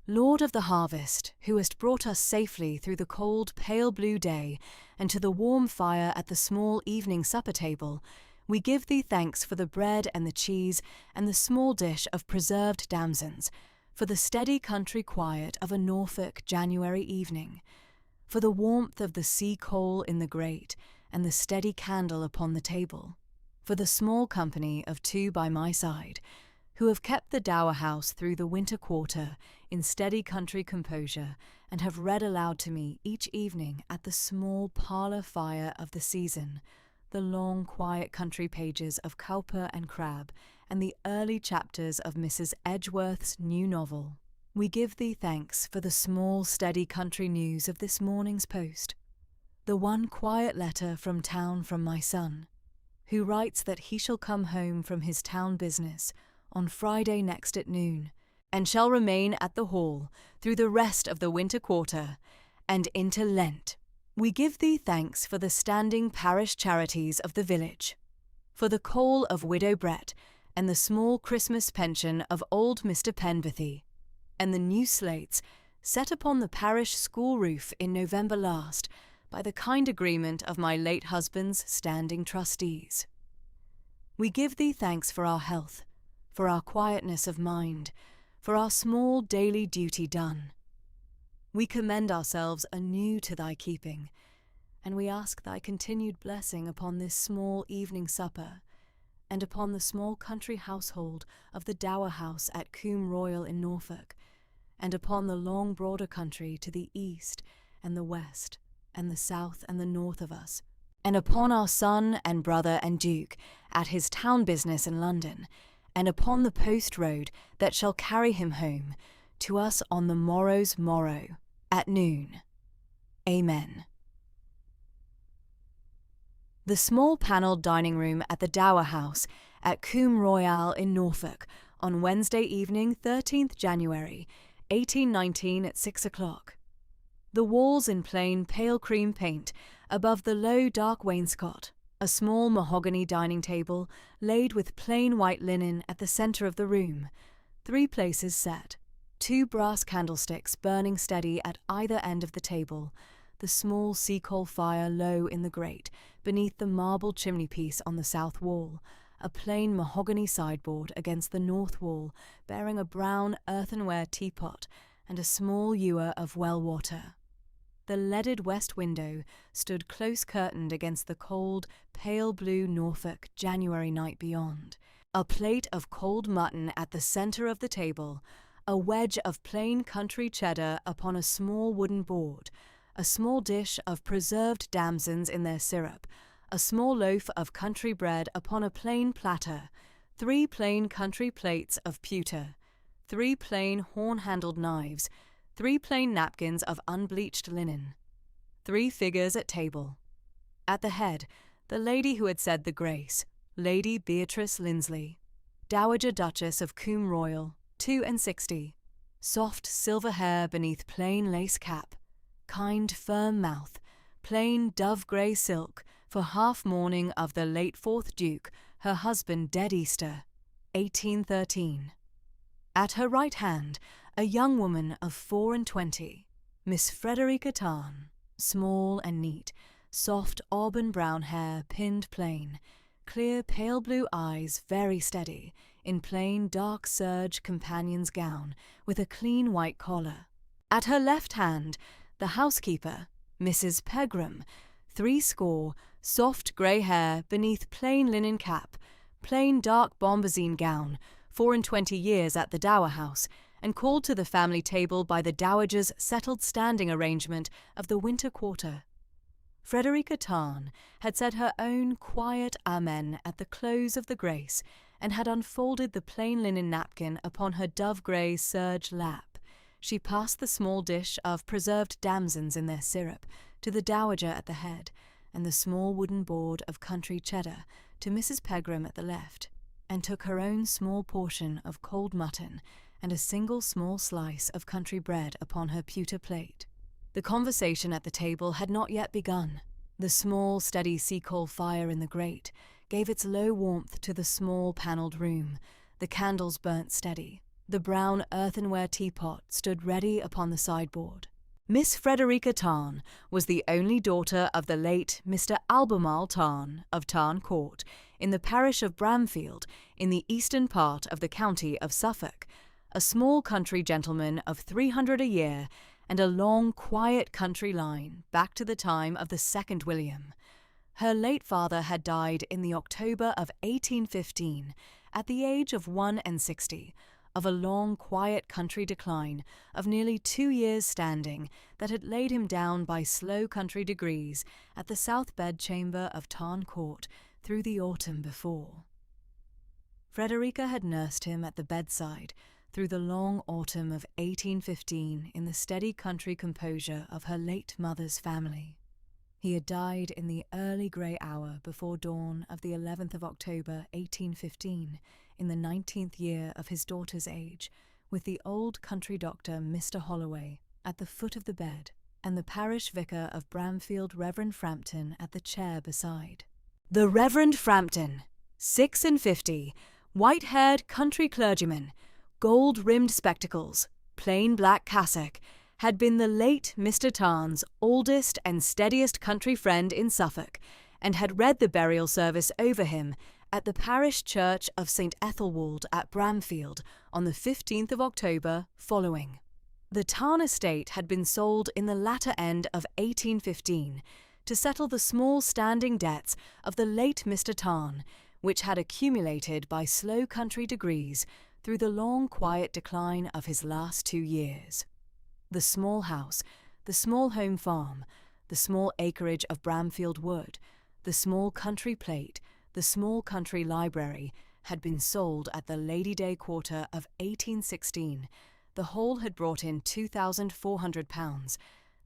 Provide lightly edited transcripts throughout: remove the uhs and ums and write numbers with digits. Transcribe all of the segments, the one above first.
Lord of the harvest, who hast brought us safely through the cold, pale blue day and to the warm fire at the small evening supper table, we give thee thanks for the bread and the cheese and the small dish of preserved damsons, for the steady country quiet of a Norfolk January evening, for the warmth of the sea coal in the grate and the steady candle upon the table, for the small company of two by my side, who have kept the dower house through the winter quarter in steady country composure and have read aloud to me each evening at the small parlour fire of the season the long quiet country pages of Cowper and Crabbe and the early chapters of Mrs. Edgeworth's new novel. We give thee thanks for the small steady country news of this morning's post, the one quiet letter from town from my son, who writes that he shall come home from his town business on Friday next at noon, and shall remain at the Hall through the rest of the winter quarter and into Lent. We give thee thanks for the standing parish charities of the village, for the coal of Widow Brett and the small Christmas pension of old Mr. Penberthy, and the new slates set upon the parish school roof in November last by the kind agreement of my late husband's standing trustees. We give thee thanks for our health, for our quietness of mind, for our small daily duty done. We commend ourselves anew to thy keeping, and we ask thy continued blessing upon this small evening supper, and upon the small country household of the dower house at Combe Royal in Norfolk, and upon the long broader country to the east and the west, and the south and the north of us, and upon our son and brother and Duke at his town business in London, and upon the post road that shall carry him home to us on the morrow's morrow, at noon. Amen. The small panelled dining room at the Dower House at Combe Royal in Norfolk on Wednesday evening, 13th January, 1819 at 6 o'clock. The walls in plain pale cream paint, above the low dark wainscot, a small mahogany dining table laid with plain white linen at the centre of the room, 3 places set, 2 brass candlesticks burning steady at either end of the table, the small sea-coal fire low in the grate beneath the marble chimney-piece on the south wall, a plain mahogany sideboard against the north wall bearing a brown earthenware teapot and a small ewer of well water. The leaded west window stood close curtained against the cold, pale blue Norfolk January night beyond. A plate of cold mutton at the centre of the table, a wedge of plain country cheddar upon a small wooden board, a small dish of preserved damsons in their syrup, a small loaf of country bread upon a plain platter, 3 plain country plates of pewter, 3 plain horn-handled knives, 3 plain napkins of unbleached linen, 3 figures at table. At the head, the lady who had said the grace, Lady Beatrice Lindsley, Dowager Duchess of Combe Royal, 62, soft silver hair beneath plain lace cap, kind firm mouth, plain dove-grey silk for half-mourning of the late 4th Duke, her husband dead Easter, 1813. At her right hand, a young woman of 24, Miss Frederica Tarn, small and neat, soft auburn brown hair pinned plain, clear pale blue eyes very steady, in plain dark serge companion's gown with a clean white collar. At her left hand, the housekeeper, Mrs. Pegram, 80, soft grey hair beneath plain linen cap, plain dark bombazine gown, 24 years at the Dower House, and called to the family table by the Dowager's settled standing arrangement of the winter quarter. Frederica Tarn had said her own quiet amen at the close of the grace, and had unfolded the plain linen napkin upon her dove-grey serge lap. She passed the small dish of preserved damsons in their syrup to the Dowager at the head, and the small wooden board of country cheddar to Mrs. Pegram at the left, and took her own small portion of cold mutton and a single small slice of country bread upon her pewter plate. The conversation at the table had not yet begun. The small, steady sea-coal fire in the grate gave its low warmth to the small panelled room, the candles burnt steady. The brown earthenware teapot stood ready upon the sideboard. Miss Frederica Tarn was the only daughter of the late Mr. Albemarle Tarn of Tarn Court, in the parish of Bramfield, in the eastern part of the county of Suffolk, a small country gentleman of 300 a year, and a long, quiet country line back to the time of the second William. Her late father had died in the October of 1815, at the age of 61, of a long, quiet country decline of nearly 2 years' standing that had laid him down by slow country degrees at the south bedchamber of Tarn Court through the autumn before. Frederica had nursed him at the bedside through the long autumn of 1815 in the steady country composure of her late mother's family. He had died in the early grey hour before dawn of the 11th of October 1815, in the 19th year of his daughter's age, with the old country doctor Mr. Holloway at the foot of the bed, and the parish vicar of Bramfield, Reverend Frampton, at the chair beside. The Reverend Frampton, 56, white-haired country clergyman, gold-rimmed spectacles, plain black cassock, had been the late Mr. Tarn's oldest and steadiest country friend in Suffolk, and had read the burial service over him at the parish church of St. Ethelwald at Bramfield on the 15th of October following. The Tarn estate had been sold in the latter end of 1815 to settle the small standing debts of the late Mr. Tarn, which had accumulated by slow country degrees through the long quiet decline of his last 2 years. The small house, the small home farm, the small acreage of Bramfield Wood, the small country plate, the small country library, had been sold at the Lady Day quarter of 1816. The whole had brought in £2,400.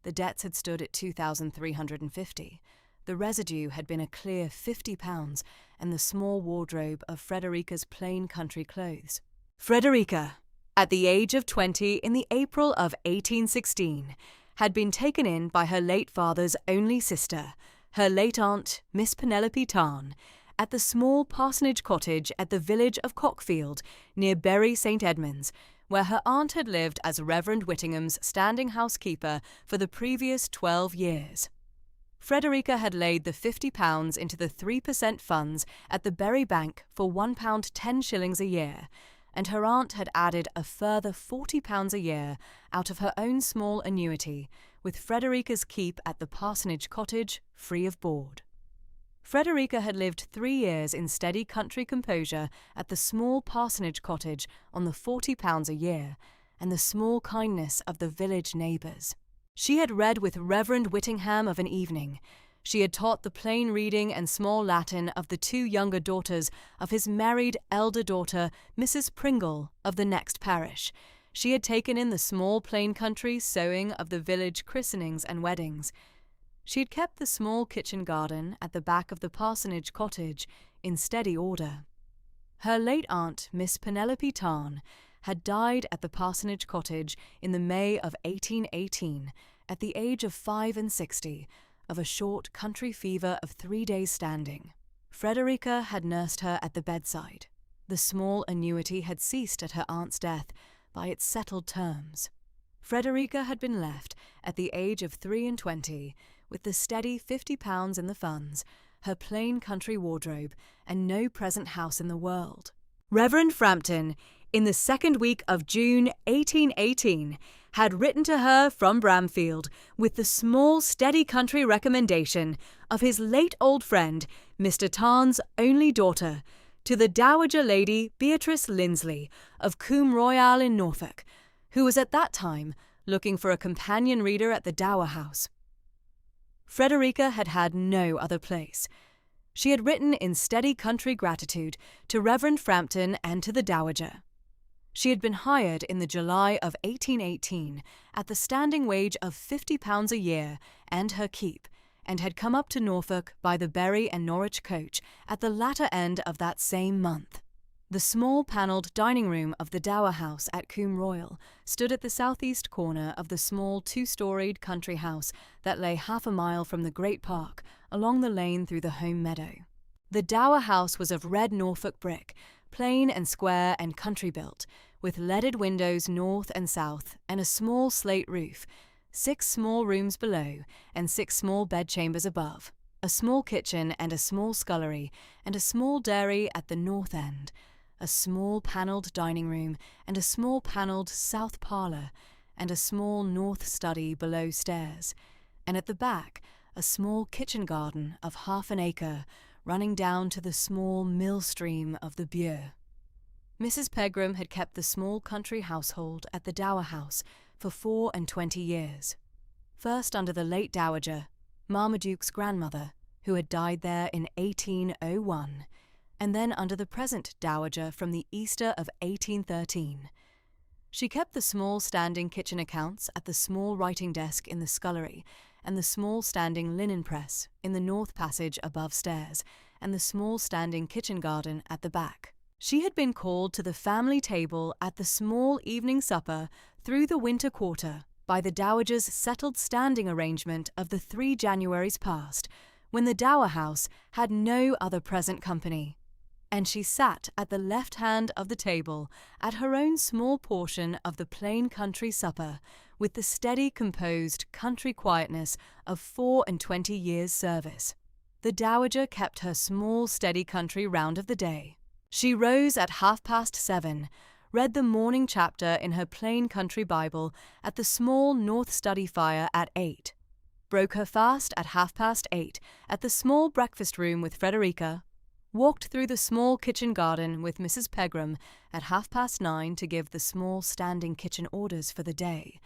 The debts had stood at £2,350. The residue had been a clear £50, and the small wardrobe of Frederica's plain country clothes. Frederica, at the age of 20 in the April of 1816, had been taken in by her late father's only sister, her late aunt, Miss Penelope Tarn, at the small parsonage cottage at the village of Cockfield, near Bury St. Edmunds, where her aunt had lived as Reverend Whittingham's standing housekeeper for the previous 12 years. Frederica had laid the £50 into the 3% funds at the Bury Bank for £1 10s a year, and her aunt had added a further £40 a year out of her own small annuity, with Frederica's keep at the parsonage cottage free of board. Frederica had lived 3 years in steady country composure at the small parsonage cottage on the £40 a year, and the small kindness of the village neighbours. She had read with Reverend Whittingham of an evening. She had taught the plain reading and small Latin of the 2 younger daughters of his married elder daughter, Mrs. Pringle, of the next parish. She had taken in the small plain country sewing of the village christenings and weddings. She had kept the small kitchen garden at the back of the parsonage cottage in steady order. Her late aunt, Miss Penelope Tarn, had died at the parsonage cottage in the May of 1818, at the age of 65, of a short country fever of 3 days' standing. Frederica had nursed her at the bedside. The small annuity had ceased at her aunt's death by its settled terms. Frederica had been left, at the age of 23, with the steady £50 in the funds, her plain country wardrobe, and no present house in the world. Reverend Frampton, in the second week of June 1818, had written to her from Bramfield with the small steady country recommendation of his late old friend, Mr. Tarn's only daughter, to the Dowager Lady Beatrice Lindsley of Coombe Royal in Norfolk, who was at that time looking for a companion reader at the Dower House. Frederica had had no other place. She had written in steady country gratitude to Reverend Frampton and to the Dowager. She had been hired in the July of 1818 at the standing wage of £50 a year and her keep, and had come up to Norfolk by the Bury and Norwich coach at the latter end of that same month. The small panelled dining room of the Dower House at Coombe Royal stood at the southeast corner of the small 2-storied country house that lay half a mile from the great park along the lane through the home meadow. The Dower House was of red Norfolk brick, plain and square and country built, with leaded windows north and south and a small slate roof, 6 small rooms below and 6 small bedchambers above, a small kitchen and a small scullery, and a small dairy at the north end, a small panelled dining room and a small panelled south parlour, and a small north study below stairs, and at the back a small kitchen garden of 1/2 acre running down to the small mill stream of the Bure. Mrs. Pegram had kept the small country household at the Dower House for 24 years. First under the late Dowager, Marmaduke's grandmother, who had died there in 1801, and then under the present Dowager from the Easter of 1813. She kept the small standing kitchen accounts at the small writing desk in the scullery, and the small standing linen press in the north passage above stairs, and the small standing kitchen garden at the back. She had been called to the family table at the small evening supper through the winter quarter by the Dowager's settled standing arrangement of the 3 Januaries past, when the Dower House had no other present company, and she sat at the left hand of the table at her own small portion of the plain country supper, with the steady, composed country quietness of 24 years' service. The Dowager kept her small, steady country round of the day. She rose at 7:30, read the morning chapter in her plain country Bible at the small north study fire at 8, broke her fast at 8:30 at the small breakfast room with Frederica, walked through the small kitchen garden with Mrs. Pegram at 9:30 to give the small standing kitchen orders for the day,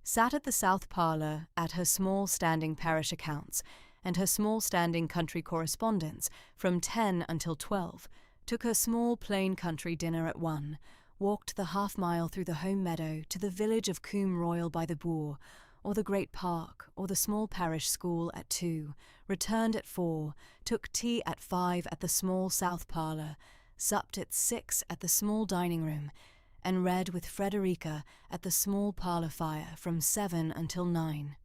sat at the south parlour at her small standing parish accounts and her small standing country correspondence from 10 until 12, took her small plain country dinner at 1, walked the 1/2 mile through the home meadow to the village of Coombe Royal by the Boar, or the great park, or the small parish school at 2, returned at 4, took tea at 5 at the small south parlour, supped at 6 at the small dining room, and read with Frederica at the small parlour fire from 7 until 9.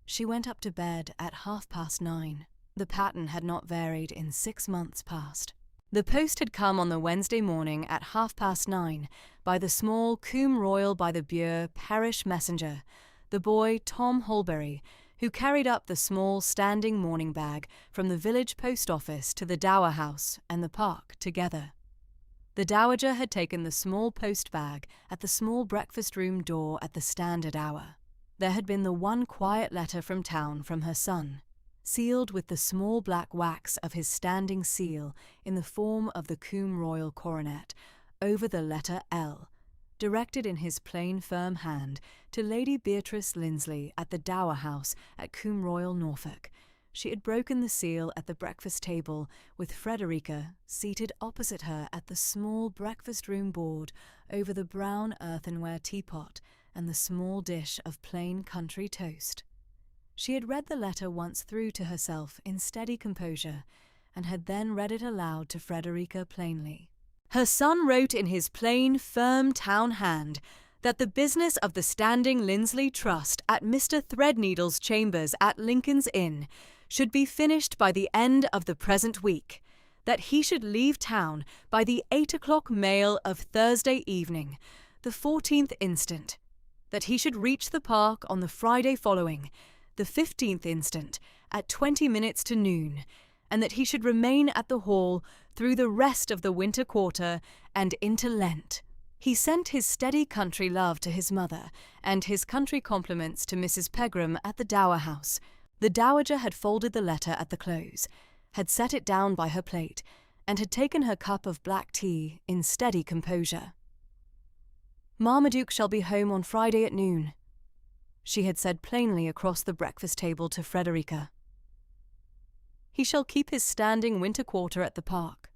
She went up to bed at 9:30. The pattern had not varied in 6 months past. The post had come on the Wednesday morning at 9:30 by the small Coombe Royal by the Bure parish messenger, the boy Tom Holberry, who carried up the small standing morning bag from the village post office to the Dower House and the park together. The Dowager had taken the small post bag at the small breakfast room door at the standard hour. There had been the one quiet letter from town from her son, sealed with the small black wax of his standing seal in the form of the Coombe Royal coronet, over the letter L, directed in his plain firm hand to Lady Beatrice Lindsley at the Dower House at Coombe Royal, Norfolk. She had broken the seal at the breakfast table, with Frederica seated opposite her at the small breakfast-room board over the brown earthenware teapot and the small dish of plain country toast. She had read the letter once through to herself in steady composure, and had then read it aloud to Frederica plainly. Her son wrote in his plain, firm town hand that the business of the Standing Lindsley Trust at Mr. Threadneedle's chambers at Lincoln's Inn should be finished by the end of the present week, that he should leave town by the 8 o'clock mail of Thursday evening, the 14th instant, that he should reach the park on the Friday following, the 15th instant, at 20 minutes to noon, and that he should remain at the Hall through the rest of the winter quarter and into Lent. He sent his steady country love to his mother, and his country compliments to Mrs. Pegram at the Dower House. The Dowager had folded the letter at the close, had set it down by her plate, and had taken her cup of black tea in steady composure. "Marmaduke shall be home on Friday at noon," she had said plainly across the breakfast table to Frederica. "He shall keep his standing winter quarter at the park.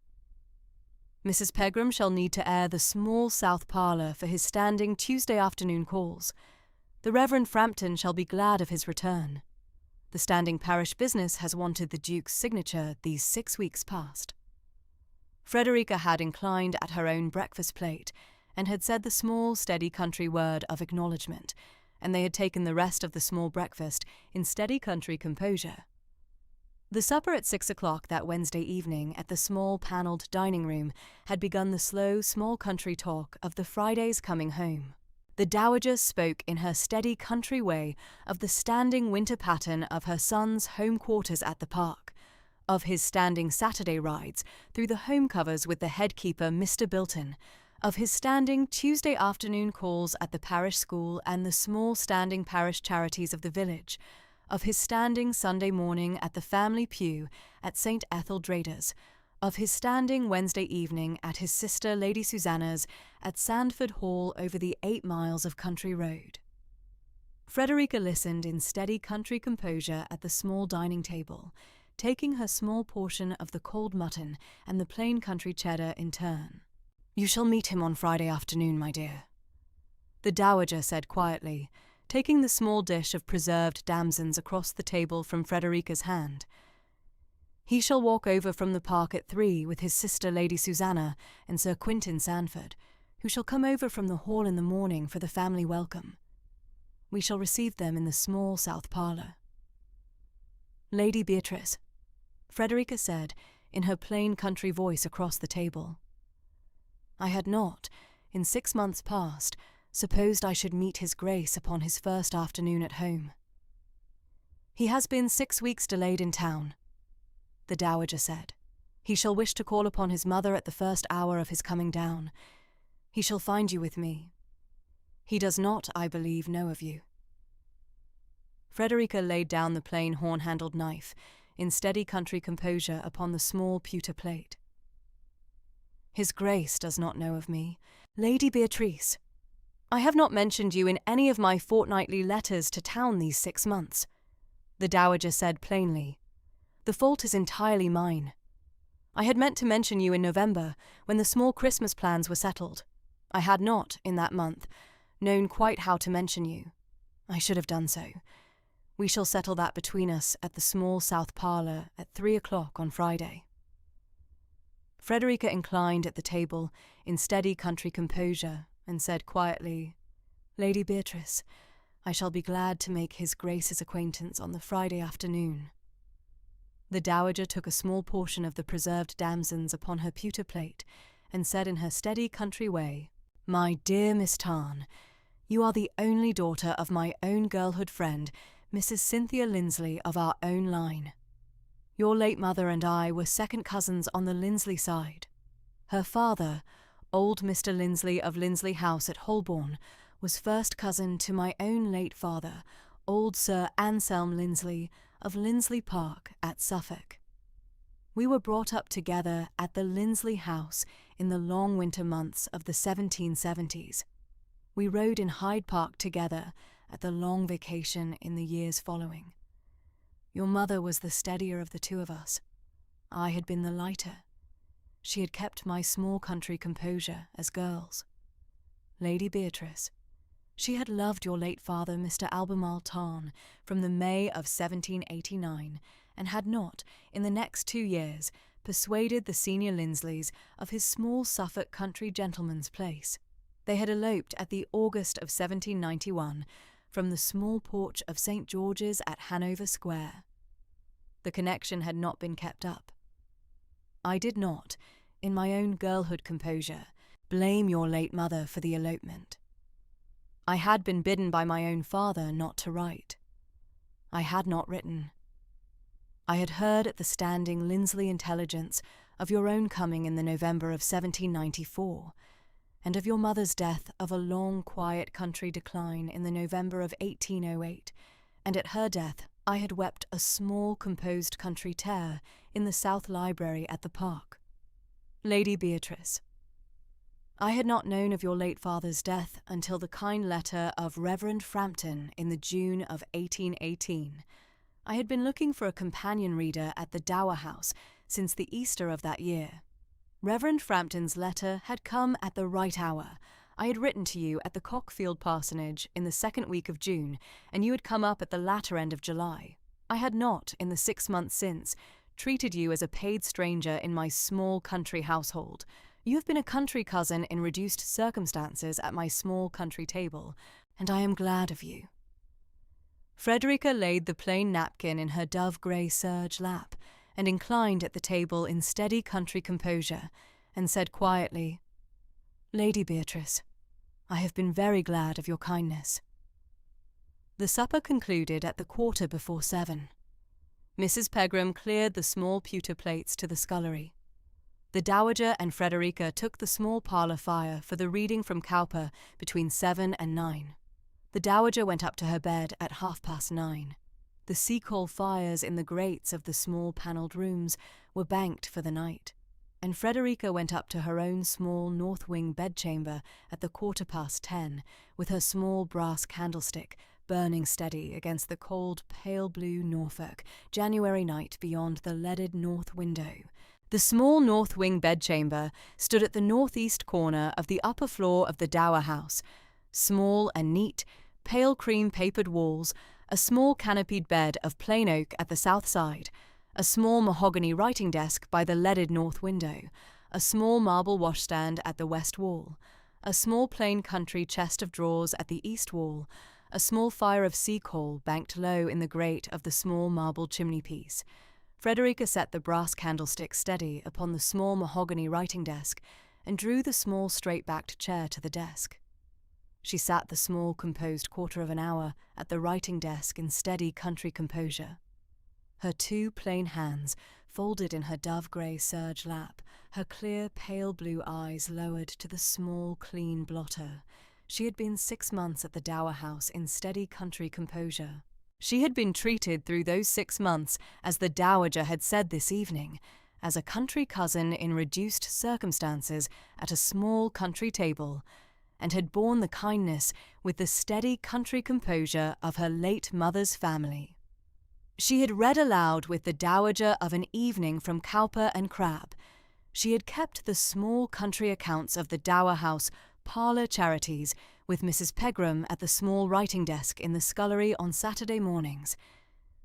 Mrs. Pegram shall need to air the small south parlour for his standing Tuesday afternoon calls. The Reverend Frampton shall be glad of his return. The standing parish business has wanted the Duke's signature these 6 weeks past." Frederica had inclined at her own breakfast plate, and had said the small, steady country word of acknowledgment, and they had taken the rest of the small breakfast in steady country composure. The supper at 6 o'clock that Wednesday evening at the small panelled dining room had begun the slow, small country talk of the Friday's coming home. The Dowager spoke in her steady country way of the standing winter pattern of her son's home quarters at the park, of his standing Saturday rides through the home covers with the headkeeper Mr. Bilton, of his standing Tuesday afternoon calls at the parish school and the small standing parish charities of the village, of his standing Sunday morning at the family pew at St. Etheldreda's, of his standing Wednesday evening at his sister Lady Susanna's at Sandford Hall over the 8 miles of country road. Frederica listened in steady country composure at the small dining table, taking her small portion of the cold mutton and the plain country cheddar in turn. "You shall meet him on Friday afternoon, my dear," the Dowager said quietly, taking the small dish of preserved damsons across the table from Frederica's hand. "He shall walk over from the park at 3 with his sister Lady Susanna and Sir Quentin Sandford, who shall come over from the hall in the morning for the family welcome. We shall receive them in the small south parlour." "Lady Beatrice," Frederica said in her plain country voice across the table, "I had not, in 6 months past, supposed I should meet his Grace upon his first afternoon at home. He has been 6 weeks delayed in town," the Dowager said. "He shall wish to call upon his mother at the first hour of his coming down. He shall find you with me. He does not, I believe, know of you." Frederica laid down the plain horn-handled knife, in steady country composure, upon the small pewter plate. "His Grace does not know of me. Lady Beatrice, I have not mentioned you in any of my fortnightly letters to town these 6 months," the Dowager said plainly. "The fault is entirely mine. I had meant to mention you in November, when the small Christmas plans were settled. I had not, in that month, known quite how to mention you. I should have done so. We shall settle that between us at the small south parlour at 3 o'clock on Friday." Frederica inclined at the table in steady country composure and said quietly, "Lady Beatrice, I shall be glad to make his Grace's acquaintance on the Friday afternoon." The Dowager took a small portion of the preserved damsons upon her pewter plate and said in her steady country way, "My dear Miss Tarn, you are the only daughter of my own girlhood friend, Mrs. Cynthia Lindsley of our own line. Your late mother and I were second cousins on the Lindsley side. Her father, old Mr. Lindsley of Lindsley House at Holborn, was first cousin to my own late father, old Sir Anselm Lindsley of Lindsley Park at Suffolk. We were brought up together at the Lindsley House in the long winter months of the 1770s. We rode in Hyde Park together at the long vacation in the years following. Your mother was the steadier of the two of us. I had been the lighter. She had kept my small country composure as girls. Lady Beatrice, she had loved your late father, Mr. Albemarle Tarn, from the May of 1789, and had not, in the next 2 years, persuaded the senior Lindsleys of his small Suffolk country gentleman's place. They had eloped at the August of 1791 from the small porch of St. George's at Hanover Square. The connection had not been kept up. I did not, in my own girlhood composure, blame your late mother for the elopement. I had been bidden by my own father not to write. I had not written. I had heard at the standing Lindsley intelligence of your own coming in the November of 1794, and of your mother's death of a long, quiet country decline in the November of 1808, and at her death I had wept a small composed country tear in the South Library at the Park. Lady Beatrice, I had not known of your late father's death until the kind letter of Reverend Frampton in the June of 1818. I had been looking for a companion reader at the Dower House since the Easter of that year. Reverend Frampton's letter had come at the right hour. I had written to you at the Cockfield parsonage in the 2nd week of June, and you had come up at the latter end of July. I had not, in the 6 months since, treated you as a paid stranger in my small country household. You have been a country cousin in reduced circumstances at my small country table, and I am glad of you." Frederica laid the plain napkin in her dove-grey serge lap and inclined at the table in steady country composure, and said quietly, "Lady Beatrice, I have been very glad of your kindness." The supper concluded at the 7:15. Mrs. Pegram cleared the small pewter plates to the scullery. The Dowager and Frederica took the small parlour fire for the reading from Cowper between 7 and 9. The Dowager went up to her bed at 9:30. The sea-coal fires in the grates of the small panelled rooms were banked for the night, and Frederica went up to her own small north wing bedchamber at the 10:15 with her small brass candlestick burning steady against the cold pale blue Norfolk January night beyond the leaded north window. The small north wing bedchamber stood at the northeast corner of the upper floor of the Dower House, small and neat, pale cream papered walls, a small canopied bed of plain oak at the south side, a small mahogany writing desk by the leaded north window, a small marble washstand at the west wall, a small plain country chest of drawers at the east wall, a small fire of sea coal banked low in the grate of the small marble chimney-piece. Frederica set the brass candlestick steady upon the small mahogany writing desk and drew the small straight-backed chair to the desk. She sat the small composed quarter of an hour at the writing desk in steady country composure. Her two plain hands folded in her dove-grey serge lap, her clear pale blue eyes lowered to the small clean blotter. She had been 6 months at the Dower House in steady country composure. She had been treated through those 6 months, as the Dowager had said this evening, as a country cousin in reduced circumstances at a small country table, and had borne the kindness with the steady country composure of her late mother's family. She had read aloud with the Dowager of an evening from Cowper and Crabbe. She had kept the small country accounts of the Dower House parlour charities with Mrs. Pegram at the small writing desk in the scullery on Saturday mornings.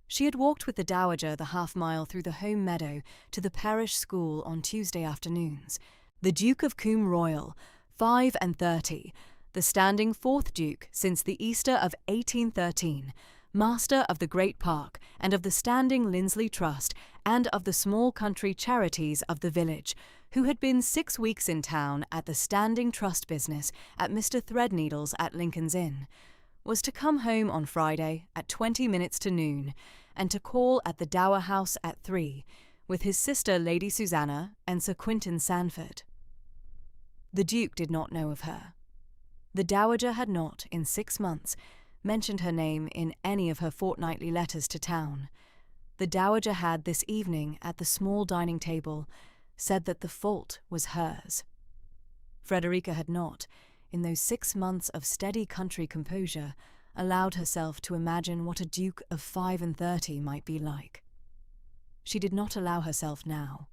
She had walked with the Dowager the half-mile through the home meadow to the parish school on Tuesday afternoons. The Duke of Coombe Royal, 35, the standing 4th Duke since the Easter of 1813, master of the Great Park and of the standing Lindsley Trust and of the small country charities of the village, who had been 6 weeks in town at the standing trust business at Mr. Threadneedle's at Lincoln's Inn, was to come home on Friday at 20 minutes to noon, and to call at the Dower House at 3, with his sister Lady Susanna and Sir Quintin Sandford. The Duke did not know of her. The Dowager had not, in 6 months, mentioned her name in any of her fortnightly letters to town. The Dowager had this evening, at the small dining table, said that the fault was hers. Frederica had not, in those 6 months of steady country composure, allowed herself to imagine what a Duke of 35 might be like. She did not allow herself now.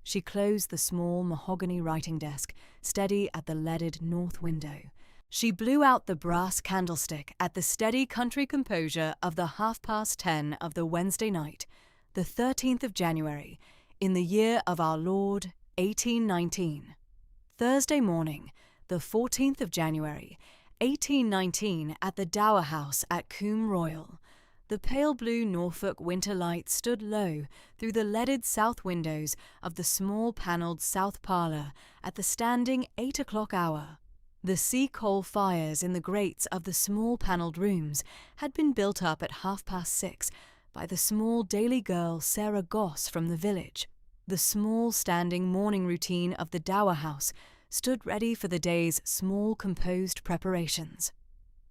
She closed the small mahogany writing desk, steady at the leaded north window. She blew out the brass candlestick at the steady country composure of the 10:30 of the Wednesday night, the 13th of January, in the year of our Lord 1819. Thursday morning, the 14th of January, 1819, at the Dower House at Coombe Royal. The pale blue Norfolk winter light stood low through the leaded south windows of the small panelled south parlour at the standing 8 o'clock hour. The sea-coal fires in the grates of the small panelled rooms had been built up at 6:30 by the small daily girl Sarah Goss from the village. The small standing morning routine of the Dower House stood ready for the day's small composed preparations.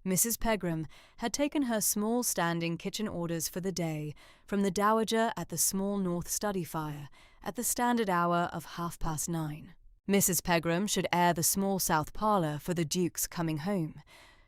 Mrs. Pegram had taken her small standing kitchen orders for the day from the Dowager at the small north study fire at the standard hour of 9:30. Mrs. Pegram should air the small south parlour for the Duke's coming home,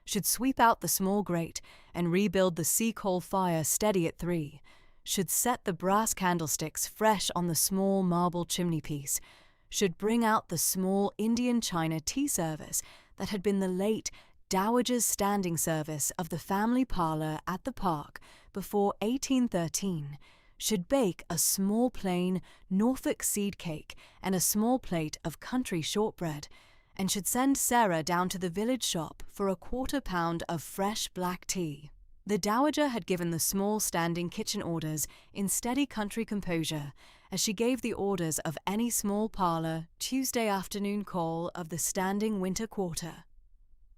should sweep out the small grate and rebuild the sea-coal fire steady at 3, should set the brass candlesticks fresh on the small marble chimney-piece, should bring out the small Indian china tea service that had been the late Dowager's standing service of the family parlour at the park before 1813, should bake a small plain Norfolk seed cake and a small plate of country shortbread, and should send Sarah down to the village shop for a 1/4 pound of fresh black tea. The Dowager had given the small standing kitchen orders in steady country composure as she gave the orders of any small parlour Tuesday afternoon call of the standing winter quarter.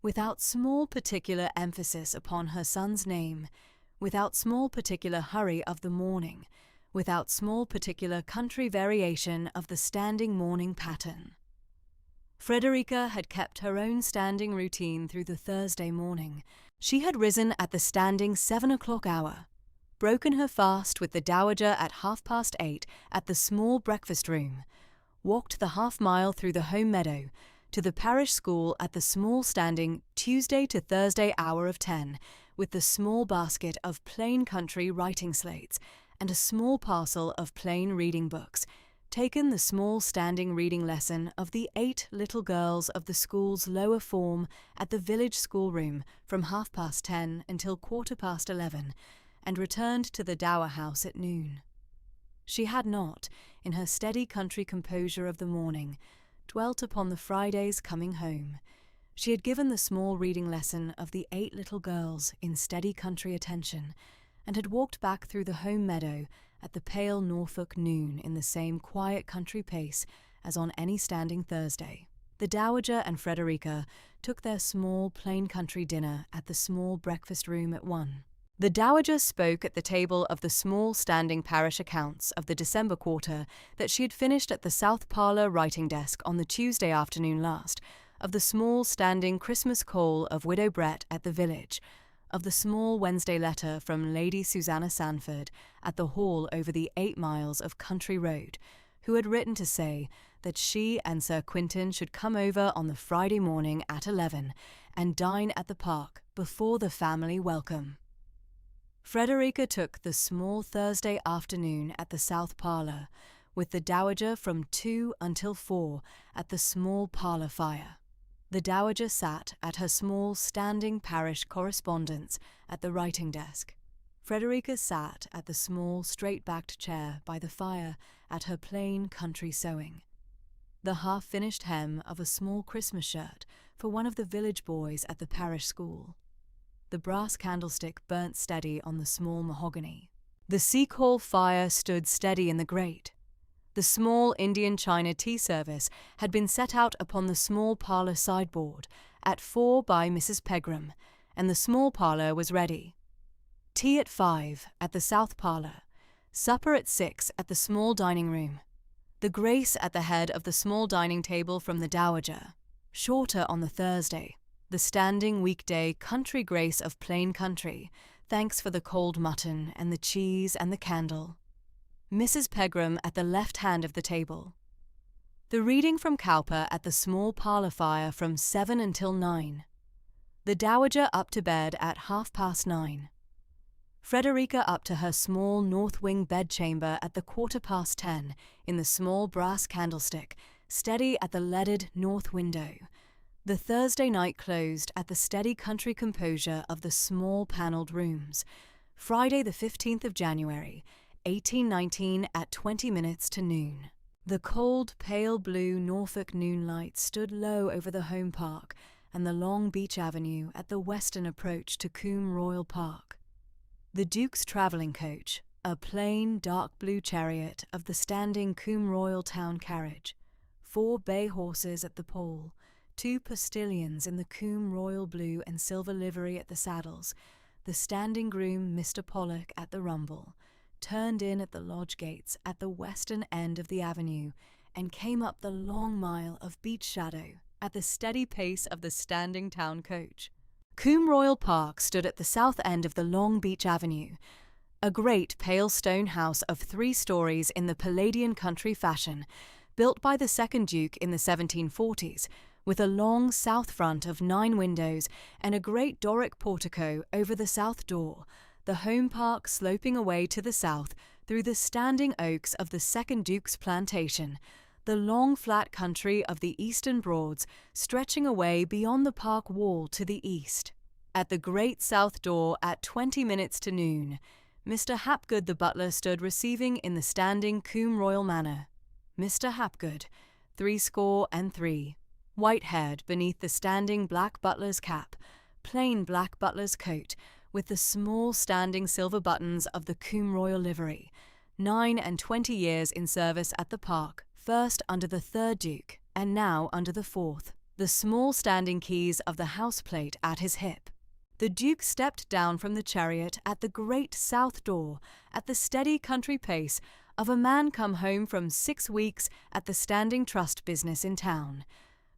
Without small particular emphasis upon her son's name, without small particular hurry of the morning, without small particular country variation of the standing morning pattern. Frederica had kept her own standing routine through the Thursday morning. She had risen at the standing 7 o'clock hour, broken her fast with the Dowager at 8:30 at the small breakfast room, walked the half-mile through the home meadow to the parish school at the small standing Tuesday to Thursday hour of 10, with the small basket of plain country writing slates and a small parcel of plain reading books, taken the small standing reading lesson of the 8 little girls of the school's lower form at the village schoolroom from 10:30 until 11:15, and returned to the Dower House at noon. She had not, in her steady country composure of the morning, dwelt upon the Friday's coming home. She had given the small reading lesson of the 8 little girls in steady country attention, and had walked back through the home meadow at the pale Norfolk noon in the same quiet country pace as on any standing Thursday. The Dowager and Frederica took their small plain country dinner at the small breakfast room at 1. The Dowager spoke at the table of the small standing parish accounts of the December quarter that she had finished at the south parlour writing desk on the Tuesday afternoon last, of the small standing Christmas call of Widow Brett at the village, of the small Wednesday letter from Lady Susanna Sanford at the hall over the 8 miles of country road, who had written to say that she and Sir Quintin should come over on the Friday morning at 11 and dine at the park before the family welcome. Frederica took the small Thursday afternoon at the south parlour, with the Dowager from 2 until 4 at the small parlour fire. The Dowager sat at her small standing parish correspondence at the writing desk. Frederica sat at the small straight-backed chair by the fire at her plain country sewing. The half-finished hem of a small Christmas shirt for one of the village boys at the parish school. The brass candlestick burnt steady on the small mahogany. The sea-coal fire stood steady in the grate. The small Indian china tea service had been set out upon the small parlour sideboard at 4 by Mrs. Pegram, and the small parlour was ready. Tea at 5 at the south parlour, supper at 6 at the small dining room. The grace at the head of the small dining table from the Dowager, shorter on the Thursday, the standing weekday country grace of plain country, thanks for the cold mutton and the cheese and the candle. Mrs. Pegram at the left hand of the table. The reading from Cowper at the small parlour fire from 7 until 9. The Dowager up to bed at 9:30. Frederica up to her small north wing bedchamber at the 10:15 in the small brass candlestick, steady at the leaded north window. The Thursday night closed at the steady country composure of the small panelled rooms. Friday the 15th of January, 1819 at 20 minutes to noon. The cold, pale blue Norfolk noonlight stood low over the home park and the long beech avenue at the western approach to Coombe Royal Park. The Duke's travelling coach, a plain, dark blue chariot of the standing Coombe Royal town carriage, 4 bay horses at the pole, 2 postilions in the Coombe Royal blue and silver livery at the saddles, the standing groom Mr. Pollock at the rumble, turned in at the lodge gates at the western end of the avenue and came up the long mile of beech shadow at the steady pace of the standing town coach. Coombe Royal Park stood at the south end of the long beech avenue, a great pale stone house of 3 stories in the Palladian country fashion, built by the second Duke in the 1740s, with a long south front of 9 windows and a great Doric portico over the south door, the home park sloping away to the south through the standing oaks of the second Duke's plantation, the long flat country of the eastern Broads stretching away beyond the park wall to the east. At the great south door at 20 minutes to noon, Mr. Hapgood the butler stood receiving in the standing Coombe Royal manner. Mr. Hapgood, 63, white-haired beneath the standing black butler's cap, plain black butler's coat, with the small standing silver buttons of the Coombe Royal livery, 9 and 20 years in service at the park, first under the 3rd Duke and now under the 4th, the small standing keys of the houseplate at his hip. The Duke stepped down from the chariot at the great south door at the steady country pace of a man come home from 6 weeks at the standing trust business in town.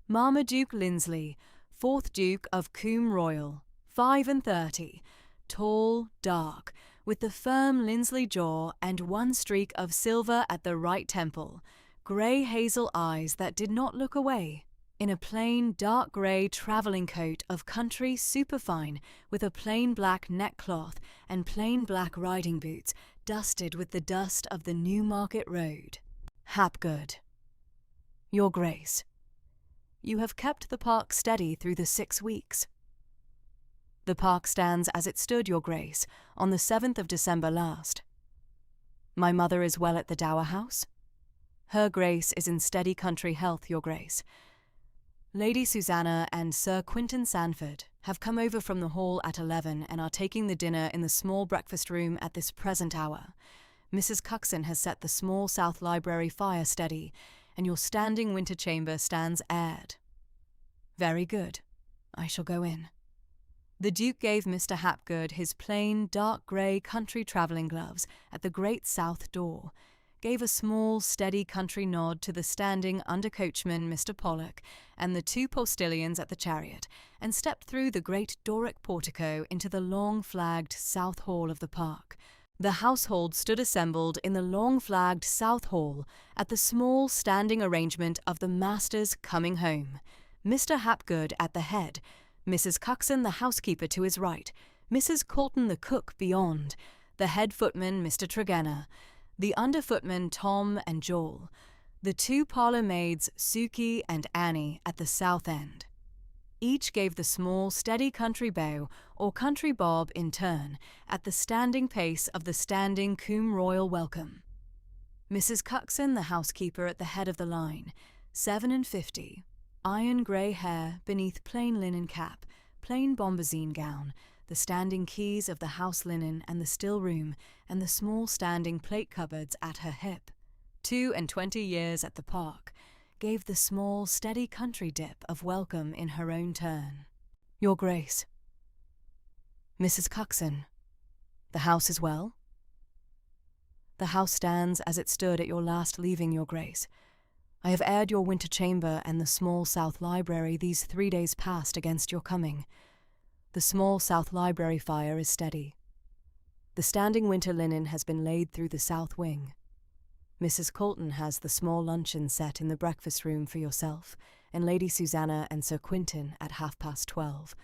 Marmaduke Lindsley, 4th Duke of Coombe Royal, 35, tall, dark, with the firm Lindsley jaw and one streak of silver at the right temple, grey hazel eyes that did not look away, in a plain dark grey travelling coat of country superfine with a plain black neckcloth and plain black riding boots dusted with the dust of the Newmarket Road. Hapgood. Your Grace, you have kept the park steady through the 6 weeks. The park stands as it stood, Your Grace, on the 7th of December last. My mother is well at the Dower House. Her Grace is in steady country health, Your Grace. Lady Susanna and Sir Quintin Sandford have come over from the hall at 11 and are taking the dinner in the small breakfast room at this present hour. Mrs. Cuxon has set the small south library fire steady, and your standing winter chamber stands aired. Very good. I shall go in. The Duke gave Mr. Hapgood his plain, dark grey country travelling gloves at the great south door, gave a small, steady country nod to the standing under-coachman, Mr. Pollock, and the 2 postilions at the chariot, and stepped through the great Doric portico into the long-flagged south hall of the park. The household stood assembled in the long-flagged south hall at the small standing arrangement of the masters coming home. Mr. Hapgood at the head, Mrs. Cuxon the housekeeper to his right, Mrs. Colton the cook beyond, the head footman, Mr. Tregenna, the under-footmen Tom and Joel, the 2 parlour maids, Sukey and Annie, at the south end. Each gave the small, steady country bow or country bob in turn at the standing pace of the standing Coombe Royal welcome. Mrs. Cuxon, the housekeeper at the head of the line, 57, iron grey hair beneath plain linen cap, plain bombazine gown, the standing keys of the house linen and the still room, and the small standing plate cupboards at her hip, 2 and 20 years at the park, gave the small, steady country dip of welcome in her own turn. Your Grace. Mrs. Cuxon, the house is well? The house stands as it stood at your last leaving, Your Grace. I have aired your winter chamber and the small south library these 3 days past against your coming. The small south library fire is steady. The standing winter linen has been laid through the south wing. Mrs. Colton has the small luncheon set in the breakfast room for yourself, and Lady Susanna and Sir Quintin at 12:30,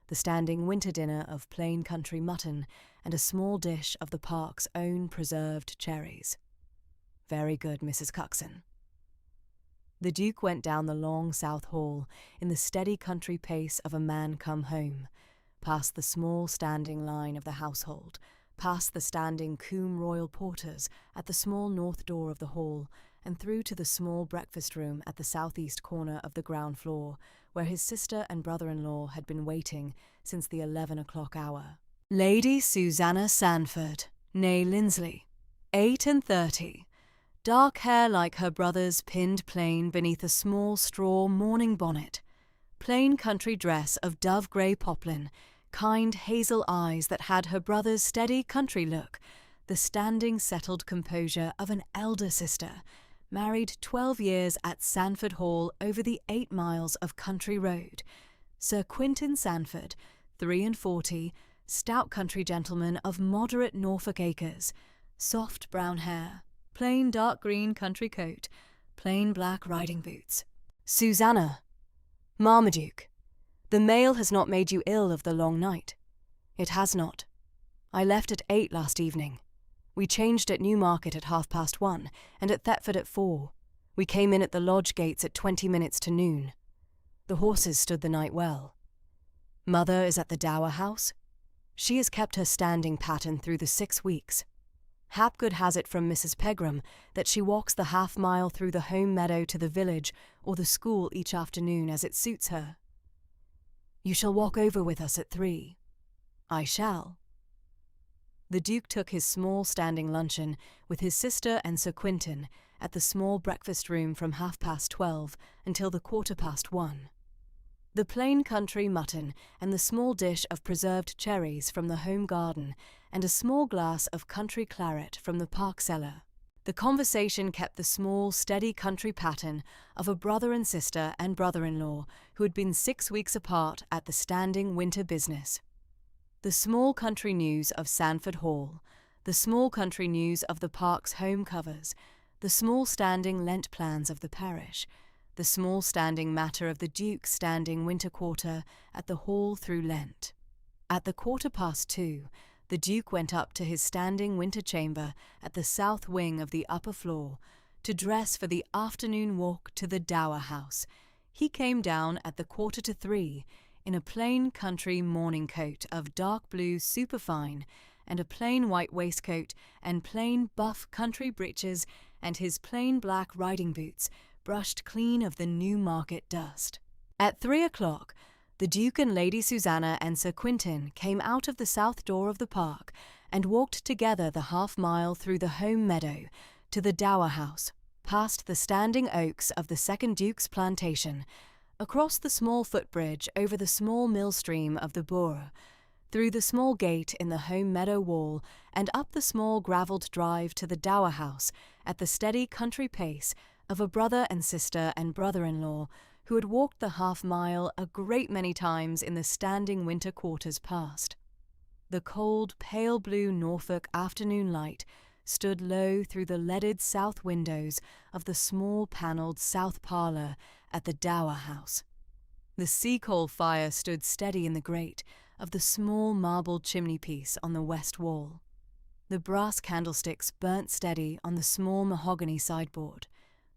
the standing winter dinner of plain country mutton and a small dish of the park's own preserved cherries. Very good, Mrs. Cuxon. The Duke went down the long south hall in the steady country pace of a man come home, past the small standing line of the household, past the standing Coombe Royal porters at the small north door of the hall, and through to the small breakfast room at the southeast corner of the ground floor, where his sister and brother-in-law had been waiting since the 11 o'clock hour. Lady Susanna Sandford, née Lindsley, 38, dark hair like her brother's pinned plain beneath a small straw mourning bonnet, plain country dress of dove-grey poplin, kind hazel eyes that had her brother's steady country look, the standing settled composure of an elder sister, married 12 years at Sandford Hall over the 8 miles of country road. Sir Quintin Sandford, 43, stout country gentleman of moderate Norfolk acres, soft brown hair, plain dark green country coat, plain black riding boots. Susanna. Marmaduke. The mail has not made you ill of the long night. It has not. I left at 8 last evening. We changed at Newmarket at 1:30, and at Thetford at 4. We came in at the lodge gates at 20 minutes to noon. The horses stood the night well. Mother is at the Dower House. She has kept her standing pattern through the 6 weeks. Hapgood has it from Mrs. Pegram that she walks the half-mile through the home meadow to the village or the school each afternoon as it suits her. You shall walk over with us at 3. I shall. The Duke took his small standing luncheon with his sister and Sir Quentin at the small breakfast room from 12:30 until the 1:15. The plain country mutton and the small dish of preserved cherries from the home garden and a small glass of country claret from the park cellar. The conversation kept the small, steady country pattern of a brother and sister and brother-in-law who had been 6 weeks apart at the standing winter business. The small country news of Sandford Hall, the small country news of the park's home covers, the small standing Lent plans of the parish, the small standing matter of the Duke's standing winter quarter at the Hall through Lent. At the 2:15, the Duke went up to his standing winter chamber at the south wing of the upper floor to dress for the afternoon walk to the Dower House. He came down at the 2:45 in a plain country morning coat of dark blue superfine and a plain white waistcoat and plain buff country breeches and his plain black riding boots brushed clean of the Newmarket dust. At 3:00, the Duke and Lady Susanna and Sir Quentin came out of the south door of the park and walked together the half-mile through the home meadow to the Dower House, past the standing oaks of the second Duke's plantation, across the small footbridge over the small mill stream of the Bure, through the small gate in the home meadow wall and up the small gravelled drive to the Dower House at the steady country pace of a brother and sister and brother-in-law who had walked the half-mile a great many times in the standing winter quarters past. The cold, pale blue Norfolk afternoon light stood low through the leaded south windows of the small panelled south parlour at the Dower House. The sea-coal fire stood steady in the grate of the small marble chimney-piece on the west wall. The brass candlesticks burnt steady on the small mahogany sideboard.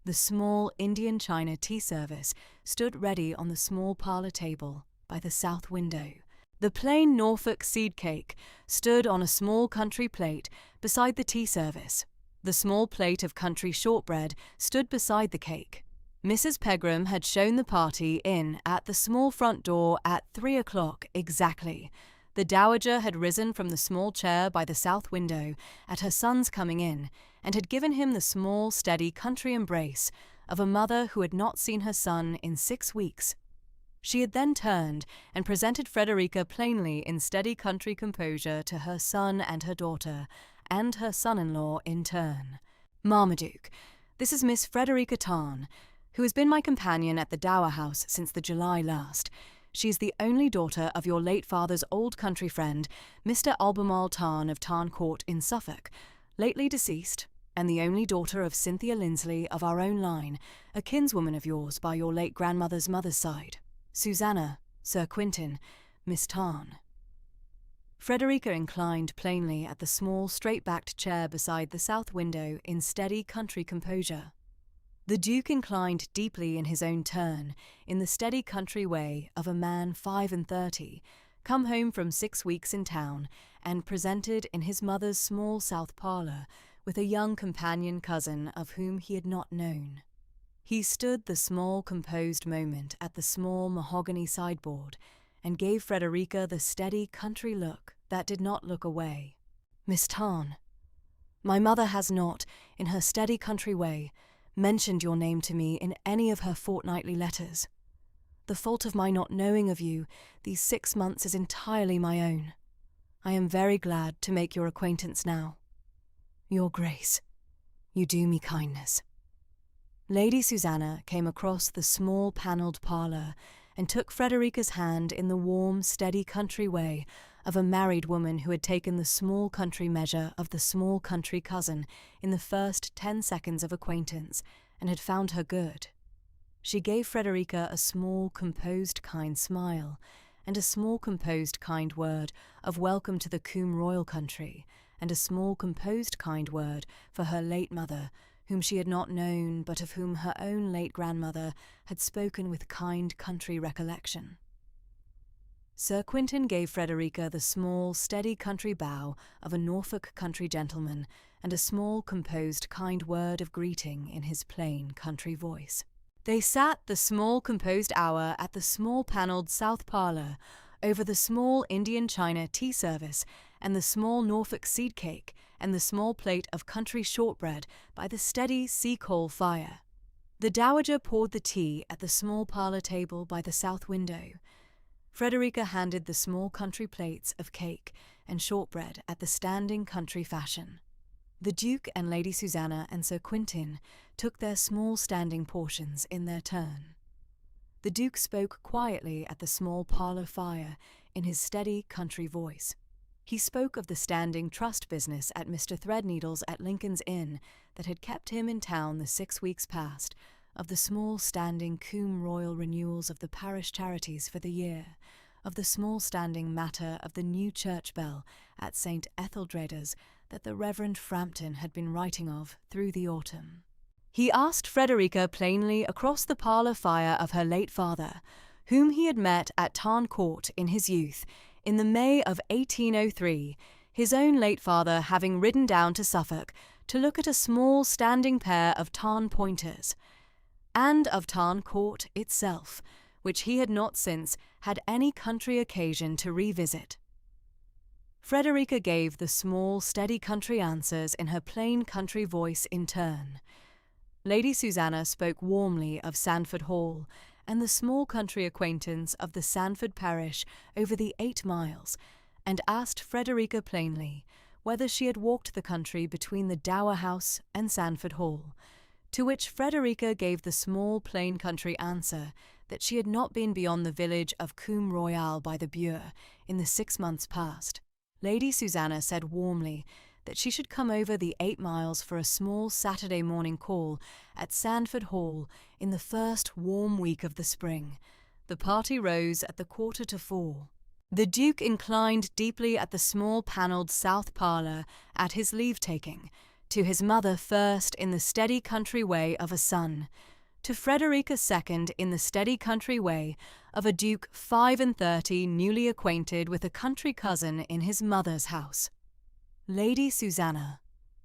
The small Indian china tea service stood ready on the small parlour table by the south window. The plain Norfolk seed cake stood on a small country plate beside the tea service. The small plate of country shortbread stood beside the cake. Mrs. Pegram had shown the party in at the small front door at 3:00 exactly. The Dowager had risen from the small chair by the south window at her son's coming in, and had given him the small, steady country embrace of a mother who had not seen her son in 6 weeks. She had then turned and presented Frederica plainly in steady country composure to her son and her daughter, and her son-in-law in turn. "Marmaduke, this is Miss Frederica Tarn, who has been my companion at the Dower House since the July last. She is the only daughter of your late father's old country friend, Mr. Albemarle Tarn of Tarn Court in Suffolk, lately deceased, and the only daughter of Cynthia Lindsley of our own line, a kinswoman of yours by your late grandmother's mother's side. Susanna, Sir Quentin, Miss Tarn." Frederica inclined plainly at the small, straight-backed chair beside the south window in steady country composure. The Duke inclined deeply in his own turn, in the steady country way of a man 35, come home from 6 weeks in town, and presented in his mother's small south parlour with a young companion cousin of whom he had not known. He stood the small composed moment at the small mahogany sideboard, and gave Frederica the steady country look that did not look away. "Miss Tarn, my mother has not, in her steady country way, mentioned your name to me in any of her fortnightly letters. The fault of my not knowing of you these 6 months is entirely my own. I am very glad to make your acquaintance now. Your Grace, you do me kindness." Lady Susanna came across the small panelled parlour and took Frederica's hand in the warm, steady country way of a married woman who had taken the small country measure of the small country cousin in the first 10 seconds of acquaintance, and had found her good. She gave Frederica a small, composed, kind smile, and a small, composed, kind word of welcome to the Coombe royal country, and a small, composed, kind word for her late mother, whom she had not known, but of whom her own late grandmother had spoken with kind country recollection. Sir Quentin gave Frederica the small, steady country bow of a Norfolk country gentleman, and a small, composed, kind word of greeting in his plain country voice. They sat the small, composed hour at the small panelled south parlour, over the small Indian china tea service, and the small Norfolk seed cake, and the small plate of country shortbread by the steady sea-coal fire. The Dowager poured the tea at the small parlour table by the south window. Frederica handed the small country plates of cake and shortbread at the standing country fashion. The Duke and Lady Susanna and Sir Quentin took their small standing portions in their turn. The Duke spoke quietly at the small parlour fire in his steady country voice. He spoke of the standing trust business at Mr. Threadneedle's at Lincoln's Inn that had kept him in town the 6 weeks past, of the small standing Coombe Royal renewals of the parish charities for the year, of the small standing matter of the new church bell at St. Etheldreda's that the Reverend Frampton had been writing of through the autumn. He asked Frederica plainly across the parlour fire of her late father, whom he had met at Tarn Court in his youth, in the May of 1803, his own late father having ridden down to Suffolk to look at a small standing pair of Tarn pointers, and of Tarn Court itself, which he had not since had any country occasion to revisit. Frederica gave the small, steady country answers in her plain country voice in turn. Lady Susanna spoke warmly of Sandford Hall and the small country acquaintance of the Sandford parish over the 8 miles, and asked Frederica plainly whether she had walked the country between the Dower House and Sandford Hall, to which Frederica gave the small plain country answer that she had not been beyond the village of Coombe Royal by the Bure in the 6 months past. Lady Susanna said warmly that she should come over the 8 miles for a small Saturday morning call at Sandford Hall in the first warm week of the spring. The party rose at the 3:45. The Duke inclined deeply at the small panelled south parlour at his leave-taking, to his mother first in the steady country way of a son, to Frederica second in the steady country way of a Duke 35 newly acquainted with a country cousin in his mother's house. Lady Susanna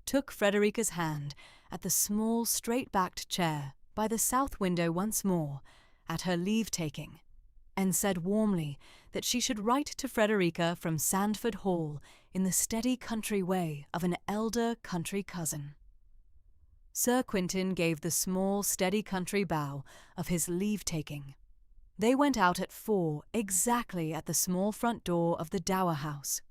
took Frederica's hand at the small straight-backed chair by the south window once more, at her leave-taking, and said warmly that she should write to Frederica from Sandford Hall in the steady country way of an elder country cousin. Sir Quentin gave the small steady country bow of his leave-taking. They went out at 4 exactly at the small front door of the Dower House.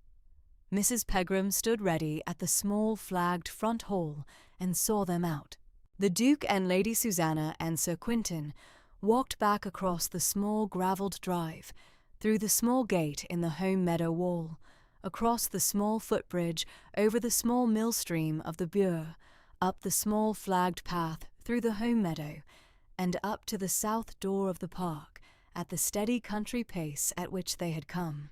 Mrs. Pegram stood ready at the small flagged front hall and saw them out. The Duke and Lady Susanna and Sir Quentin walked back across the small gravelled drive, through the small gate in the home meadow wall, across the small footbridge over the small mill stream of the Bure, up the small flagged path through the home meadow, and up to the south door of the park at the steady country pace at which they had come.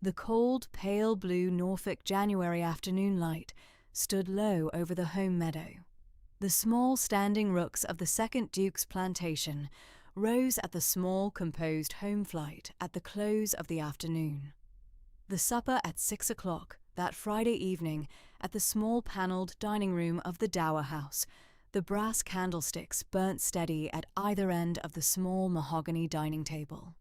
The cold, pale blue Norfolk January afternoon light stood low over the home meadow. The small standing rooks of the second Duke's plantation rose at the small composed home flight at the close of the afternoon. The supper at 6 o'clock that Friday evening at the small panelled dining room of the Dower House, the brass candlesticks burnt steady at either end of the small mahogany dining table.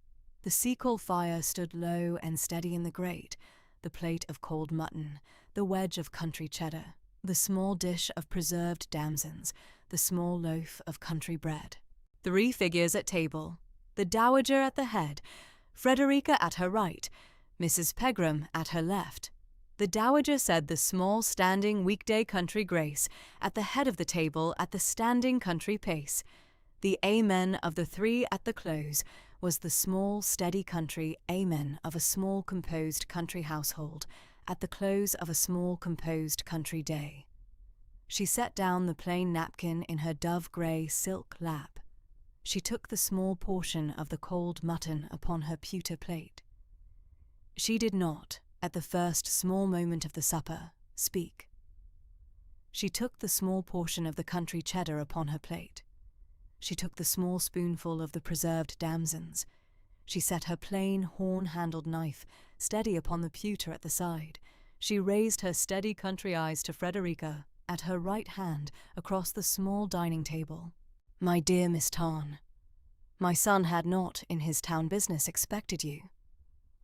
The sea-coal fire stood low and steady in the grate, the plate of cold mutton, the wedge of country cheddar, the small dish of preserved damsons, the small loaf of country bread. 3 figures at table, the Dowager at the head, Frederica at her right, Mrs. Pegram at her left. The Dowager said the small standing weekday country grace at the head of the table at the standing country pace. The amen of the 3 at the close was the small steady country amen of a small composed country household at the close of a small composed country day. She set down the plain napkin in her dove-grey silk lap. She took the small portion of the cold mutton upon her pewter plate. She did not, at the first small moment of the supper, speak. She took the small portion of the country cheddar upon her plate. She took the small spoonful of the preserved damsons. She set her plain horn-handled knife steady upon the pewter at the side. She raised her steady country eyes to Frederica, at her right hand, across the small dining table. "My dear Miss Tarn, my son had not, in his town business, expected you.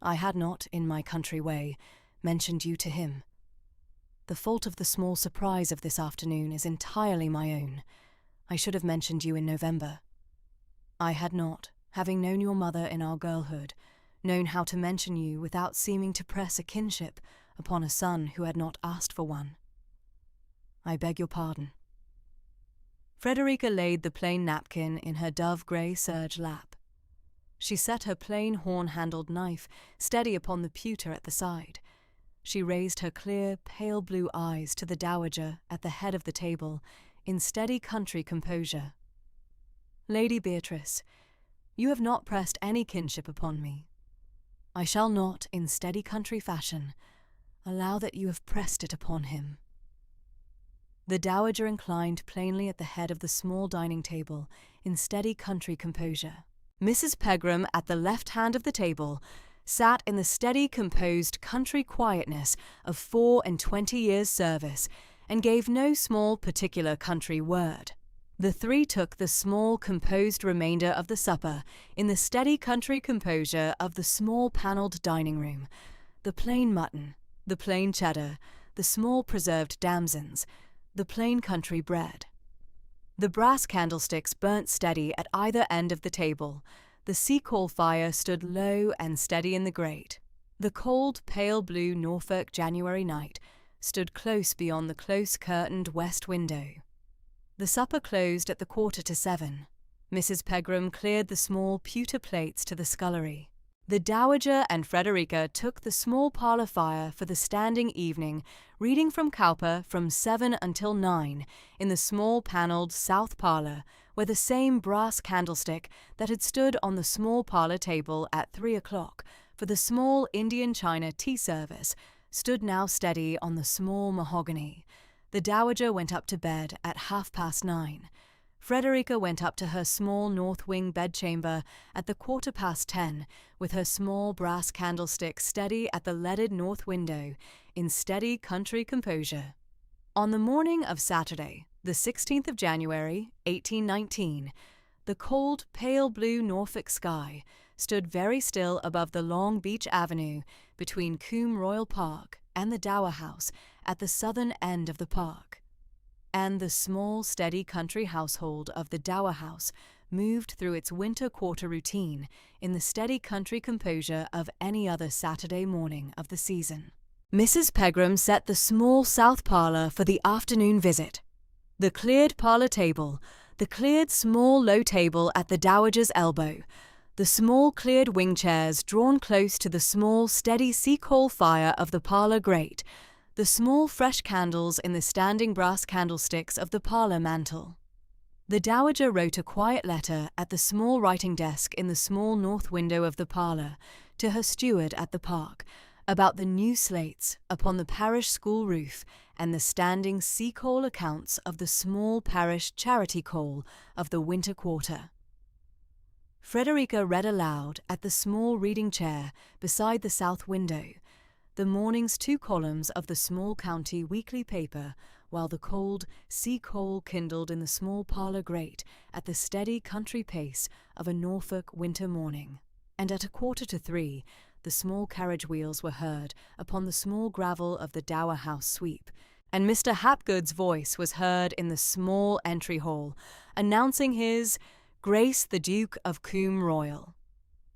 I had not, in my country way, mentioned you to him. The fault of the small surprise of this afternoon is entirely my own. I should have mentioned you in November. I had not, having known your mother in our girlhood, known how to mention you without seeming to press a kinship upon a son who had not asked for one. I beg your pardon. Frederica laid the plain napkin in her dove-grey serge lap. She set her plain horn-handled knife steady upon the pewter at the side. She raised her clear, pale blue eyes to the Dowager at the head of the table in steady country composure. Lady Beatrice, you have not pressed any kinship upon me. I shall not, in steady country fashion, allow that you have pressed it upon him. The Dowager inclined plainly at the head of the small dining table in steady country composure. Mrs. Pegram, at the left hand of the table, sat in the steady, composed country quietness of 24 years' service, and gave no small particular country word. The three took the small, composed remainder of the supper in the steady country composure of the small panelled dining room, the plain mutton, the plain cheddar, the small preserved damsons, the plain country bread. The brass candlesticks burnt steady at either end of the table. The sea-coal fire stood low and steady in the grate. The cold, pale blue Norfolk January night stood close beyond the close-curtained west window. The supper closed at the 7:15. Mrs. Pegram cleared the small pewter plates to the scullery. The Dowager and Frederica took the small parlour fire for the standing evening, reading from Cowper from 7 until 9 in the small panelled south parlour, where the same brass candlestick that had stood on the small parlour table at 3 o'clock for the small Indian china tea service stood now steady on the small mahogany. The Dowager went up to bed at 9:30. Frederica went up to her small north wing bedchamber at the 10:15, with her small brass candlestick steady at the leaded north window, in steady country composure. On the morning of Saturday, the 16th of January, 1819, the cold, pale blue Norfolk sky stood very still above the long beech avenue between Coombe Royal Park and the Dower House at the southern end of the park. And the small, steady country household of the Dower House moved through its winter quarter routine in the steady country composure of any other Saturday morning of the season. Mrs. Pegram set the small south parlour for the afternoon visit. The cleared parlour table, the cleared small low table at the Dowager's elbow, the small cleared wing chairs drawn close to the small steady sea-coal fire of the parlour grate, the small fresh candles in the standing brass candlesticks of the parlour mantel. The Dowager wrote a quiet letter at the small writing desk in the small north window of the parlour to her steward at the park about the new slates upon the parish school roof and the standing sea-coal accounts of the small parish charity coal of the winter quarter. Frederica read aloud at the small reading chair beside the south window the morning's 2 columns of the small county weekly paper, while the cold sea-coal kindled in the small parlour grate at the steady country pace of a Norfolk winter morning. And at 2:45, the small carriage wheels were heard upon the small gravel of the Dower House sweep, and Mr. Hapgood's voice was heard in the small entry hall, announcing his Grace the Duke of Coombe Royal.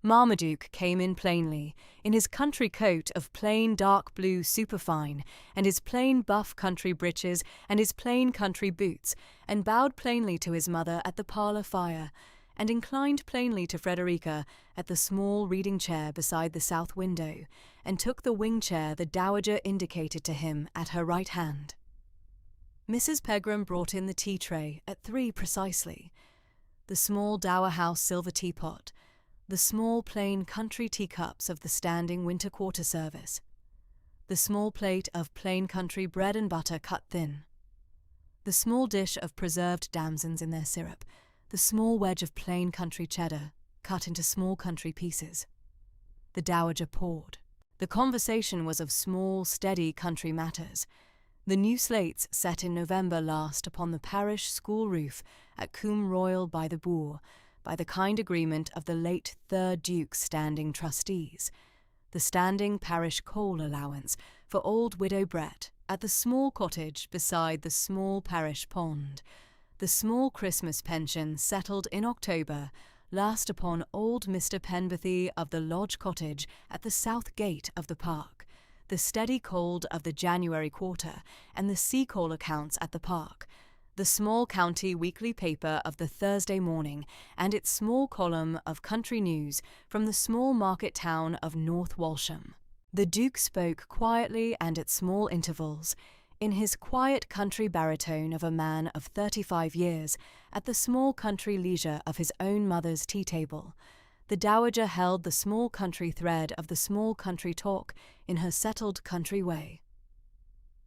Marmaduke came in plainly, in his country coat of plain dark blue superfine, and his plain buff country breeches, and his plain country boots, and bowed plainly to his mother at the parlour fire, and inclined plainly to Frederica at the small reading chair beside the south window, and took the wing chair the Dowager indicated to him at her right hand. Mrs. Pegram brought in the tea tray at 3 precisely, the small Dower House silver teapot, the small plain country teacups of the standing winter quarter service, the small plate of plain country bread and butter cut thin, the small dish of preserved damsons in their syrup, the small wedge of plain country cheddar cut into small country pieces. The Dowager poured. The conversation was of small, steady country matters. The new slates set in November last upon the parish school roof at Coombe Royal by the Boar, by the kind agreement of the late 3rd Duke's standing trustees, the standing parish coal allowance for old Widow Brett at the small cottage beside the small parish pond. The small Christmas pension settled in October last upon old Mr. Penberthy of the lodge cottage at the south gate of the park, the steady cold of the January quarter, and the sea coal accounts at the park, the small county weekly paper of the Thursday morning, and its small column of country news from the small market town of North Walsham. The Duke spoke quietly and at small intervals, in his quiet country baritone of a man of 35 years, at the small country leisure of his own mother's tea-table. The Dowager held the small country thread of the small country talk in her settled country way.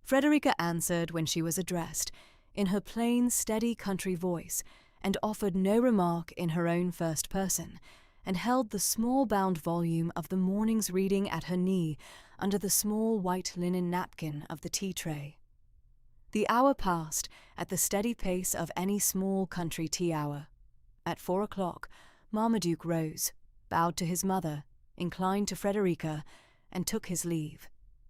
Frederica answered when she was addressed, in her plain, steady country voice, and offered no remark in her own first person, and held the small bound volume of the morning's reading at her knee under the small white linen napkin of the tea-tray. The hour passed at the steady pace of any small country tea-hour. At 4 o'clock, Marmaduke rose, bowed to his mother, inclined to Frederica, and took his leave,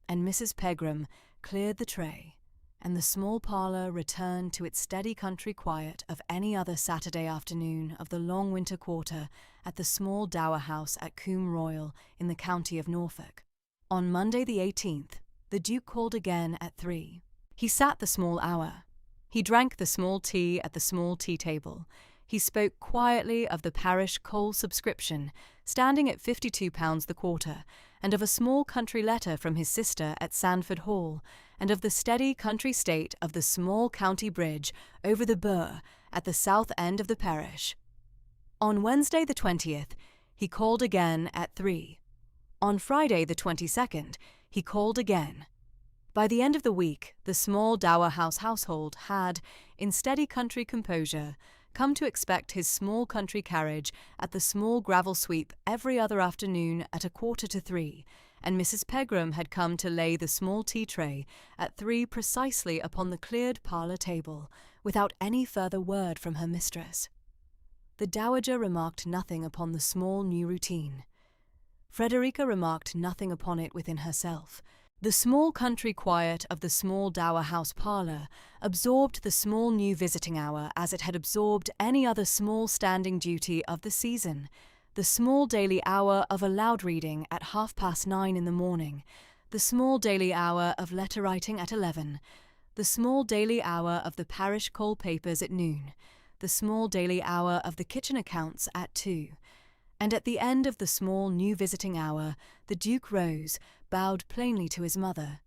and Mrs. Pegram cleared the tray, and the small parlour returned to its steady country quiet of any other Saturday afternoon of the long winter quarter at the small dower house at Coombe Royal in the county of Norfolk. On Monday the 18th, the Duke called again at 3. He sat the small hour. He drank the small tea at the small tea-table. He spoke quietly of the parish coal subscription, standing at £52 the quarter, and of a small country letter from his sister at Sandford Hall, and of the steady country state of the small county bridge over the Bure at the south end of the parish. On Wednesday the 20th, he called again at 3. On Friday the 22nd, he called again. By the end of the week, the small Dower House household had, in steady country composure, come to expect his small country carriage at the small gravel sweep every other afternoon at 2:45, and Mrs. Pegram had come to lay the small tea-tray at 3 precisely upon the cleared parlour table, without any further word from her mistress. The Dowager remarked nothing upon the small new routine. Frederica remarked nothing upon it within herself. The small country quiet of the small Dower House parlour absorbed the small new visiting hour as it had absorbed any other small standing duty of the season, the small daily hour of aloud reading at 9:30 in the morning, the small daily hour of letter writing at 11, the small daily hour of the parish coal papers at noon, the small daily hour of the kitchen accounts at 2. And at the end of the small new visiting hour, the Duke rose, bowed plainly to his mother,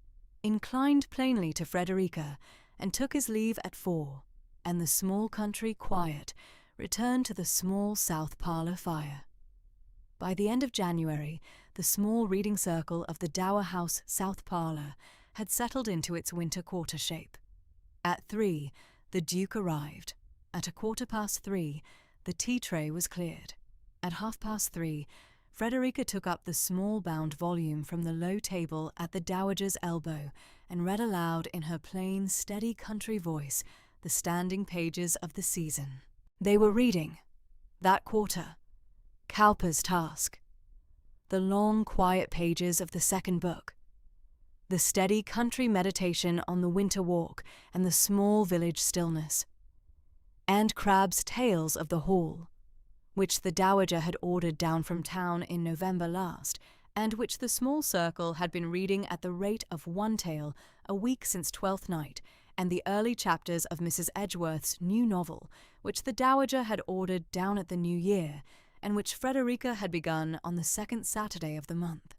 inclined plainly to Frederica, and took his leave at 4, and the small country quiet returned to the small south parlour fire. By the end of January, the small reading circle of the Dower House south parlour had settled into its winter quarter shape. At 3, the Duke arrived. At 3:15, the tea-tray was cleared. At 3:30, Frederica took up the small bound volume from the low table at the Dowager's elbow and read aloud in her plain, steady country voice the standing pages of the season. They were reading, that quarter, Cowper's Task, the long, quiet pages of the second book, the steady country meditation on the winter walk and the small village stillness, and Crabbe's Tales of the Hall, which the Dowager had ordered down from town in November last, and which the small circle had been reading at the rate of 1 tale a week since Twelfth Night, and the early chapters of Mrs. Edgeworth's new novel, which the Dowager had ordered down at the New Year, and which Frederica had begun on the second Saturday of the month.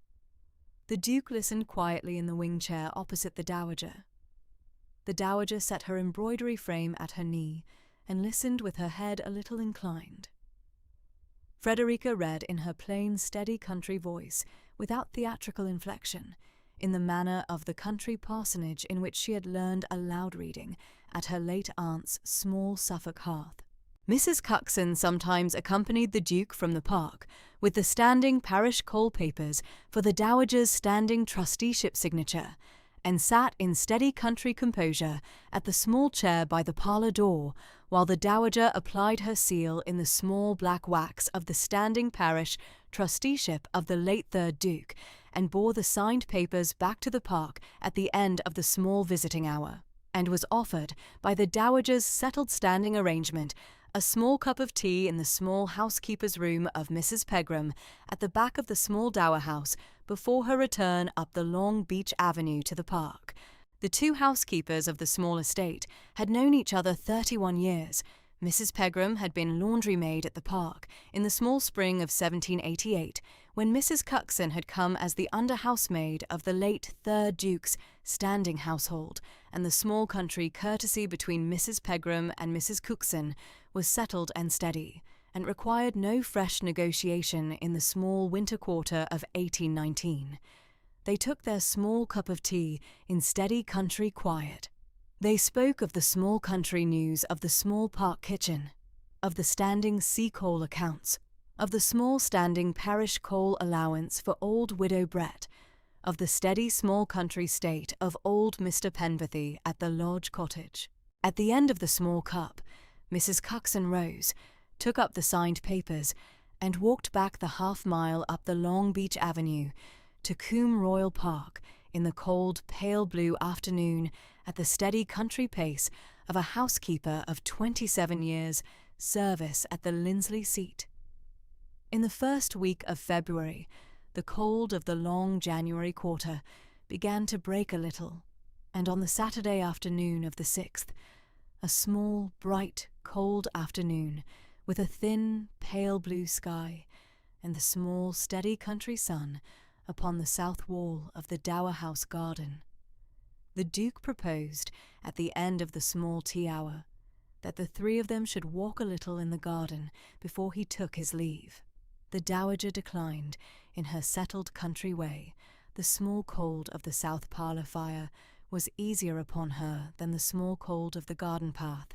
The Duke listened quietly in the wing-chair opposite the Dowager. The Dowager set her embroidery frame at her knee, and listened with her head a little inclined. Frederica read in her plain, steady country voice, without theatrical inflection, in the manner of the country parsonage in which she had learned aloud reading at her late aunt's small Suffolk hearth. Mrs. Cuxon sometimes accompanied the Duke from the park with the standing parish coal papers for the Dowager's standing trusteeship signature, and sat in steady country composure at the small chair by the parlour door, while the Dowager applied her seal in the small black wax of the standing parish trusteeship of the late third Duke, and bore the signed papers back to the park at the end of the small visiting hour, and was offered, by the Dowager's settled standing arrangement, a small cup of tea in the small housekeeper's room of Mrs. Pegram at the back of the small dower house before her return up the long beech avenue to the park. The two housekeepers of the small estate had known each other 31 years. Mrs. Pegram had been laundry maid at the park in the small spring of 1788, when Mrs. Cuxon had come as the under-housemaid of the late 3rd Duke's standing household, and the small country courtesy between Mrs. Pegram and Mrs. Cuxon was settled and steady, and required no fresh negotiation in the small winter quarter of 1819. They took their small cup of tea in steady country quiet. They spoke of the small country news of the small park kitchen, of the standing sea coal accounts, of the small standing parish coal allowance for old widow Brett, of the steady small country state of old Mr. Penberthy at the lodge cottage. At the end of the small cup, Mrs. Cuxon rose, took up the signed papers, and walked back the half-mile up the long beech avenue to Coombe Royal Park in the cold, pale blue afternoon at the steady country pace of a housekeeper of 27 years' service at the Lindsley seat. In the first week of February, the cold of the long January quarter began to break a little, and on the Saturday afternoon of the 6th, a small, bright, cold afternoon, with a thin, pale blue sky, and the small, steady country sun upon the south wall of the Dower House garden, the Duke proposed, at the end of the small tea hour, that the three of them should walk a little in the garden before he took his leave. The Dowager declined, in her settled country way. The small cold of the south parlour fire was easier upon her than the small cold of the garden path,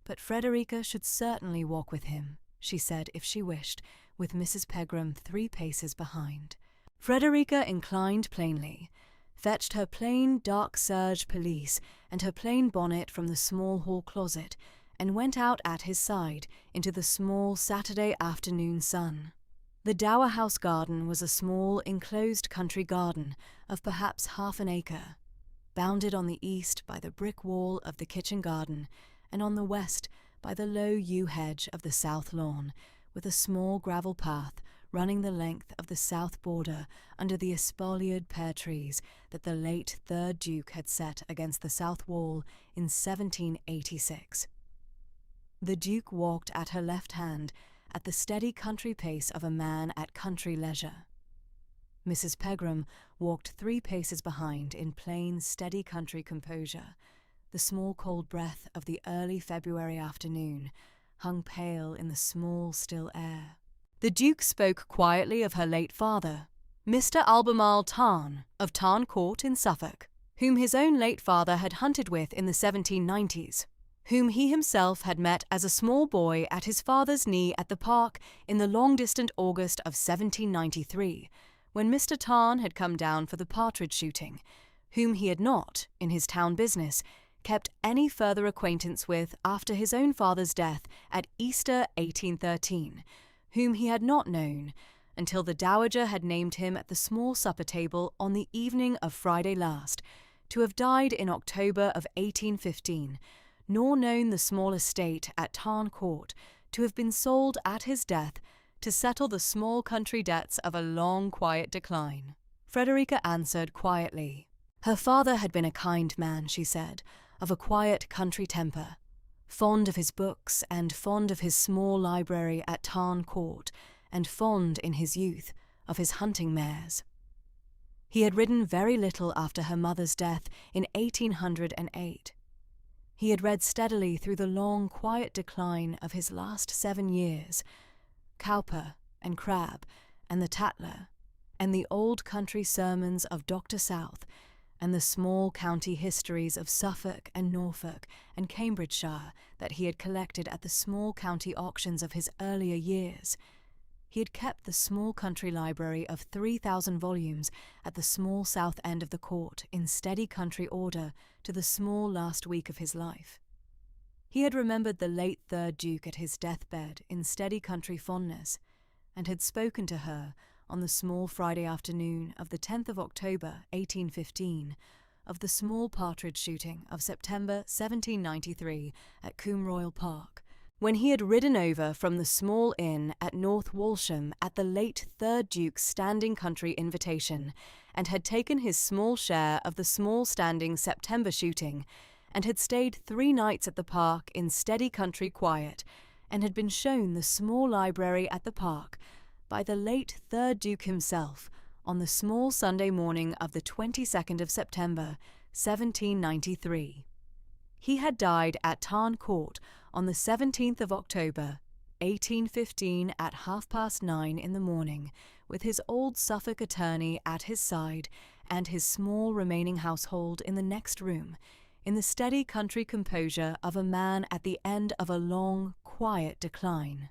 but Frederica should certainly walk with him, she said, if she wished, with Mrs. Pegram 3 paces behind. Frederica inclined plainly, fetched her plain dark serge pelisse and her plain bonnet from the small hall closet, and went out at his side into the small Saturday afternoon sun. The Dower House garden was a small enclosed country garden of perhaps half an acre, bounded on the east by the brick wall of the kitchen garden, and on the west by the low yew hedge of the south lawn, with a small gravel path running the length of the south border under the espaliered pear trees that the late 3rd Duke had set against the south wall in 1786. The Duke walked at her left hand at the steady country pace of a man at country leisure. Mrs. Pegram walked 3 paces behind in plain, steady country composure. The small cold breath of the early February afternoon hung pale in the small, still air. The Duke spoke quietly of her late father, Mr. Albemarle Tarn, of Tarn Court in Suffolk, whom his own late father had hunted with in the 1790s, whom he himself had met as a small boy at his father's knee at the park in the long-distant August of 1793, when Mr. Tarn had come down for the partridge shooting, whom he had not, in his town business, kept any further acquaintance with after his own father's death at Easter 1813, whom he had not known until the Dowager had named him at the small supper table on the evening of Friday last, to have died in October of 1815, nor known the small estate at Tarn Court to have been sold at his death to settle the small country debts of a long quiet decline. Frederica answered quietly. Her father had been a kind man, she said, of a quiet country temper, fond of his books and fond of his small library at Tarn Court, and fond, in his youth, of his hunting mares. He had ridden very little after her mother's death in 1808. He had read steadily through the long, quiet decline of his last 7 years, Cowper and Crabbe and the Tatler, and the old country sermons of Dr. South, and the small county histories of Suffolk and Norfolk and Cambridgeshire that he had collected at the small county auctions of his earlier years. He had kept the small country library of 3,000 volumes at the small south end of the court in steady country order to the small last week of his life. He had remembered the late 3rd Duke at his deathbed in steady country fondness, and had spoken to her on the small Friday afternoon of the 10th of October, 1815, of the small partridge shooting of September 1793 at Coombe Royal Park, when he had ridden over from the small inn at North Walsham at the late 3rd Duke's standing country invitation, and had taken his small share of the small standing September shooting, and had stayed 3 nights at the park in steady country quiet, and had been shown the small library at the park by the late 3rd Duke himself on the small Sunday morning of the 22nd of September, 1793. He had died at Tarn Court on the 17th of October, 1815 at 9:30 in the morning, with his old Suffolk attorney at his side and his small remaining household in the next room, in the steady country composure of a man at the end of a long, quiet decline.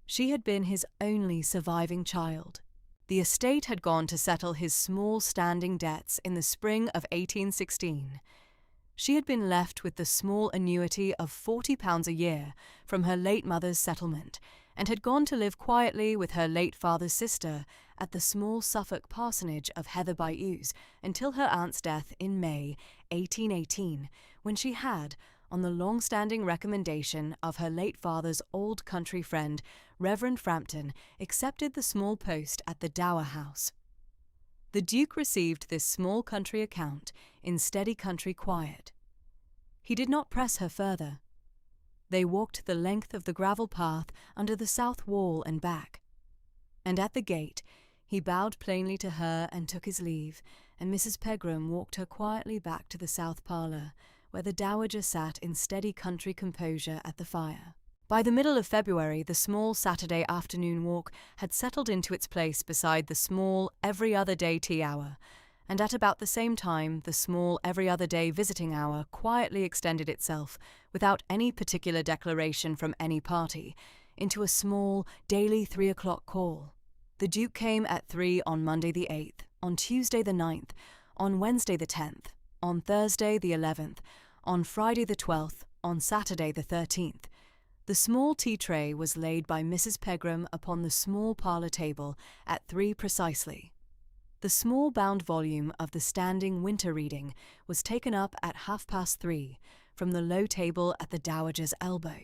She had been his only surviving child. The estate had gone to settle his small standing debts in the spring of 1816. She had been left with the small annuity of £40 a year from her late mother's settlement, and had gone to live quietly with her late father's sister at the small Suffolk parsonage of Heather by Ouse until her aunt's death in May 1818, when she had, on the long-standing recommendation of her late father's old country friend, Reverend Frampton, accepted the small post at the Dower House. The Duke received this small country account in steady country quiet. He did not press her further. They walked the length of the gravel path under the south wall and back, and at the gate he bowed plainly to her and took his leave, and Mrs. Pegram walked her quietly back to the south parlour, where the Dowager sat in steady country composure at the fire. By the middle of February, the small Saturday afternoon walk had settled into its place beside the small every other day tea hour, and at about the same time the small every other day visiting hour quietly extended itself, without any particular declaration from any party, into a small daily 3 o'clock call. The Duke came at 3 on Monday the 8th, on Tuesday the 9th, on Wednesday the 10th, on Thursday the 11th, on Friday the 12th, on Saturday the 13th. The small tea tray was laid by Mrs. Pegram upon the small parlour table at 3 precisely. The small bound volume of the standing winter reading was taken up at 3:30 from the low table at the Dowager's elbow.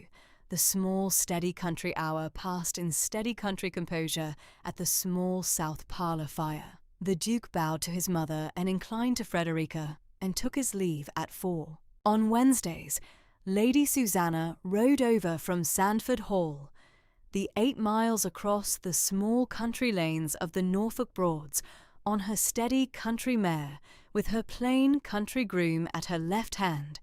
The small steady country hour passed in steady country composure at the small south parlour fire. The Duke bowed to his mother and inclined to Frederica, and took his leave at 4. On Wednesdays, Lady Susanna rode over from Sandford Hall, the 8 miles across the small country lanes of the Norfolk Broads, on her steady country mare, with her plain country groom at her left hand,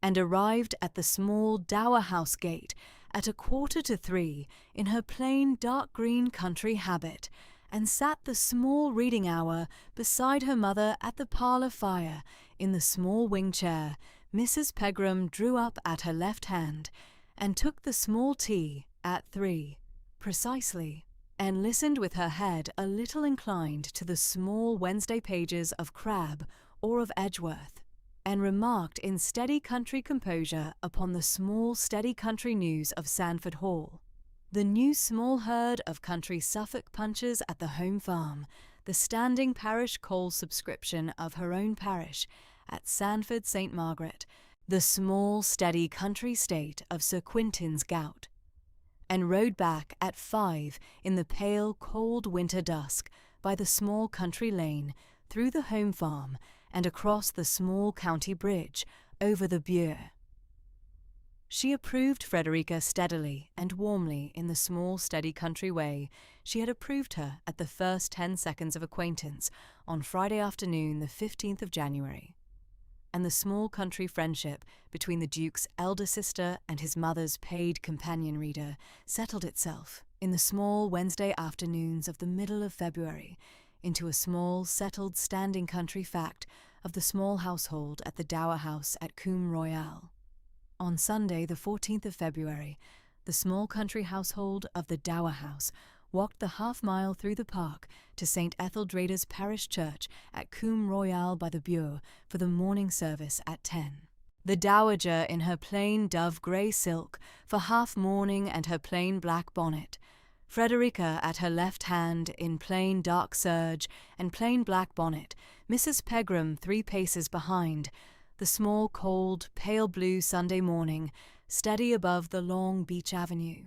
and arrived at the small Dower House gate at 2:45 in her plain dark green country habit, and sat the small reading hour beside her mother at the parlour fire in the small wing chair Mrs. Pegram drew up at her left hand, and took the small tea at 3 precisely, and listened with her head a little inclined to the small Wednesday pages of Crabbe or of Edgeworth, and remarked in steady country composure upon the small steady country news of Sandford Hall, the new small herd of country Suffolk punches at the home farm, the standing parish coal subscription of her own parish at Sandford St. Margaret, the small steady country state of Sir Quintin's gout, and rode back at 5 in the pale cold winter dusk by the small country lane, through the home farm, and across the small county bridge over the Bure. She approved Frederica steadily and warmly in the small steady country way she had approved her at the first 10 seconds of acquaintance on Friday afternoon the 15th of January. And the small country friendship between the Duke's elder sister and his mother's paid companion reader settled itself, in the small Wednesday afternoons of the middle of February, into a small settled standing country fact of the small household at the Dower House at Coombe Royal. On Sunday the 14th of February, the small country household of the Dower House walked the half-mile through the park to St. Etheldrada's parish church at Coombe Royal by the Bure for the morning service at 10. The Dowager in her plain dove-grey silk for half-mourning and her plain black bonnet, Frederica at her left hand in plain dark serge and plain black bonnet, Mrs. Pegram 3 paces behind, the small cold pale blue Sunday morning steady above the long beech avenue.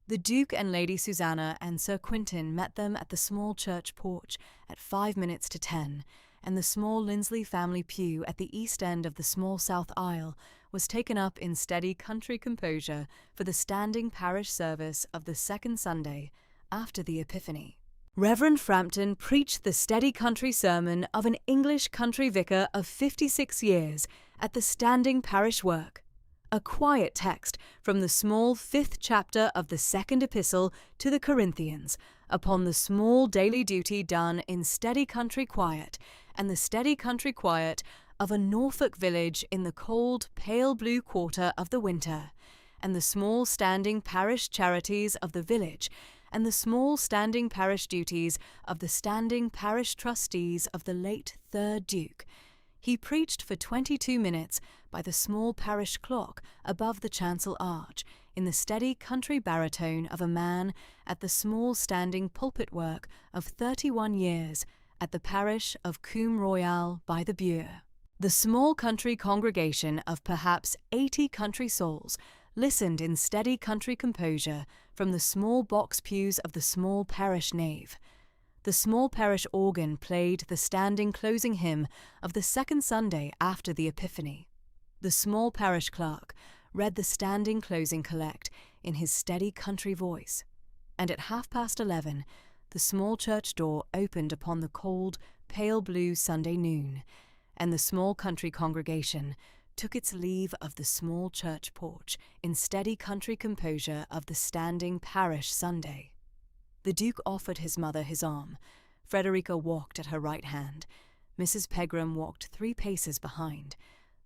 The Duke and Lady Susanna and Sir Quentin met them at the small church porch at 5 minutes to 10, and the small Lindsley family pew at the east end of the small south aisle was taken up in steady country composure for the standing parish service of the second Sunday after the Epiphany. Reverend Frampton preached the steady country sermon of an English country vicar of 56 years at the standing parish work, a quiet text from the small 5th chapter of the second epistle to the Corinthians upon the small daily duty done in steady country quiet and the steady country quiet of a Norfolk village in the cold pale blue quarter of the winter, and the small standing parish charities of the village, and the small standing parish duties of the standing parish trustees of the late 3rd Duke. He preached for 22 minutes by the small parish clock above the chancel arch, in the steady country baritone of a man at the small standing pulpit work of 31 years at the parish of Coombe Royal by the Bure. The small country congregation of perhaps 80 country souls listened in steady country composure from the small box pews of the small parish nave. The small parish organ played the standing closing hymn of the second Sunday after the Epiphany. The small parish clerk read the standing closing collect in his steady country voice, and at 11:30 the small church door opened upon the cold, pale blue Sunday noon, and the small country congregation took its leave of the small church porch in steady country composure of the standing parish Sunday. The Duke offered his mother his arm. Frederica walked at her right hand. Mrs. Pegram walked 3 paces behind.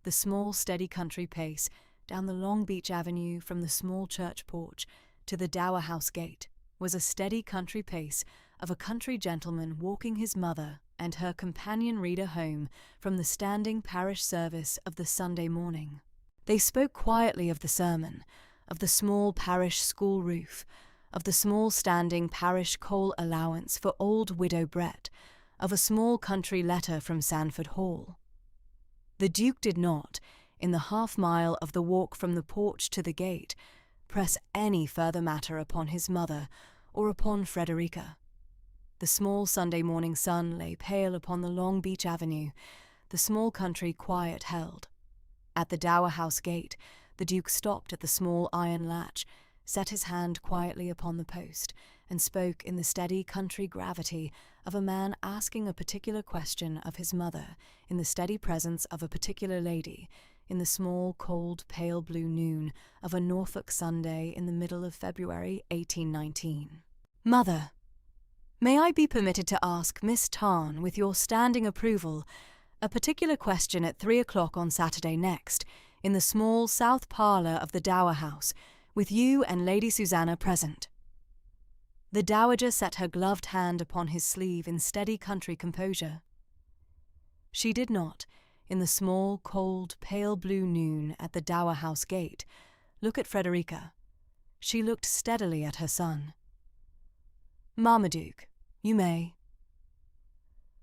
The small steady country pace down the long beech avenue from the small church porch to the Dower House gate was a steady country pace of a country gentleman walking his mother and her companion reader home from the standing parish service of the Sunday morning. They spoke quietly of the sermon, of the small parish school roof, of the small standing parish coal allowance for old widow Brett, of a small country letter from Sandford Hall. The Duke did not, in the half-mile of the walk from the porch to the gate, press any further matter upon his mother or upon Frederica. The small Sunday morning sun lay pale upon the long beech avenue, the small country quiet held. At the Dower House gate, the Duke stopped at the small iron latch, set his hand quietly upon the post, and spoke in the steady country gravity of a man asking a particular question of his mother in the steady presence of a particular lady, in the small, cold, pale blue noon of a Norfolk Sunday in the middle of February 1819. "Mother, may I be permitted to ask Miss Tarn, with your standing approval, a particular question at 3 o'clock on Saturday next, in the small south parlour of the Dower House, with you and Lady Susanna present?" The Dowager set her gloved hand upon his sleeve in steady country composure. She did not, in the small, cold, pale blue noon at the Dower House gate, look at Frederica. She looked steadily at her son. "Marmaduke, you may."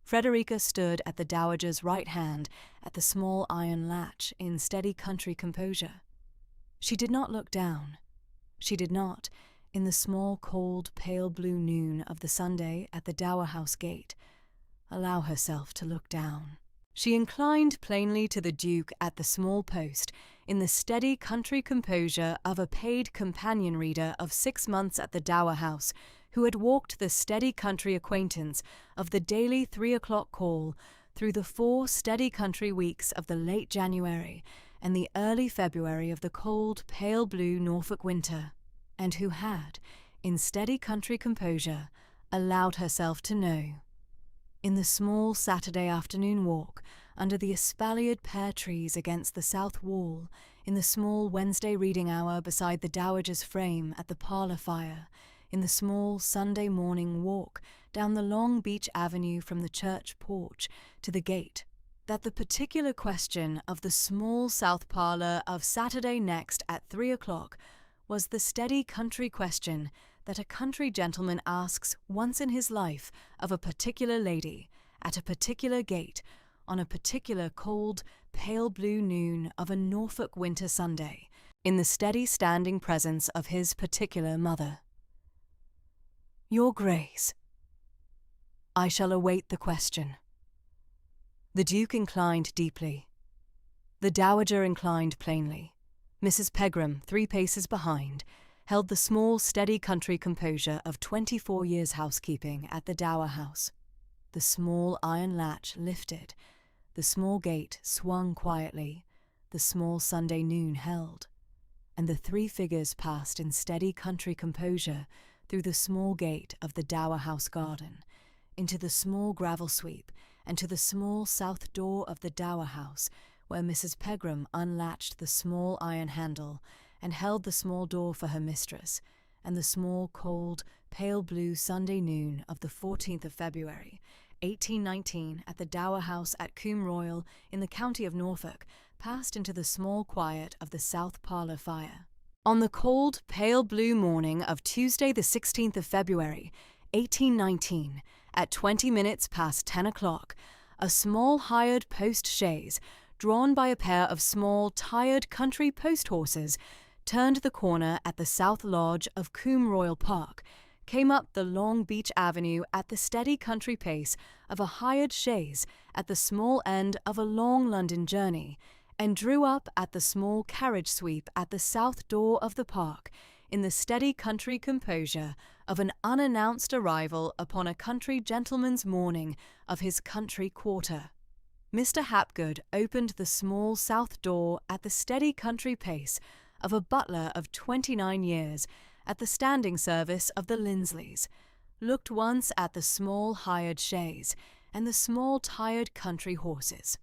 Frederica stood at the Dowager's right hand at the small iron latch in steady country composure. She did not look down. She did not, in the small, cold, pale blue noon of the Sunday at the Dower House gate, allow herself to look down. She inclined plainly to the Duke at the small post, in the steady country composure of a paid companion reader of 6 months at the Dower House, who had walked the steady country acquaintance of the daily 3 o'clock call through the 4 steady country weeks of the late January and the early February of the cold, pale blue Norfolk winter, and who had, in steady country composure, allowed herself to know. In the small Saturday afternoon walk, under the espaliered pear trees against the south wall, in the small Wednesday reading hour beside the Dowager's frame at the parlour fire, in the small Sunday morning walk down the long beech avenue from the church porch to the gate, that the particular question of the small south parlour of Saturday next at 3 o'clock was the steady country question that a country gentleman asks once in his life of a particular lady, at a particular gate, on a particular cold, pale blue noon of a Norfolk winter Sunday, in the steady standing presence of his particular mother. Your Grace, I shall await the question. The Duke inclined deeply. The Dowager inclined plainly. Mrs. Pegram, 3 paces behind, held the small, steady country composure of 24 years' housekeeping at the Dower House. The small iron latch lifted, the small gate swung quietly, the small Sunday noon held, and the 3 figures passed in steady country composure through the small gate of the Dower House garden, into the small gravel sweep, and to the small south door of the Dower House, where Mrs. Pegram unlatched the small iron handle and held the small door for her mistress, and the small, cold, pale blue Sunday noon of the 14th of February, 1819, at the Dower House at Combe Royal in the county of Norfolk, passed into the small quiet of the south parlour fire. On the cold, pale blue morning of Tuesday the 16th of February, 1819, at 20 minutes past 10 o'clock, a small hired post-chaise, drawn by a pair of small, tired country post-horses, turned the corner at the south lodge of Combe Royal Park, came up the long beech avenue at the steady country pace of a hired chaise at the small end of a long London journey, and drew up at the small carriage sweep at the south door of the park in the steady country composure of an unannounced arrival upon a country gentleman's morning of his country quarter. Mr. Hapgood opened the small south door at the steady country pace of a butler of 29 years at the standing service of the Lindsleys, looked once at the small hired chaise and the small tired country horses,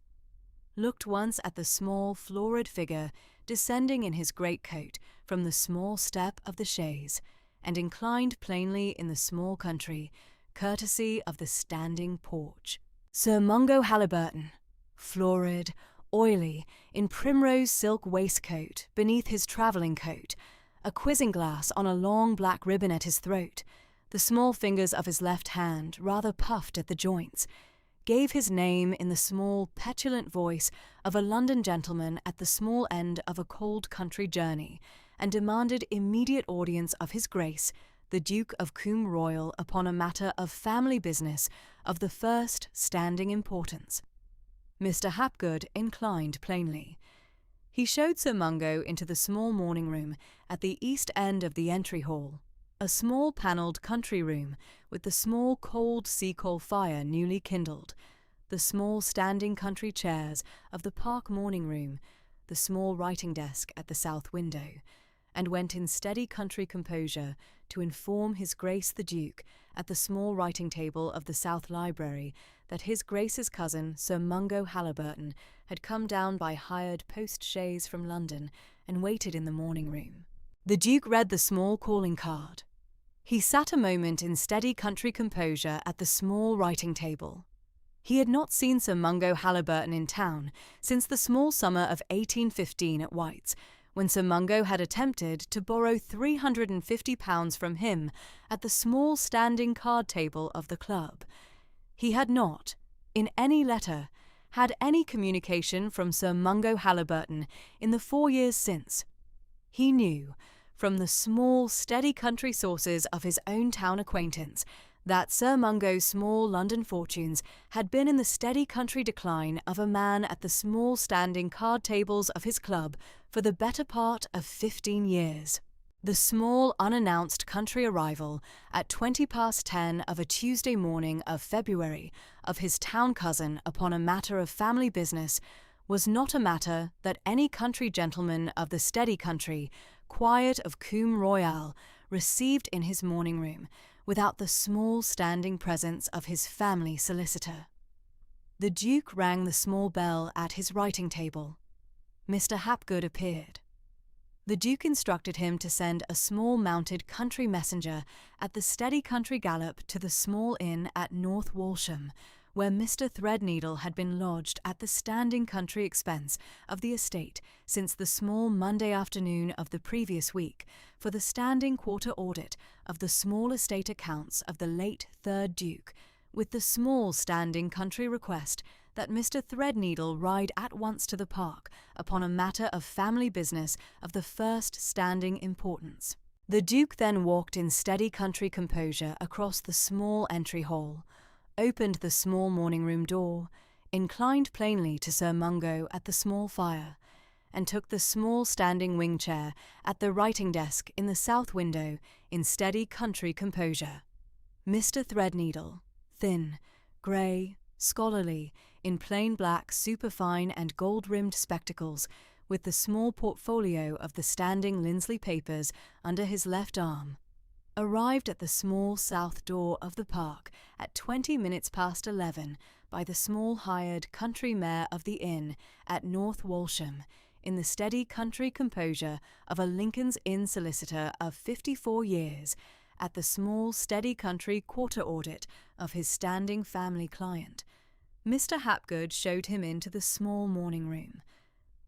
looked once at the small florid figure descending in his greatcoat from the small step of the chaise, and inclined plainly in the small country, courtesy of the standing porch. Sir Mungo Haliburton, florid, oily, in primrose silk waistcoat beneath his travelling coat, a quizzing-glass on a long black ribbon at his throat, the small fingers of his left hand rather puffed at the joints, gave his name in the small, petulant voice of a London gentleman at the small end of a cold country journey, and demanded immediate audience of his Grace, the Duke of Combe Royal, upon a matter of family business of the first standing importance. Mr. Hapgood inclined plainly. He showed Sir Mungo into the small morning room at the east end of the entry hall, a small panelled country room with the small cold sea-coal fire newly kindled, the small standing country chairs of the park morning room, the small writing desk at the south window, and went in steady country composure to inform his Grace the Duke at the small writing table of the south library that his Grace's cousin Sir Mungo Haliburton had come down by hired post-chaise from London and waited in the morning room. The Duke read the small calling card. He sat a moment in steady country composure at the small writing table. He had not seen Sir Mungo Haliburton in town since the small summer of 1815 at White's, when Sir Mungo had attempted to borrow £350 from him at the small standing card table of the club. He had not, in any letter, had any communication from Sir Mungo Haliburton in the 4 years since. He knew, from the small, steady country sources of his own town acquaintance, that Sir Mungo's small London fortunes had been in the steady country decline of a man at the small standing card tables of his club for the better part of 15 years. The small unannounced country arrival at 20 past 10 of a Tuesday morning of February of his town cousin upon a matter of family business was not a matter that any country gentleman of the steady country, quiet of Combe Royal, received in his morning room, without the small standing presence of his family solicitor. The Duke rang the small bell at his writing table. Mr. Hapgood appeared. The Duke instructed him to send a small mounted country messenger at the steady country gallop to the small inn at North Walsham, where Mr. Threadneedle had been lodged at the standing country expense of the estate since the small Monday afternoon of the previous week for the standing quarter audit of the small estate accounts of the late 3rd Duke, with the small standing country request that Mr. Threadneedle ride at once to the park upon a matter of family business of the first standing importance. The Duke then walked in steady country composure across the small entry hall, opened the small morning-room door, inclined plainly to Sir Mungo at the small fire, and took the small standing wing chair at the writing desk in the south window in steady country composure. Mr. Threadneedle, thin, grey, scholarly, in plain black superfine and gold-rimmed spectacles, with the small portfolio of the standing Lindsley papers under his left arm, arrived at the small south door of the park at 20 minutes past 11 by the small hired country mare of the inn at North Walsham, in the steady country composure of a Lincoln's Inn solicitor of 54 years, at the small steady country quarter audit of his standing family client. Mr. Hapgood showed him into the small morning-room.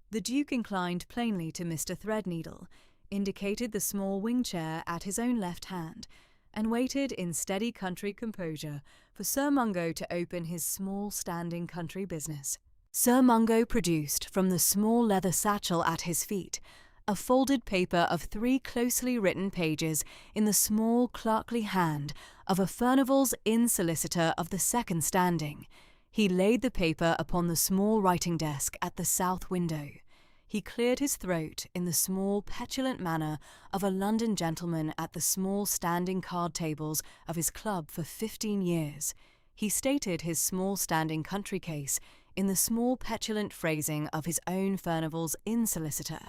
The Duke inclined plainly to Mr. Threadneedle, indicated the small wing-chair at his own left hand, and waited in steady country composure for Sir Mungo to open his small standing country business. Sir Mungo produced from the small leather satchel at his feet a folded paper of 3 closely written pages in the small clerkly hand of a Furnival's Inn solicitor of the second standing. He laid the paper upon the small writing desk at the south window. He cleared his throat in the small petulant manner of a London gentleman at the small standing card tables of his club for 15 years. He stated his small standing country case in the small petulant phrasing of his own Furnival's Inn solicitor.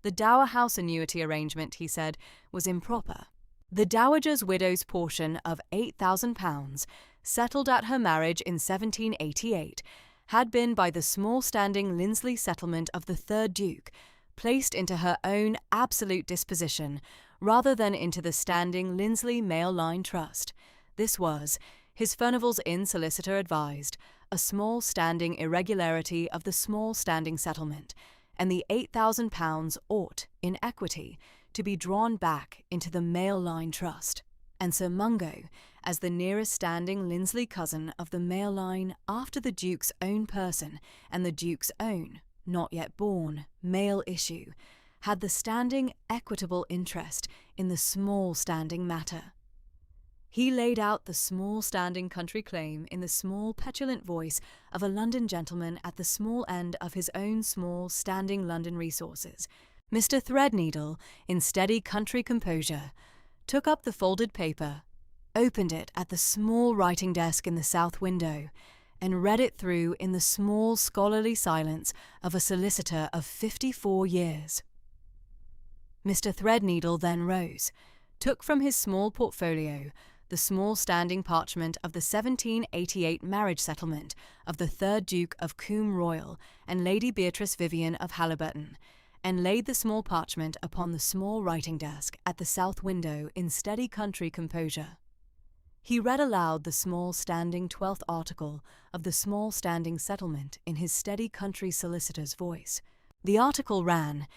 The Dower House annuity arrangement, he said, was improper. The Dowager's widow's portion of £8,000, settled at her marriage in 1788, had been by the small-standing Lindsley settlement of the 3rd Duke placed into her own absolute disposition rather than into the standing Lindsley Male Line Trust. This was, his Furnival's Inn solicitor advised, a small-standing irregularity of the small-standing settlement, and the £8,000 ought, in equity, to be drawn back into the Male Line Trust. And Sir Mungo, as the nearest standing Lindsley cousin of the male line after the Duke's own person and the Duke's own, not yet born, male issue, had the standing equitable interest in the small standing matter. He laid out the small standing country claim in the small petulant voice of a London gentleman at the small end of his own small standing London resources. Mr. Threadneedle, in steady country composure, took up the folded paper, opened it at the small writing desk in the south window, and read it through in the small scholarly silence of a solicitor of 54 years. Mr. Threadneedle then rose, took from his small portfolio the small standing parchment of the 1788 marriage settlement of the 3rd Duke of Combe Royal and Lady Beatrice Vivian of Halliburton, and laid the small parchment upon the small writing desk at the south window in steady country composure. He read aloud the small standing 12th article of the small standing settlement in his steady country solicitor's voice. The article ran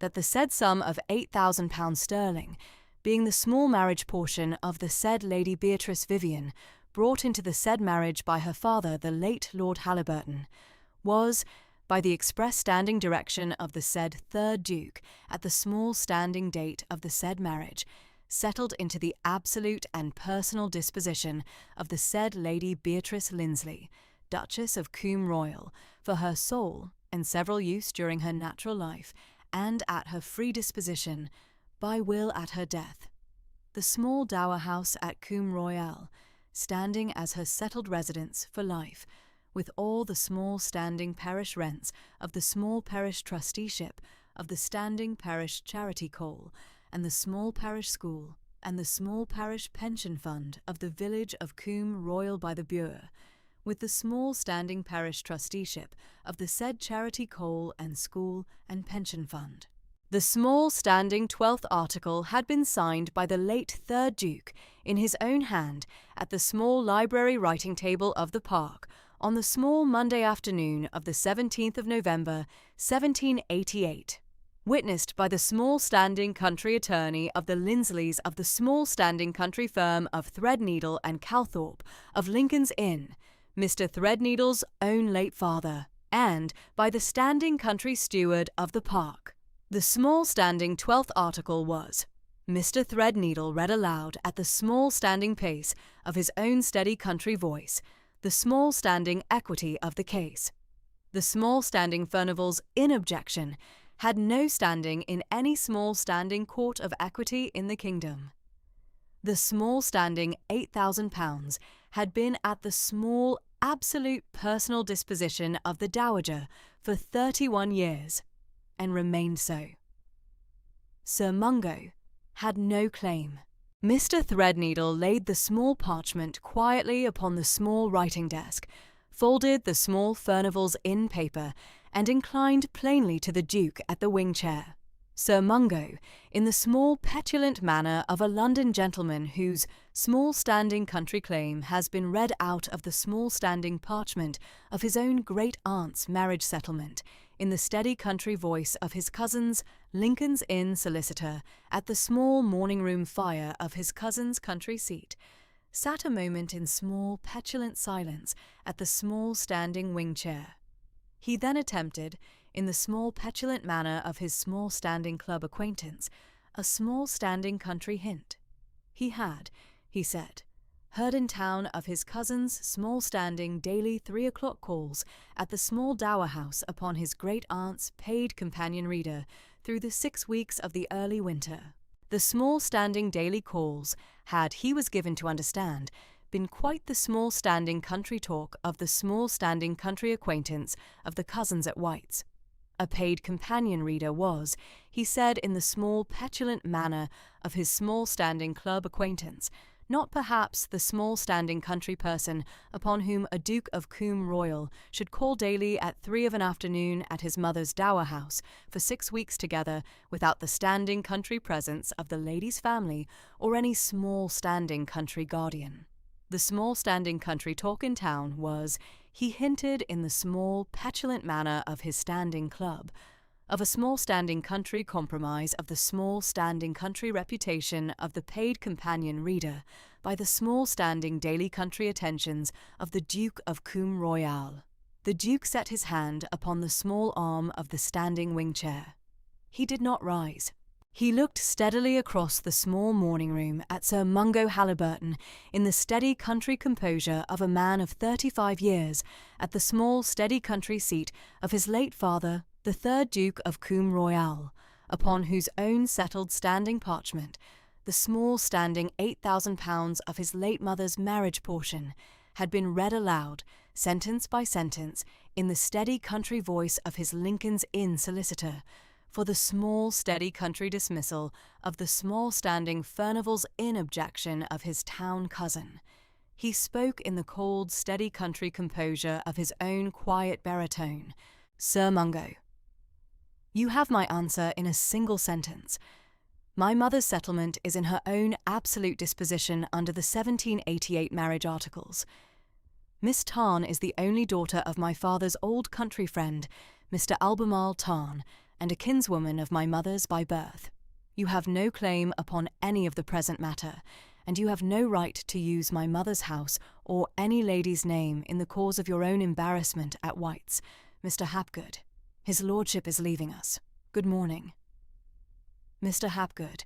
that the said sum of £8,000 sterling, being the small marriage portion of the said Lady Beatrice Vivian, brought into the said marriage by her father the late Lord Halliburton, was, by the express standing direction of the said 3rd Duke, at the small standing date of the said marriage, settled into the absolute and personal disposition of the said Lady Beatrice Lindsley, Duchess of Combe Royal, for her sole and several use during her natural life, and at her free disposition, by will at her death. The small dower house at Combe Royal, standing as her settled residence for life, with all the small standing parish rents of the small parish trusteeship of the standing parish charity coal, and the small parish school, and the small parish pension fund of the village of Combe Royal by the Bure, with the small standing parish trusteeship of the said charity coal and school and pension fund. The small standing 12th article had been signed by the late 3rd Duke in his own hand at the small library writing table of the park on the small Monday afternoon of the 17th of November, 1788. Witnessed by the small standing country attorney of the Linsleys of the small standing country firm of Threadneedle and Calthorpe of Lincoln's Inn, Mr. Threadneedle's own late father, and by the standing country steward of the park. The small standing 12th article was, Mr. Threadneedle read aloud at the small standing pace of his own steady country voice, the small standing equity of the case. The small standing Furnival's in objection had no standing in any small standing court of equity in the kingdom. The small standing £8,000 had been at the small absolute personal disposition of the Dowager for 31 years, and remained so. Sir Mungo had no claim. Mr. Threadneedle laid the small parchment quietly upon the small writing desk, folded the small Furnival's Inn paper, and inclined plainly to the Duke at the wing chair. Sir Mungo, in the small petulant manner of a London gentleman whose small standing country claim has been read out of the small standing parchment of his own great aunt's marriage settlement, in the steady country voice of his cousin's Lincoln's Inn solicitor at the small morning-room fire of his cousin's country seat, sat a moment in small petulant silence at the small standing wing chair. He then attempted, in the small petulant manner of his small standing club acquaintance, a small standing country hint. He had, he said, heard in town of his cousin's small standing daily 3 o'clock calls at the small dower house upon his great aunt's paid companion reader through the 6 weeks of the early winter. The small standing daily calls had, he was given to understand, been quite the small standing country talk of the small standing country acquaintance of the cousins at White's. A paid companion reader was, he said in the small petulant manner of his small standing club acquaintance, not perhaps the small standing country person upon whom a Duke of Coombe Royal should call daily at 3 of an afternoon at his mother's dower house for 6 weeks together without the standing country presence of the lady's family or any small standing country guardian. The small standing country talk in town was, he hinted in the small petulant manner of his standing club, of a small standing country compromise of the small standing country reputation of the paid companion reader by the small standing daily country attentions of the Duke of Coombe Royal. The Duke set his hand upon the small arm of the standing wing chair. He did not rise. He looked steadily across the small morning-room at Sir Mungo Haliburton in the steady country composure of a man of 35 years at the small steady country seat of his late father, the 3rd Duke of Coombe Royal, upon whose own settled standing parchment the small standing £8,000 of his late mother's marriage portion had been read aloud, sentence by sentence, in the steady country voice of his Lincoln's Inn solicitor, for the small steady country dismissal of the small standing Furnival's Inn objection of his town cousin. He spoke in the cold steady country composure of his own quiet baritone. Sir Mungo, you have my answer in a single sentence. My mother's settlement is in her own absolute disposition under the 1788 marriage articles. Miss Tarn is the only daughter of my father's old country friend, Mr. Albemarle Tarn, and a kinswoman of my mother's by birth. You have no claim upon any of the present matter, and you have no right to use my mother's house or any lady's name in the cause of your own embarrassment at White's. Mr. Hapgood. His lordship is leaving us. Good morning. Mr. Hapgood,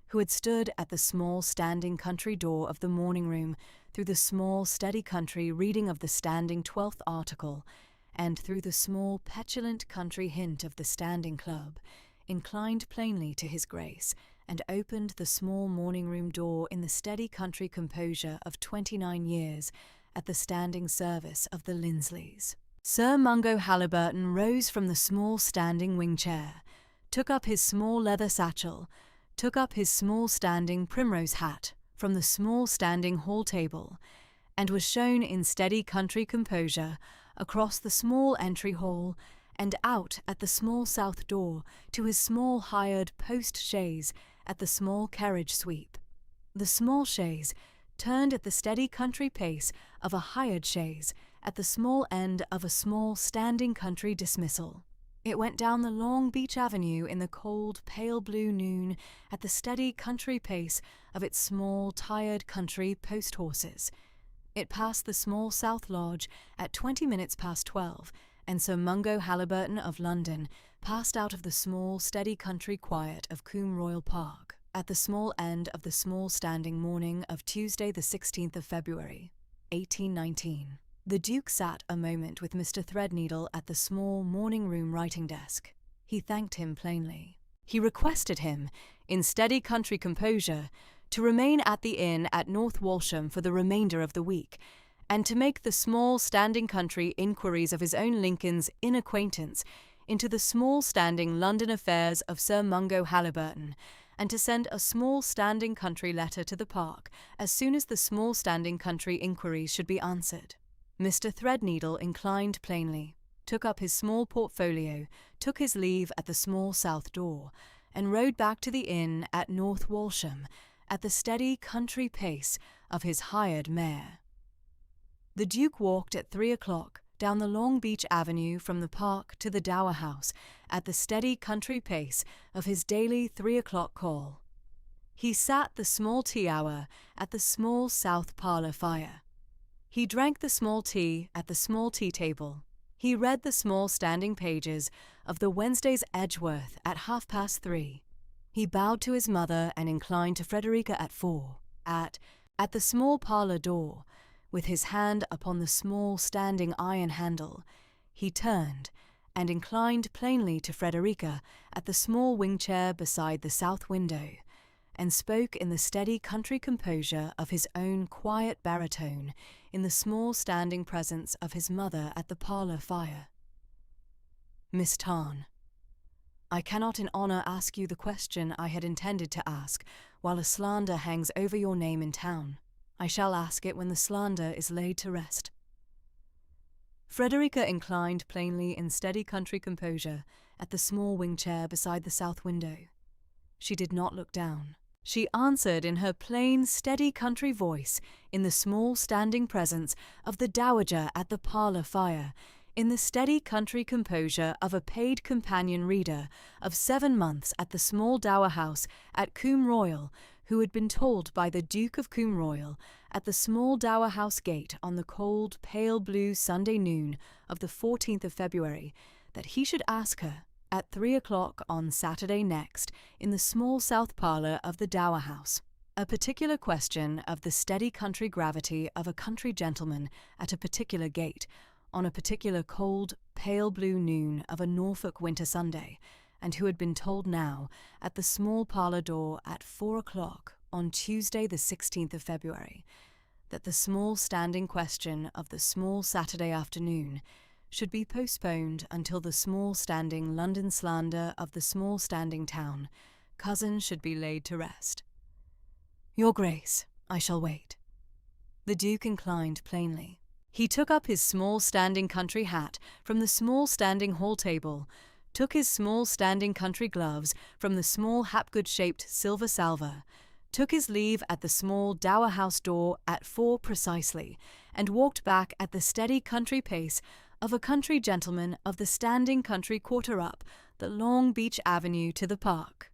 who had stood at the small standing country door of the morning-room through the small steady country reading of the standing 12th article, and through the small petulant country hint of the standing club, inclined plainly to his grace, and opened the small morning-room door in the steady country composure of 29 years at the standing service of the Linsleys. Sir Mungo Haliburton rose from the small standing wing-chair, took up his small leather satchel, took up his small standing primrose hat from the small standing hall-table, and was shown in steady country composure across the small entry hall and out at the small south door to his small hired post-chaise at the small carriage sweep. The small chaise turned at the steady country pace of a hired chaise at the small end of a small standing country dismissal. It went down the long beach avenue in the cold, pale blue noon at the steady country pace of its small, tired country post-horses. It passed the small South Lodge at 20 minutes past 12, and Sir Mungo Halliburton of London passed out of the small, steady country quiet of Coombe Royal Park at the small end of the small standing morning of Tuesday the 16th of February, 1819. The Duke sat a moment with Mr. Threadneedle at the small morning-room writing desk. He thanked him plainly. He requested him, in steady country composure, to remain at the inn at North Walsham for the remainder of the week, and to make the small standing country inquiries of his own Lincoln's inacquaintance into the small standing London affairs of Sir Mungo Halliburton, and to send a small standing country letter to the Park as soon as the small standing country inquiries should be answered. Mr. Threadneedle inclined plainly, took up his small portfolio, took his leave at the small south door, and rode back to the inn at North Walsham at the steady country pace of his hired mare. The Duke walked at 3 o'clock down the long beach avenue from the Park to the Dower House at the steady country pace of his daily 3 o'clock call. He sat the small tea hour at the small south parlour fire. He drank the small tea at the small tea table. He read the small standing pages of the Wednesday's Edgeworth at 3:30. He bowed to his mother and inclined to Frederica at 4. At the small parlour door, with his hand upon the small standing iron handle, he turned and inclined plainly to Frederica at the small wing chair beside the south window, and spoke in the steady country composure of his own quiet baritone in the small standing presence of his mother at the parlour fire. Miss Tarn, I cannot in honour ask you the question I had intended to ask while a slander hangs over your name in town. I shall ask it when the slander is laid to rest. Frederica inclined plainly in steady country composure at the small wing chair beside the south window. She did not look down. She answered in her plain, steady country voice in the small standing presence of the Dowager at the parlour fire, in the steady country composure of a paid companion reader of 7 months at the small Dower House at Coombe Royal, who had been told by the Duke of Coombe Royal at the small Dower House gate on the cold, pale blue Sunday noon of the 14th of February, that he should ask her, at 3 o'clock on Saturday next, in the small south parlour of the Dower House, a particular question of the steady country gravity of a country gentleman at a particular gate, on a particular cold, pale blue noon of a Norfolk winter Sunday, and who had been told now, at the small parlour door at 4 o'clock on Tuesday the 16th of February, that the small standing question of the small Saturday afternoon should be postponed until the small standing London slander of the small standing town, cousin, should be laid to rest. Your Grace, I shall wait. The Duke inclined plainly. He took up his small standing country hat from the small standing hall table, took his small standing country gloves from the small Hapgood-shaped silver salver, took his leave at the small Dower House door at 4 precisely, and walked back at the steady country pace of a country gentleman of the standing country quarter up the long beech avenue to the Park.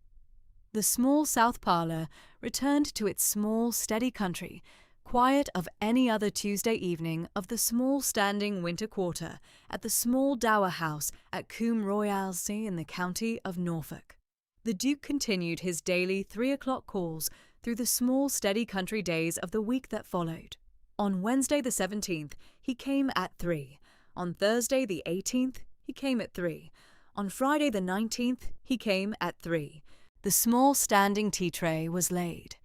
The small south parlour returned to its small steady country, quiet of any other Tuesday evening of the small standing winter quarter at the small Dower House at Coombe Royal in the county of Norfolk. The Duke continued his daily 3 o'clock calls through the small steady country days of the week that followed. On Wednesday the 17th he came at 3. On Thursday the 18th he came at 3. On Friday the 19th he came at 3. The small standing tea tray was laid.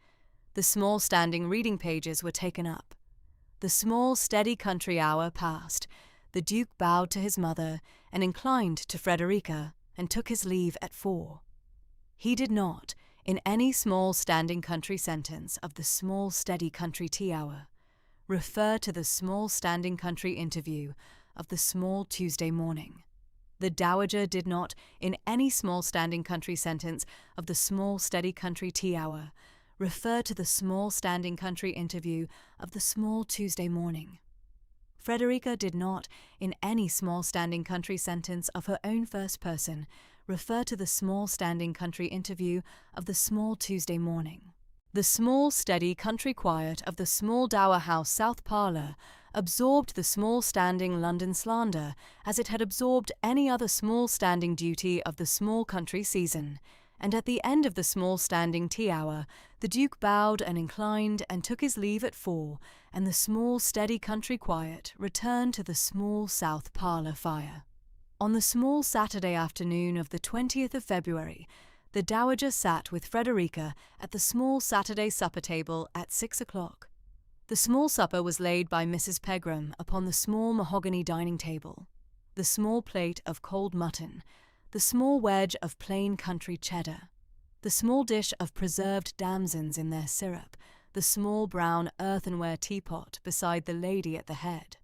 The small standing reading pages were taken up. The small steady country hour passed. The Duke bowed to his mother and inclined to Frederica and took his leave at 4. He did not, in any small standing country sentence of the small steady country tea hour, refer to the small standing country interview of the small Tuesday morning. The Dowager did not, in any small standing country sentence of the small steady country tea hour, refer to the small standing country interview of the small Tuesday morning. Frederica did not, in any small standing country sentence of her own first person, refer to the small standing country interview of the small Tuesday morning. The small steady country quiet of the small Dower House South Parlour absorbed the small standing London slander as it had absorbed any other small standing duty of the small country season, and at the end of the small standing tea hour the Duke bowed and inclined and took his leave at 4, and the small steady country quiet returned to the small south parlour fire. On the small Saturday afternoon of the 20th of February, the Dowager sat with Frederica at the small Saturday supper table at 6 o'clock. The small supper was laid by Mrs. Pegram upon the small mahogany dining table. The small plate of cold mutton, the small wedge of plain country cheddar, the small dish of preserved damsons in their syrup, the small brown earthenware teapot beside the lady at the head.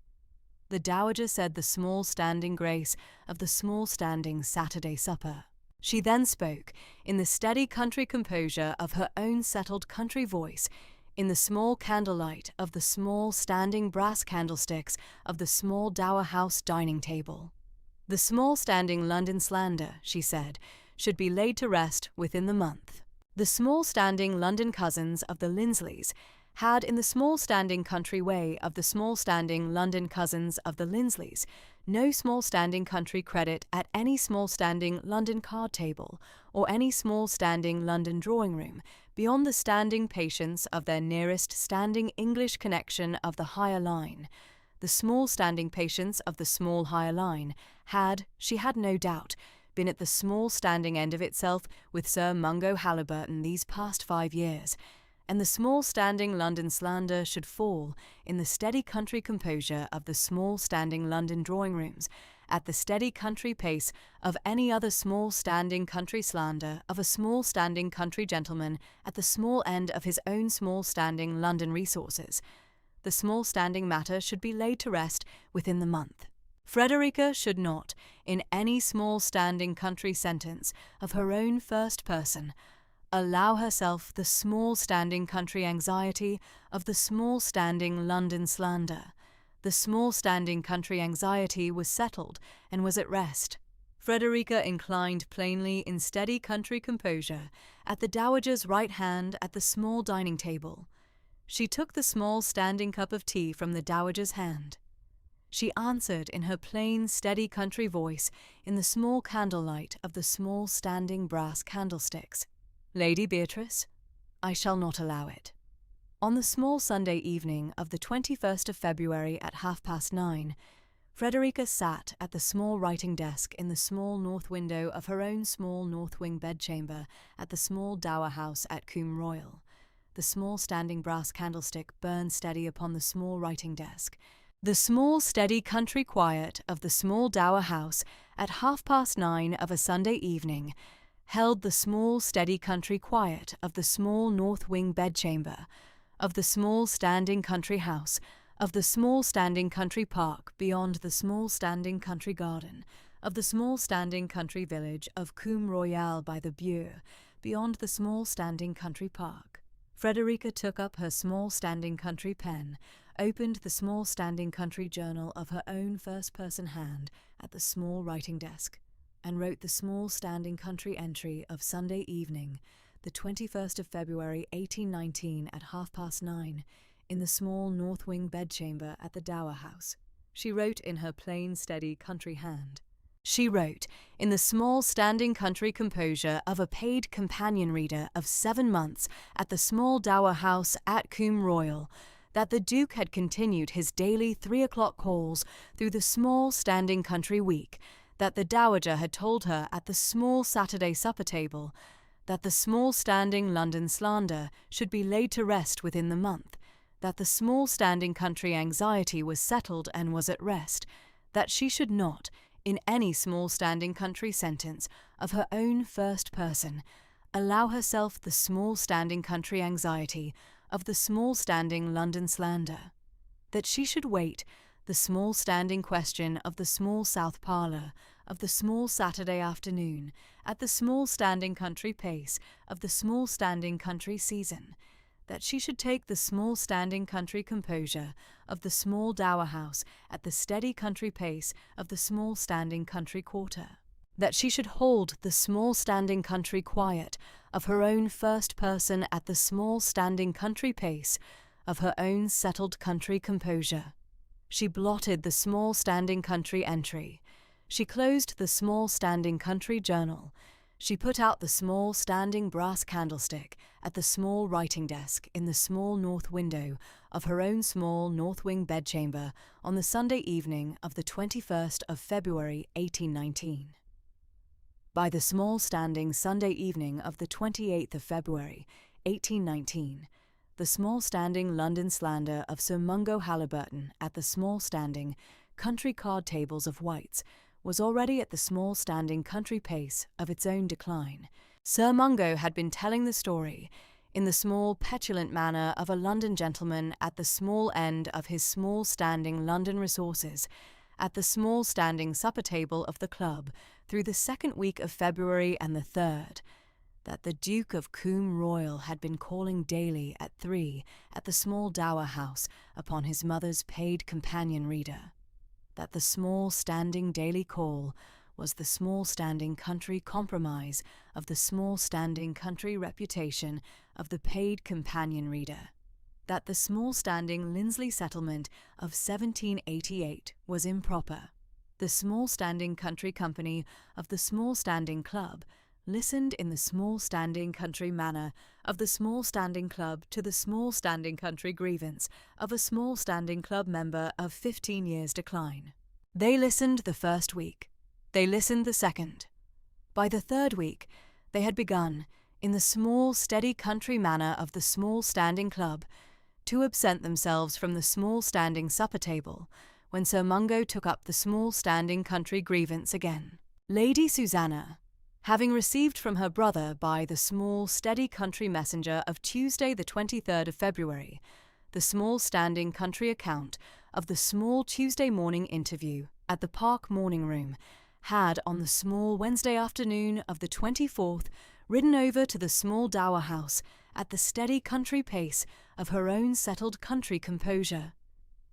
The Dowager said the small standing grace of the small standing Saturday supper. She then spoke, in the steady country composure of her own settled country voice, in the small candlelight of the small standing brass candlesticks of the small Dower House dining table. The small standing London slander, she said, should be laid to rest within the month. The small standing London cousins of the Linsleys had, in the small standing country way of the small standing London cousins of the Linsleys, no small standing country credit at any small standing London card table or any small standing London drawing room beyond the standing patience of their nearest standing English connection of the higher line. The small standing patience of the small higher line had, she had no doubt, been at the small standing end of itself with Sir Mungo Halliburton these past 5 years, and the small standing London slander should fall in the steady country composure of the small standing London drawing rooms, at the steady country pace of any other small standing country slander of a small standing country gentleman at the small end of his own small standing London resources. The small standing matter should be laid to rest within the month. Frederica should not, in any small standing country sentence of her own first person, allow herself the small standing country anxiety of the small standing London slander. The small standing country anxiety was settled and was at rest. Frederica inclined plainly in steady country composure at the Dowager's right hand at the small dining table. She took the small standing cup of tea from the Dowager's hand. She answered in her plain, steady country voice in the small candlelight of the small standing brass candlesticks. "Lady Beatrice, I shall not allow it." On the small Sunday evening of the 21st of February at 9:30, Frederica sat at the small writing desk in the small north window of her own small north wing bedchamber at the small Dower House at Combe Royal. The small standing brass candlestick burned steady upon the small writing desk. The small steady country quiet of the small Dower House at 9:30 of a Sunday evening held the small steady country quiet of the small north wing bedchamber, of the small standing country house, of the small standing country park beyond the small standing country garden, of the small standing country village of Combe Royal by the Bure, beyond the small standing country park. Frederica took up her small standing country pen, opened the small standing country journal of her own first-person hand at the small writing desk, and wrote the small standing country entry of Sunday evening, the 21st of February 1819 at 9:30, in the small north wing bedchamber at the Dower House. She wrote in her plain, steady country hand. She wrote, in the small standing country composure of a paid companion reader of 7 months at the small Dower House at Combe Royal, that the Duke had continued his daily 3 o'clock calls through the small standing country week, that the Dowager had told her at the small Saturday supper table that the small standing London slander should be laid to rest within the month, that the small standing country anxiety was settled and was at rest, that she should not, in any small standing country sentence of her own first person, allow herself the small standing country anxiety of the small standing London slander, that she should wait the small standing question of the small south parlour of the small Saturday afternoon at the small standing country pace of the small standing country season, that she should take the small standing country composure of the small dower house at the steady country pace of the small standing country quarter, that she should hold the small standing country quiet of her own first person at the small standing country pace of her own settled country composure. She blotted the small standing country entry. She closed the small standing country journal. She put out the small standing brass candlestick at the small writing desk in the small north window of her own small north wing bedchamber on the Sunday evening of the 21st of February 1819. By the small standing Sunday evening of the 28th of February 1819, the small standing London slander of Sir Mungo Haliburton at the small standing country card tables of White's was already at the small standing country pace of its own decline. Sir Mungo had been telling the story in the small petulant manner of a London gentleman at the small end of his small standing London resources, at the small standing supper table of the club through the second week of February and the third, that the Duke of Combe Royal had been calling daily at 3 at the small dower house upon his mother's paid companion reader, that the small standing daily call was the small standing country compromise of the small standing country reputation of the paid companion reader, that the small standing Lindsley settlement of 1788 was improper. The small standing country company of the small standing club listened in the small standing country manner of the small standing club to the small standing country grievance of a small standing club member of 15 years' decline. They listened the first week. They listened the second. By the third week, they had begun, in the small steady country manner of the small standing club, to absent themselves from the small standing supper table, when Sir Mungo took up the small standing country grievance again. Lady Susanna, having received from her brother by the small steady country messenger of Tuesday the 23rd of February, the small standing country account of the small Tuesday morning interview at the Park Morning Room, had on the small Wednesday afternoon of the 24th ridden over to the small dower house at the steady country pace of her own settled country composure,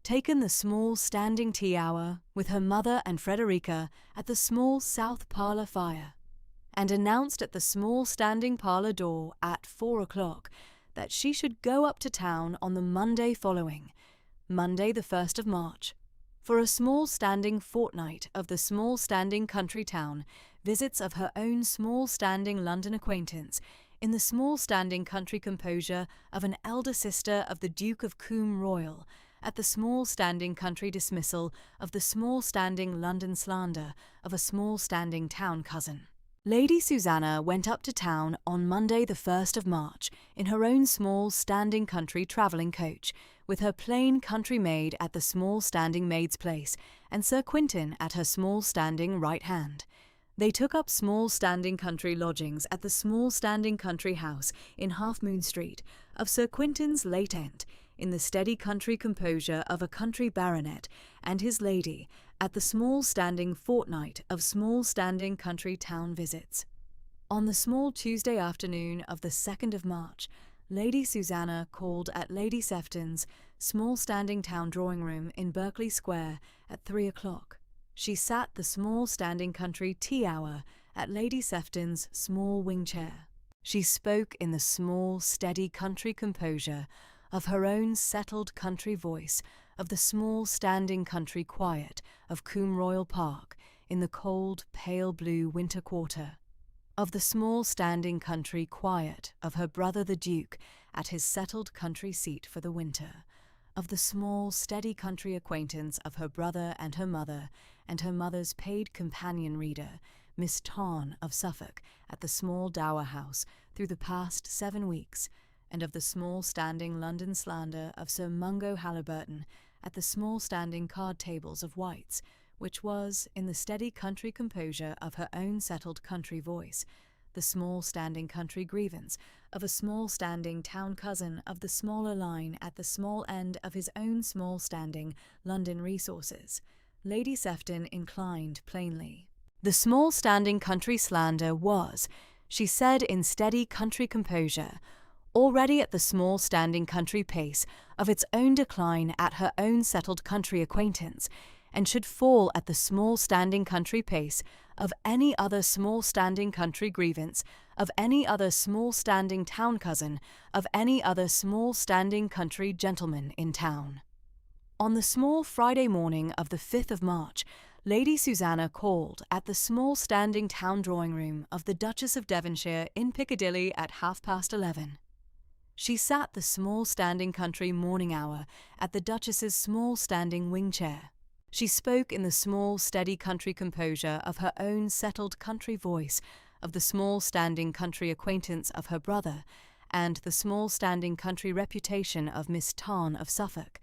taken the small standing tea hour with her mother and Frederica at the small south parlour fire, and announced at the small standing parlour door at 4 o'clock that she should go up to town on the Monday following, Monday the 1st of March, for a small standing fortnight of the small standing country town visits of her own small standing London acquaintance in the small standing country composure of an elder sister of the Duke of Combe Royal, at the small standing country dismissal of the small standing London slander of a small standing town cousin. Lady Susanna went up to town on Monday the 1st of March in her own small standing country travelling coach, with her plain country maid at the small standing maid's place, and Sir Quintin at her small standing right hand. They took up small standing country lodgings at the small standing country house in Half Moon Street of Sir Quintin's late aunt, in the steady country composure of a country baronet and his lady, at the small standing fortnight of small standing country town visits. On the small Tuesday afternoon of the 2nd of March, Lady Susanna called at Lady Sefton's small standing town drawing room in Berkeley Square at 3 o'clock. She sat the small standing country tea hour at Lady Sefton's small wing chair. She spoke in the small steady country composure of her own settled country voice of the small standing country quiet of Combe Royal Park in the cold pale blue winter quarter, of the small standing country quiet of her brother the Duke at his settled country seat for the winter, of the small steady country acquaintance of her brother and her mother's paid companion reader, Miss Tarn of Suffolk, at the small dower house through the past 7 weeks, and of the small standing London slander of Sir Mungo Haliburton at the small standing card tables of White's, which was, in the steady country composure of her own settled country voice, the small standing country grievance of a small standing town cousin of the smaller line at the small end of his own small standing London resources. Lady Sefton inclined plainly. The small standing country slander was, she said in steady country composure, already at the small standing country pace of its own decline at her own settled country acquaintance, and should fall at the small standing country pace of any other small standing country grievance, of any other small standing town cousin, of any other small standing country gentleman in town. On the small Friday morning of the 5th of March, Lady Susanna called at the small standing town drawing-room of the Duchess of Devonshire in Piccadilly at 11:30. She sat the small standing country morning hour at the Duchess's small standing wing chair. She spoke in the small steady country composure of her own settled country voice, of the small standing country acquaintance of her brother, and the small standing country reputation of Miss Tarn of Suffolk,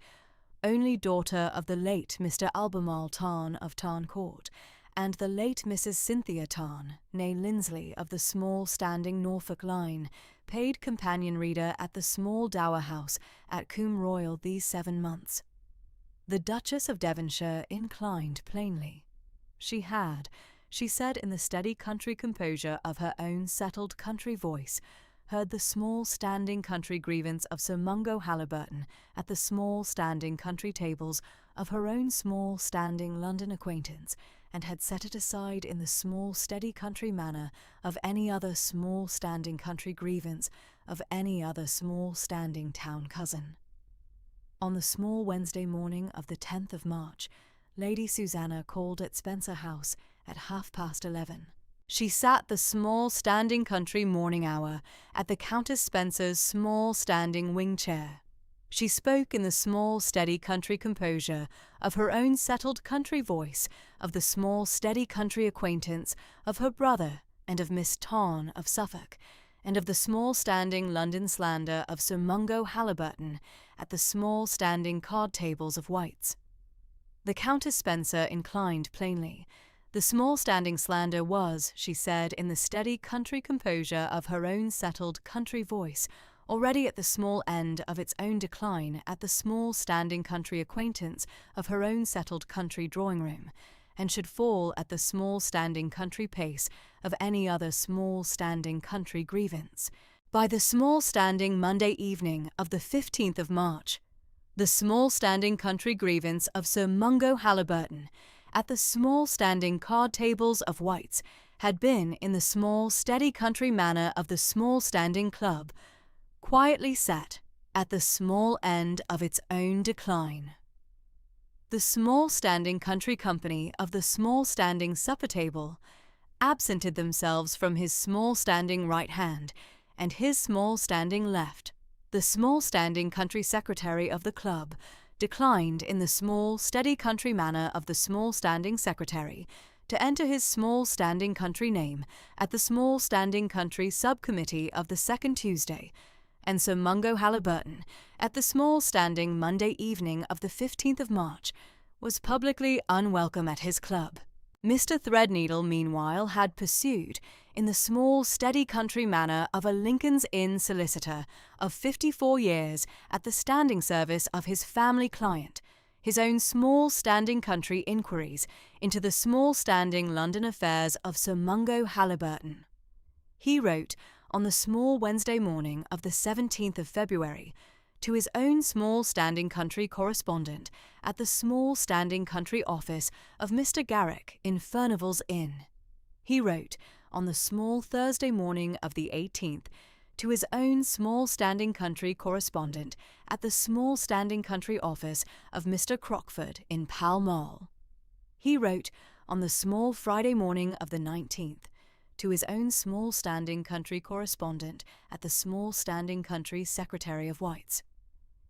only daughter of the late Mr. Albemarle Tarn of Tarn Court, and the late Mrs. Cynthia Tarn, née Lindsley of the small standing Norfolk line, paid companion reader at the small dower house at Combe Royal these 7 months. The Duchess of Devonshire inclined plainly. She had, she said in the steady country composure of her own settled country voice, heard the small standing country grievance of Sir Mungo Haliburton at the small standing country tables of her own small standing London acquaintance, and had set it aside in the small steady country manner of any other small standing country grievance of any other small standing town cousin. On the small Wednesday morning of the 10th of March, Lady Susanna called at Spencer House at 11:30. She sat the small standing country morning hour at the Countess Spencer's small standing wing chair. She spoke in the small steady country composure of her own settled country voice, of the small steady country acquaintance of her brother and of Miss Tarn of Suffolk, and of the small standing London slander of Sir Mungo Haliburton at the small standing card tables of White's. The Countess Spencer inclined plainly. The small standing slander was, she said, in the steady country composure of her own settled country voice, already at the small end of its own decline at the small standing country acquaintance of her own settled country drawing-room, and should fall at the small standing country pace of any other small standing country grievance. By the small standing Monday evening of the 15th of March, the small standing country grievance of Sir Mungo Haliburton at the small standing card tables of White's had been in the small steady country manner of the small standing club, quietly set at the small end of its own decline. The small standing country company of the small standing supper table absented themselves from his small standing right hand and his small standing left. The small standing country secretary of the club declined in the small steady country manner of the small standing secretary to enter his small standing country name at the small standing country subcommittee of the second Tuesday, and Sir Mungo Haliburton, at the small standing Monday evening of the 15th of March, was publicly unwelcome at his club. Mr. Threadneedle, meanwhile, had pursued, in the small steady country manner of a Lincoln's Inn solicitor of 54 years, at the standing service of his family client, his own small standing country inquiries into the small standing London affairs of Sir Mungo Haliburton. He wrote, on the small Wednesday morning of the 17th of February, to his own small standing country correspondent at the small standing country office of Mr. Garrick in Furnival's Inn. He wrote, on the small Thursday morning of the 18th, to his own small standing country correspondent at the small standing country office of Mr. Crockford in Pall Mall. He wrote, on the small Friday morning of the 19th, to his own small standing country correspondent at the small standing country secretary of White's.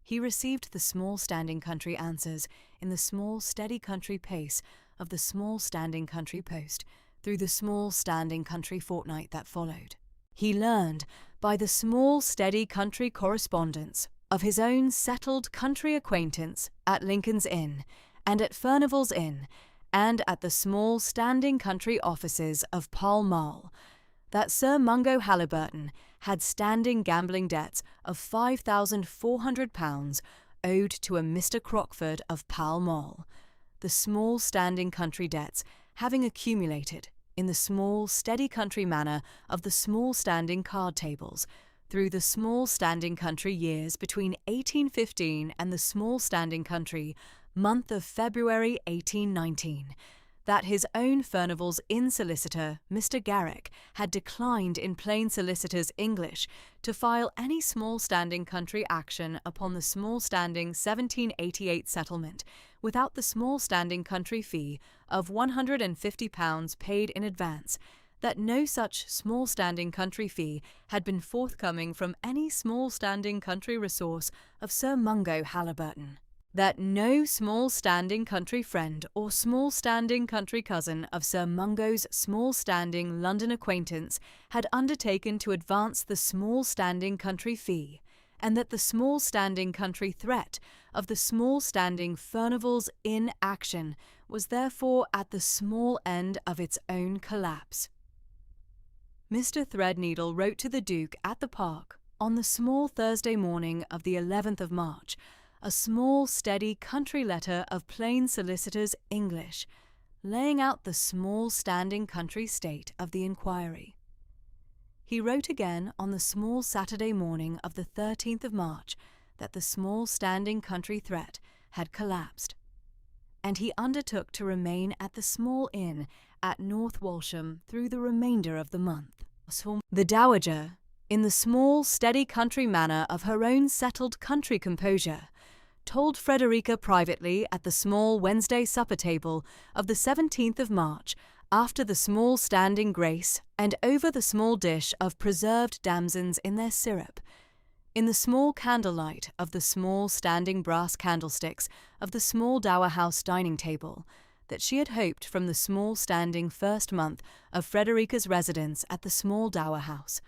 He received the small standing country answers in the small steady country pace of the small standing country post through the small standing country fortnight that followed. He learned, by the small steady country correspondence of his own settled country acquaintance at Lincoln's Inn and at Furnival's Inn and at the small standing country offices of Pall Mall, that Sir Mungo Haliburton had standing gambling debts of £5,400 owed to a Mr. Crockford of Pall Mall, the small standing country debts having accumulated in the small, steady country manner of the small standing card tables, through the small standing country years between 1815 and the small standing country month of February 1819, that his own Furnival's inn solicitor, Mr. Garrick, had declined in plain solicitor's English to file any small-standing country action upon the small-standing 1788 settlement without the small-standing country fee of £150 paid in advance, that no such small-standing country fee had been forthcoming from any small-standing country resource of Sir Mungo Haliburton, that no small-standing country friend or small-standing country cousin of Sir Mungo's small-standing London acquaintance had undertaken to advance the small-standing country fee, and that the small-standing country threat of the small-standing Furnival's inn action was therefore at the small end of its own collapse. Mr. Threadneedle wrote to the Duke at the Park on the small Thursday morning of the 11th of March, a small, steady country letter of plain solicitor's English, laying out the small standing country state of the inquiry. He wrote again on the small Saturday morning of the 13th of March that the small standing country threat had collapsed, and he undertook to remain at the small inn at North Walsham through the remainder of the month. The Dowager, in the small, steady country manner of her own settled country composure, told Frederica privately at the small Wednesday supper table of the 17th of March, after the small standing grace, and over the small dish of preserved damsons in their syrup, in the small candlelight of the small standing brass candlesticks of the small Dower House dining table, that she had hoped from the small standing first month of Frederica's residence at the small Dower House,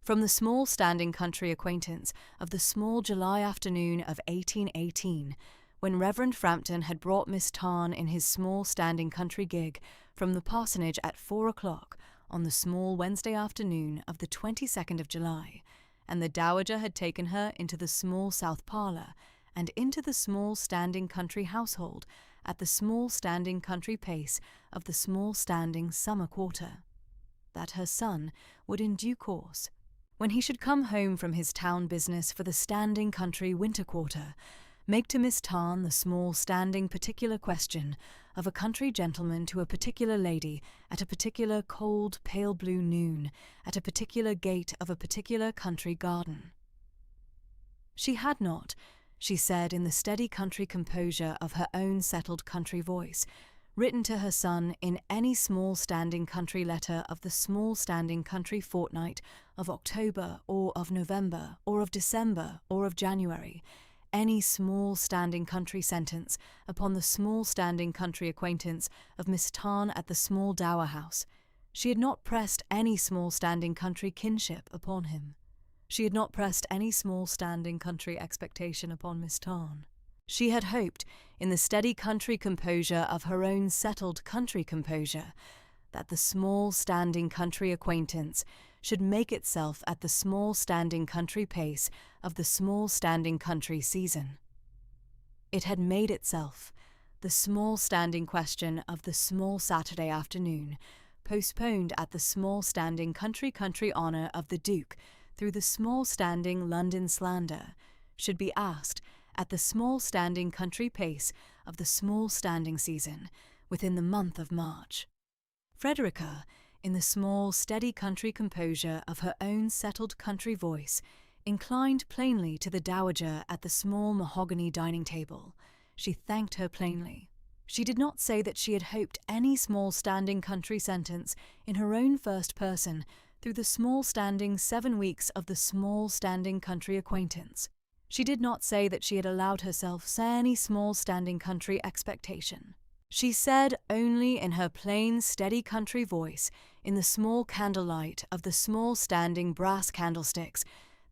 from the small standing country acquaintance of the small July afternoon of 1818, when Reverend Frampton had brought Miss Tarn in his small standing country gig from the parsonage at 4 o'clock on the small Wednesday afternoon of the 22nd of July, and the Dowager had taken her into the small south parlour and into the small standing country household at the small standing country pace of the small standing summer quarter, that her son would in due course, when he should come home from his town business for the standing country winter quarter, make to Miss Tarn the small standing particular question of a country gentleman to a particular lady at a particular cold pale blue noon at a particular gate of a particular country garden. She had not, she said in the steady country composure of her own settled country voice, written to her son in any small standing country letter of the small standing country fortnight of October or of November or of December or of January, any small standing country sentence upon the small standing country acquaintance of Miss Tarn at the small Dower House. She had not pressed any small standing country kinship upon him. She had not pressed any small standing country expectation upon Miss Tarn. She had hoped, in the steady country composure of her own settled country composure, that the small standing country acquaintance should make itself at the small standing country pace of the small standing country season. It had made itself, the small standing question of the small Saturday afternoon, postponed at the small standing country honour of the Duke through the small standing London slander, should be asked at the small standing country pace of the small standing season within the month of March. Frederica, in the small steady country composure of her own settled country voice, inclined plainly to the Dowager at the small mahogany dining table. She thanked her plainly. She did not say that she had hoped any small standing country sentence in her own first person through the small standing 7 weeks of the small standing country acquaintance. She did not say that she had allowed herself any small standing country expectation. She said only in her plain, steady country voice, in the small candlelight of the small standing brass candlesticks,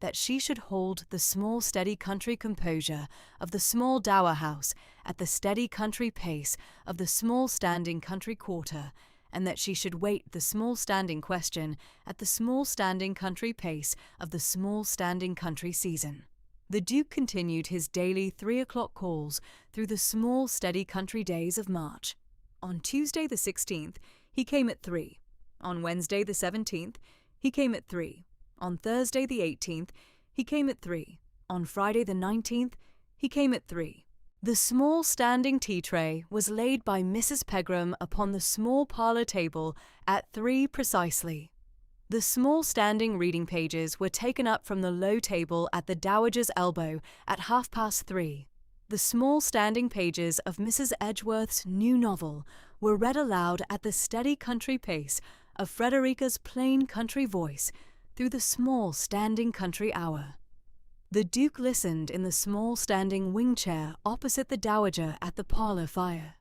that she should hold the small steady country composure of the small Dower House at the steady country pace of the small standing country quarter, and that she should wait the small standing question at the small standing country pace of the small standing country season. The Duke continued his daily 3 o'clock calls through the small, steady country days of March. On Tuesday the 16th, he came at 3. On Wednesday the 17th, he came at 3. On Thursday the 18th, he came at 3. On Friday the 19th, he came at 3. The small standing tea tray was laid by Mrs. Pegram upon the small parlour table at 3 precisely. The small standing reading pages were taken up from the low table at the Dowager's elbow at 3:30. The small standing pages of Mrs. Edgeworth's new novel were read aloud at the steady country pace of Frederica's plain country voice through the small standing country hour. The Duke listened in the small standing wing chair opposite the Dowager at the parlour fire.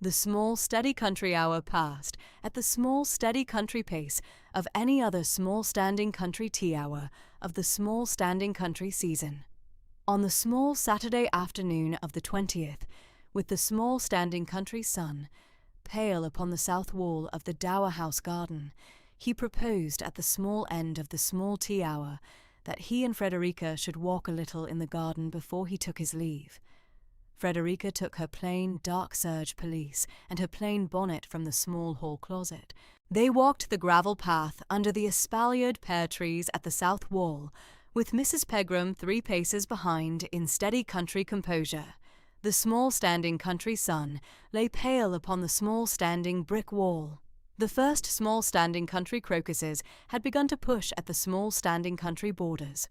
The small steady country hour passed at the small steady country pace of any other small standing country tea hour of the small standing country season. On the small Saturday afternoon of the 20th, with the small standing country sun pale upon the south wall of the Dower House garden, he proposed at the small end of the small tea hour that he and Frederica should walk a little in the garden before he took his leave. Frederica took her plain dark serge pelisse and her plain bonnet from the small hall closet. They walked the gravel path under the espaliered pear trees at the south wall, with Mrs. Pegram 3 paces behind in steady country composure. The small standing country sun lay pale upon the small standing brick wall. The first small standing country crocuses had begun to push at the small standing country borders.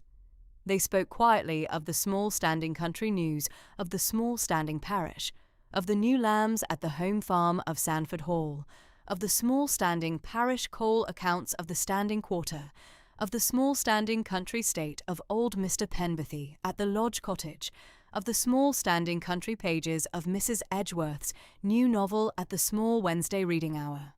They spoke quietly of the small standing country news of the small standing parish, of the new lambs at the home farm of Sandford Hall, of the small standing parish coal accounts of the standing quarter, of the small standing country state of old Mr. Penberthy at the lodge cottage, of the small standing country pages of Mrs. Edgeworth's new novel at the small Wednesday reading hour.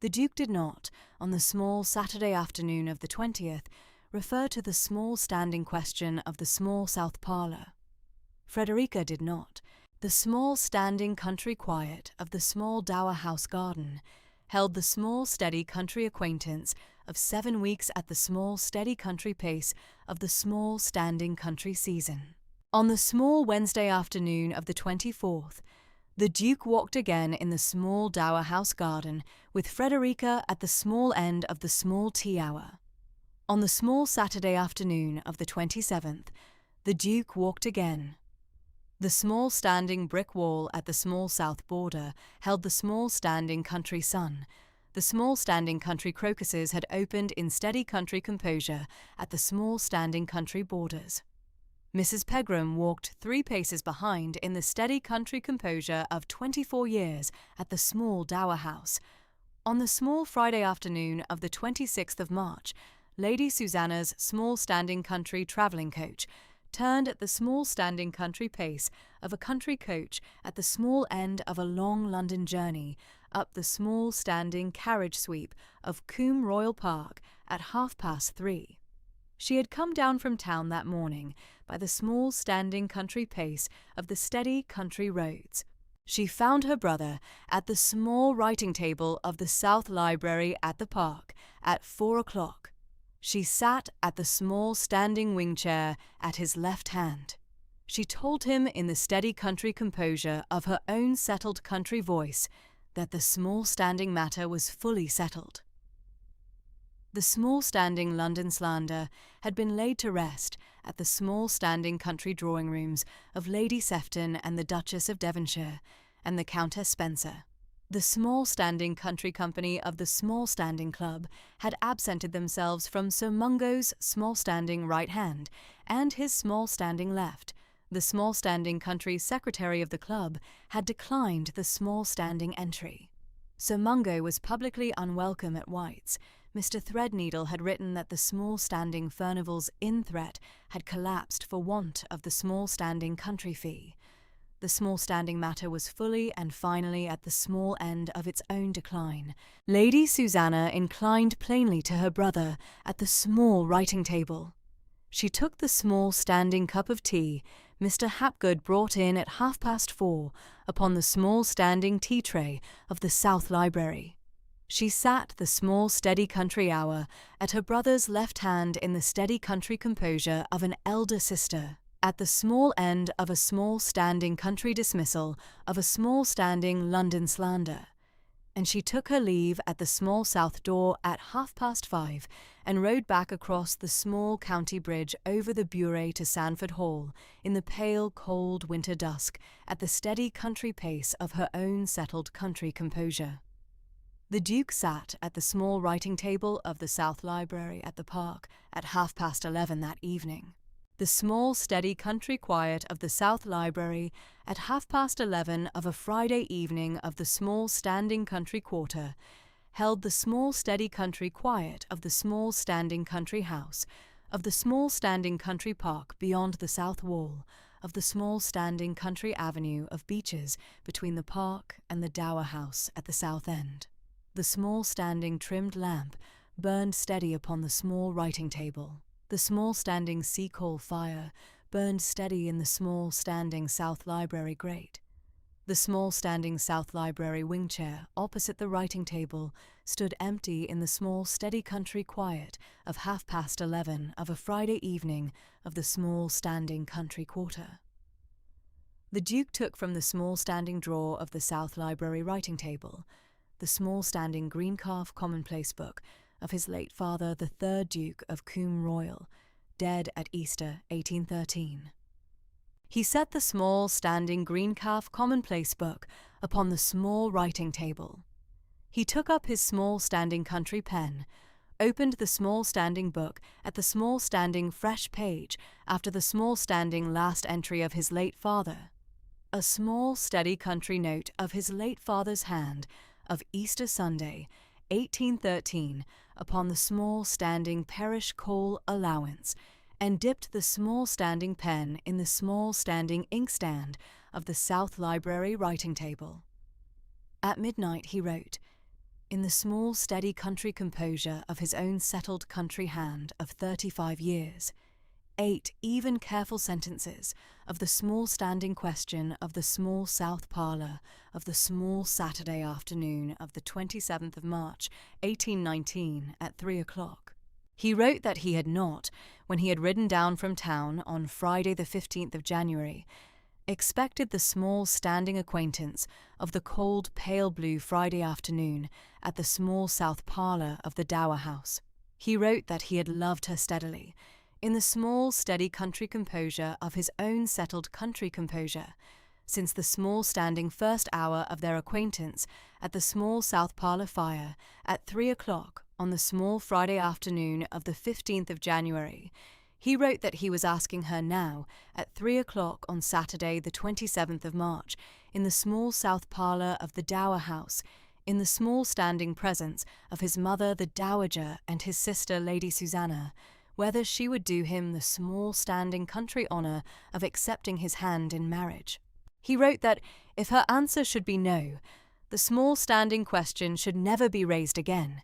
The Duke did not, on the small Saturday afternoon of the 20th, refer to the small standing question of the small south parlour. Frederica did not. The small standing country quiet of the small Dower House garden held the small steady country acquaintance of 7 weeks at the small steady country pace of the small standing country season. On the small Wednesday afternoon of the 24th, the Duke walked again in the small Dower House garden with Frederica at the small end of the small tea hour. On the small Saturday afternoon of the 27th, the Duke walked again. The small standing brick wall at the small south border held the small standing country sun. The small standing country crocuses had opened in steady country composure at the small standing country borders. Mrs. Pegram walked 3 paces behind in the steady country composure of 24 years at the small Dower House. On the small Friday afternoon of the 26th of March, Lady Susanna's small standing country travelling coach turned at the small standing country pace of a country coach at the small end of a long London journey up the small standing carriage sweep of Coombe Royal Park at 3:30. She had come down from town that morning by the small standing country pace of the steady country roads. She found her brother at the small writing table of the South Library at the park at 4 o'clock. She sat at the small standing wing chair at his left hand. She told him in the steady country composure of her own settled country voice that the small standing matter was fully settled. The small standing London slander had been laid to rest at the small standing country drawing rooms of Lady Sefton and the Duchess of Devonshire and the Countess Spencer. The small standing country company of the small standing club had absented themselves from Sir Mungo's small standing right hand and his small standing left. The small standing country secretary of the club had declined the small standing entry. Sir Mungo was publicly unwelcome at White's. Mr. Threadneedle had written that the small standing Furnival's inn threat had collapsed for want of the small standing country fee. The small standing matter was fully and finally at the small end of its own decline. Lady Susanna inclined plainly to her brother at the small writing table. She took the small standing cup of tea Mr. Hapgood brought in at 4:30 upon the small standing tea tray of the South Library. She sat the small steady country hour at her brother's left hand in the steady country composure of an elder sister, at the small end of a small standing country dismissal of a small standing London slander. and she took her leave at the small south door at 5:30 and rode back across the small county bridge over the Buret to Sandford Hall in the pale, cold winter dusk at the steady country pace of her own settled country composure. The Duke sat at the small writing table of the South Library at the Park at 11:30 that evening. The small, steady country quiet of the South Library at 11:30 of a Friday evening of the small standing country quarter held the small, steady country quiet of the small standing country house, of the small standing country park beyond the south wall, of the small standing country avenue of beeches between the park and the Dower House at the south end. The small standing trimmed lamp burned steady upon the small writing table. The small standing sea-coal fire burned steady in the small standing South Library grate. The small standing South Library wing chair opposite the writing table stood empty in the small steady country quiet of 11:30 of a Friday evening of the small standing country quarter. The Duke took from the small standing drawer of the South Library writing table the small standing green calf commonplace book of his late father, the 3rd Duke of Coombe Royal, dead at Easter 1813. He set the small standing green calf commonplace book upon the small writing table. He took up his small standing country pen, opened the small standing book at the small standing fresh page after the small standing last entry of his late father, a small steady country note of his late father's hand of Easter Sunday, 1813, upon the small standing parish coal allowance, and dipped the small standing pen in the small standing inkstand of the South Library writing table. At midnight he wrote, in the small steady country composure of his own settled country hand of 35 years, 8 even careful sentences of the small standing question of the small south parlour of the small Saturday afternoon of the 27th of March, 1819, at 3 o'clock. He wrote that he had not, when he had ridden down from town on Friday the 15th of January, expected the small standing acquaintance of the cold pale blue Friday afternoon at the small south parlour of the Dower House. He wrote that he had loved her steadily, in the small steady country composure of his own settled country composure, since the small standing first hour of their acquaintance at the small south parlour fire at 3 o'clock on the small Friday afternoon of the 15th of January. He wrote that he was asking her now at 3 o'clock on Saturday the 27th of March in the small south parlour of the Dower House, in the small standing presence of his mother the Dowager and his sister Lady Susanna, whether she would do him the small standing country honour of accepting his hand in marriage. He wrote that if her answer should be no, the small standing question should never be raised again,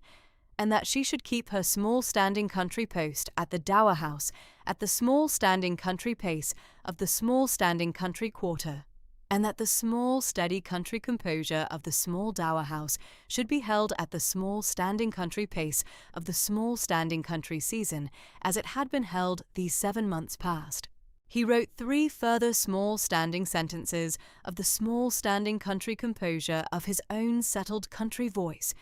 and that she should keep her small standing country post at the Dower House at the small standing country pace of the small standing country quarter, and that the small steady country composure of the small Dower House should be held at the small standing country pace of the small standing country season as it had been held these 7 months past. He wrote 3 further small standing sentences of the small standing country composure of his own settled country voice,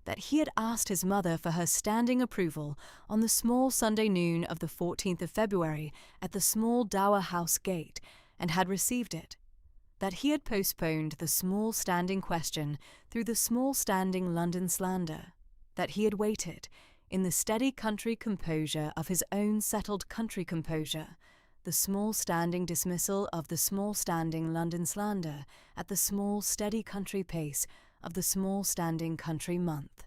that he had asked his mother for her standing approval on the small Sunday noon of the 14th of February at the small Dower House gate, and had received it, that he had postponed the small standing question through the small standing London slander, that he had waited, in the steady country composure of his own settled country composure, the small standing dismissal of the small standing London slander at the small steady country pace of the small standing country month.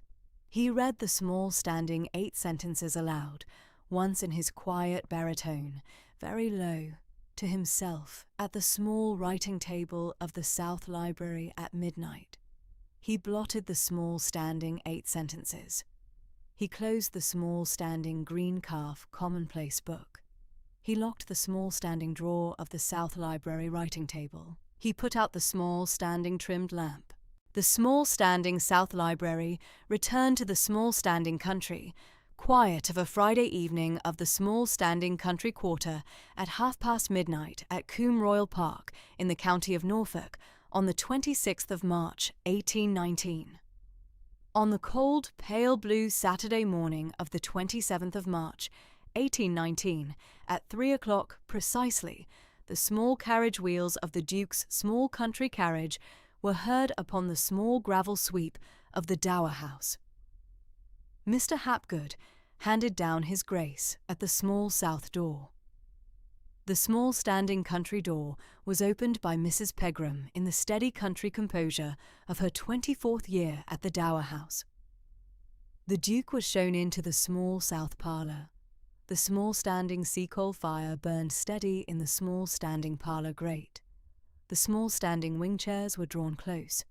He read the small standing 8 sentences aloud, once in his quiet baritone, very low, to himself at the small writing table of the South Library at midnight. He blotted the small standing 8 sentences. He closed the small standing green calf commonplace book. He locked the small standing drawer of the South Library writing table. He put out the small standing trimmed lamp. The small standing South Library returned to the small standing country, quiet of a Friday evening of the small standing country quarter at midnight at Coombe Royal Park in the county of Norfolk on the 26th of March, 1819. On the cold, pale blue Saturday morning of the 27th of March, 1819, at 3 o'clock precisely, the small carriage wheels of the Duke's small country carriage were heard upon the small gravel sweep of the Dower House. Mr. Hapgood handed down his grace at the small south door. The small standing country door was opened by Mrs. Pegram in the steady country composure of her 24th year at the Dower House. The Duke was shown into the small south parlour. The small standing sea-coal fire burned steady in the small standing parlour grate. The small standing wing chairs were drawn close.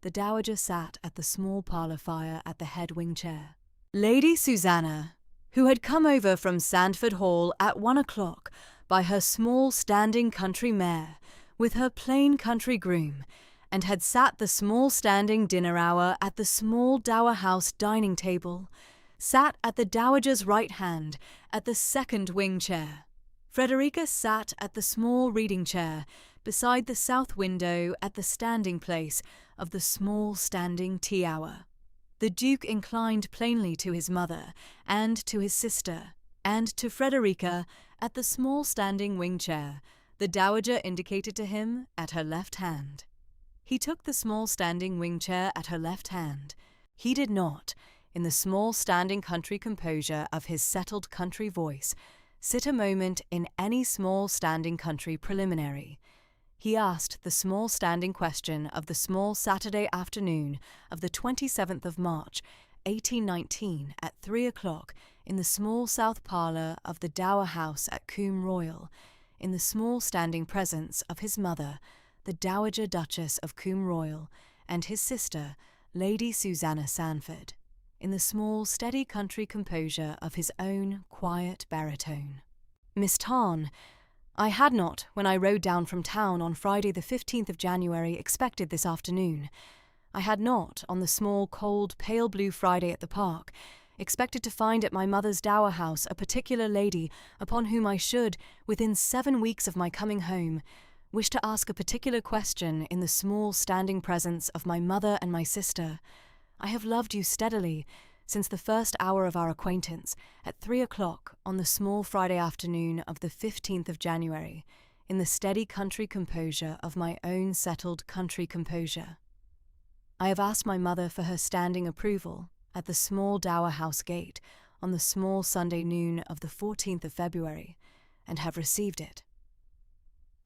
The Dowager sat at the small parlour fire at the head wing chair. Lady Susanna, who had come over from Sandford Hall at 1 o'clock by her small standing country mare with her plain country groom, and had sat the small standing dinner hour at the small Dower House dining table, sat at the Dowager's right hand at the second wing chair. Frederica sat at the small reading chair beside the south window at the standing place of the small standing tea hour. The Duke inclined plainly to his mother and to his sister, and to Frederica at the small standing wing chair, the Dowager indicated to him at her left hand. He took the small standing wing chair at her left hand. He did not, in the small standing country composure of his settled country voice, sit a moment in any small standing country preliminary. He asked the small standing question of the small Saturday afternoon of the 27th of March, 1819, at 3 o'clock, in the small south parlour of the Dower House at Coombe Royal, in the small standing presence of his mother, the Dowager Duchess of Coombe Royal, and his sister, Lady Susanna Sandford, in the small steady country composure of his own quiet baritone. Miss Tarn, I had not, when I rode down from town on Friday the 15th of January, expected this afternoon. I had not, on the small, cold, pale blue Friday at the park, expected to find at my mother's Dower House a particular lady upon whom I should, within 7 weeks of my coming home, wish to ask a particular question in the small standing presence of my mother and my sister. I have loved you steadily since the first hour of our acquaintance, at 3 o'clock on the small Friday afternoon of the 15th of January, in the steady country composure of my own settled country composure. I have asked my mother for her standing approval at the small Dower House gate on the small Sunday noon of the 14th of February, and have received it.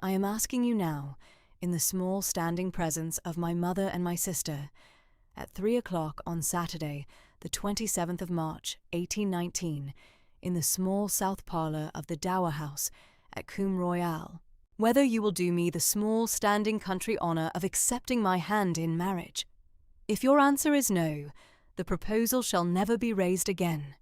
I am asking you now, in the small standing presence of my mother and my sister, at 3 o'clock on Saturday, the 27th of March, 1819, in the small south parlour of the Dower House at Coombe Royal, whether you will do me the small standing country honour of accepting my hand in marriage. If your answer is no, the proposal shall never be raised again.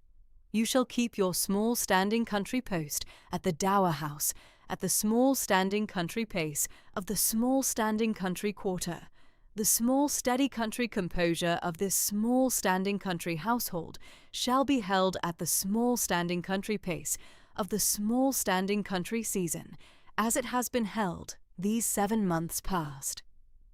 You shall keep your small standing country post at the Dower House, at the small standing country pace of the small standing country quarter. The small steady country composure of this small standing country household shall be held at the small standing country pace of the small standing country season, as it has been held these 7 months past.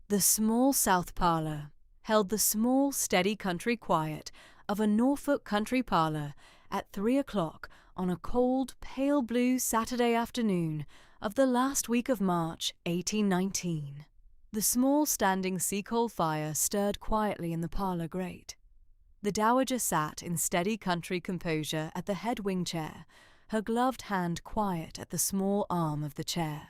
The small south parlour held the small steady country quiet of a Norfolk country parlour at 3 o'clock on a cold, pale blue Saturday afternoon of the last week of March, 1819. The small standing sea-coal fire stirred quietly in the parlour grate. The Dowager sat in steady country composure at the head wing chair, her gloved hand quiet at the small arm of the chair.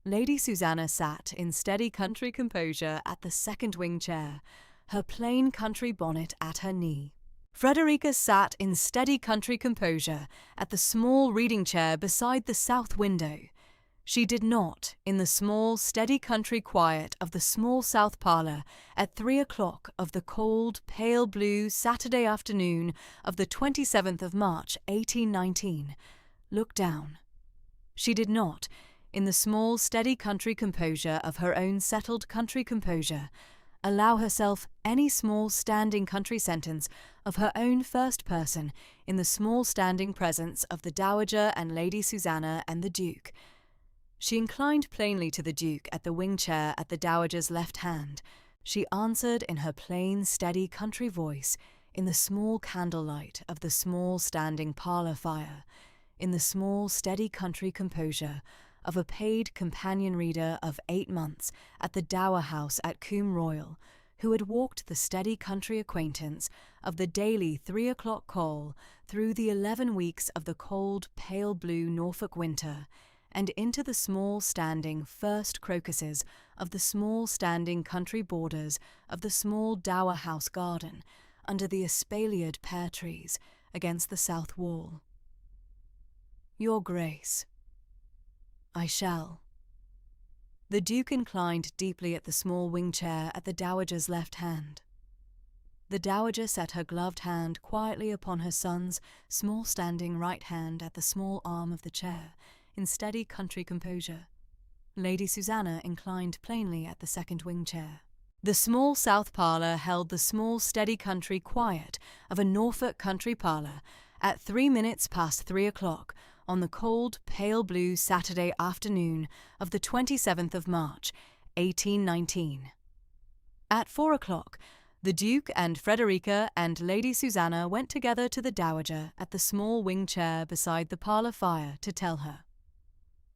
Lady Susanna sat in steady country composure at the second wing chair, her plain country bonnet at her knee. Frederica sat in steady country composure at the small reading chair beside the south window. She did not, in the small, steady country quiet of the small south parlour, at 3 o'clock of the cold, pale blue Saturday afternoon of the 27th of March, 1819, look down. She did not, in the small, steady country composure of her own settled country composure, allow herself any small standing country sentence of her own first person in the small standing presence of the Dowager and Lady Susanna and the Duke. She inclined plainly to the Duke at the wing chair at the Dowager's left hand, She answered in her plain, steady country voice, in the small candlelight of the small standing parlour fire, in the small, steady country composure of a paid companion reader of 8 months at the Dower House at Coombe Royal, who had walked the steady country acquaintance of the daily 3 o'clock call through the 11 weeks of the cold, pale blue Norfolk winter, and into the small standing first crocuses of the small standing country borders of the small Dower House garden, under the espaliered pear trees against the south wall. Your Grace. I shall. The Duke inclined deeply at the small wing chair at the Dowager's left hand. The Dowager set her gloved hand quietly upon her son's small standing right hand at the small arm of the chair, in steady country composure. Lady Susanna inclined plainly at the second wing chair. The small south parlour held the small steady country quiet of a Norfolk country parlour at 3 o'clock on the cold, pale blue Saturday afternoon of the 27th of March, 1819. At 4 o'clock, the Duke and Frederica and Lady Susanna went together to the Dowager at the small wing chair beside the parlour fire to tell her.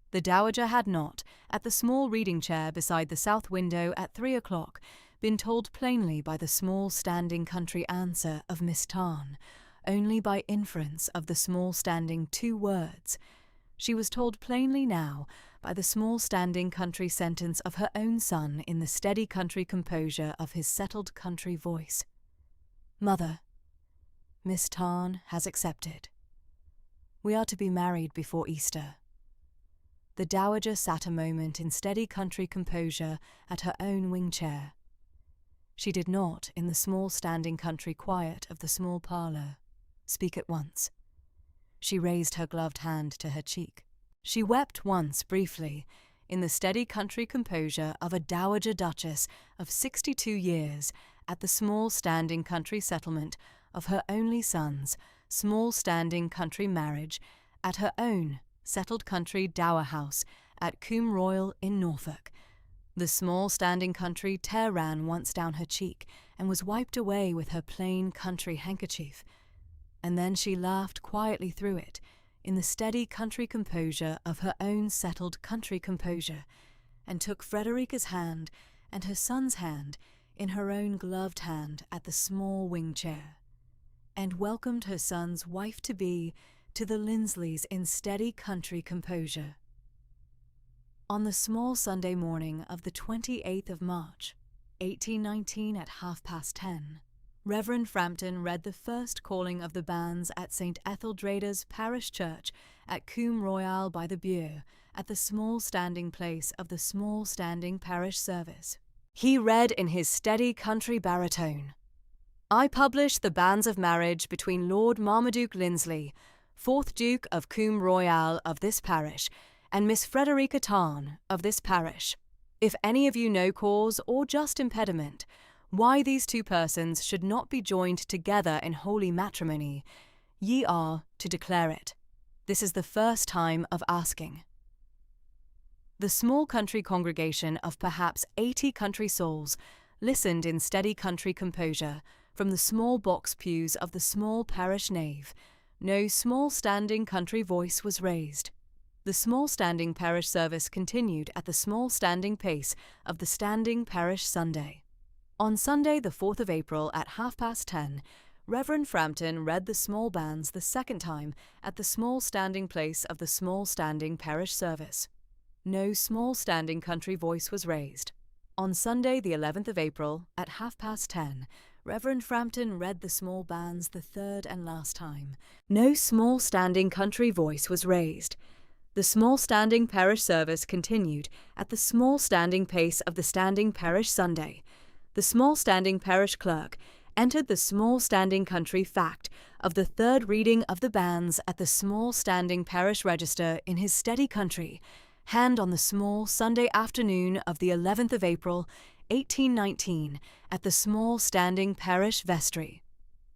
The Dowager had not, at the small reading chair beside the south window at 3 o'clock, been told plainly by the small standing country answer of Miss Tarn, only by inference of the small standing 2 words. She was told plainly now by the small standing country sentence of her own son in the steady country composure of his settled country voice. Mother, Miss Tarn has accepted. We are to be married before Easter. The Dowager sat a moment in steady country composure at her own wing chair. She did not, in the small standing country quiet of the small parlour, speak at once. She raised her gloved hand to her cheek. She wept once briefly, in the steady country composure of a Dowager Duchess of 62 years, at the small standing country settlement of her only son's small standing country marriage at her own settled country dower house at Coombe Royal in Norfolk. The small standing country tear ran once down her cheek and was wiped away with her plain country handkerchief, and then she laughed quietly through it, in the steady country composure of her own settled country composure, and took Frederica's hand and her son's hand in her own gloved hand at the small wing chair, and welcomed her son's wife-to-be to the Linsleys in steady country composure. On the small Sunday morning of the 28th of March, 1819 at 10:30, Reverend Frampton read the first calling of the banns at St. Etheldreda's parish church at Coombe Royal by the Bure, at the small standing place of the small standing parish service. He read in his steady country baritone, I publish the banns of marriage between Lord Marmaduke Lindsley, 4th Duke of Coombe Royal of this parish, and Miss Frederica Tarn of this parish. If any of you know cause or just impediment, why these 2 persons should not be joined together in holy matrimony, ye are to declare it. This is the first time of asking. The small country congregation of perhaps 80 country souls listened in steady country composure from the small box pews of the small parish nave. No small standing country voice was raised. The small standing parish service continued at the small standing pace of the standing parish Sunday. On Sunday the 4th of April at 10:30, Reverend Frampton read the small banns the second time at the small standing place of the small standing parish service. No small standing country voice was raised. On Sunday the 11th of April at 10:30, Reverend Frampton read the small banns the third and last time. No small standing country voice was raised. The small standing parish service continued at the small standing pace of the standing parish Sunday. The small standing parish clerk entered the small standing country fact of the third reading of the banns at the small standing parish register in his steady country, hand on the small Sunday afternoon of the 11th of April, 1819, at the small standing parish vestry.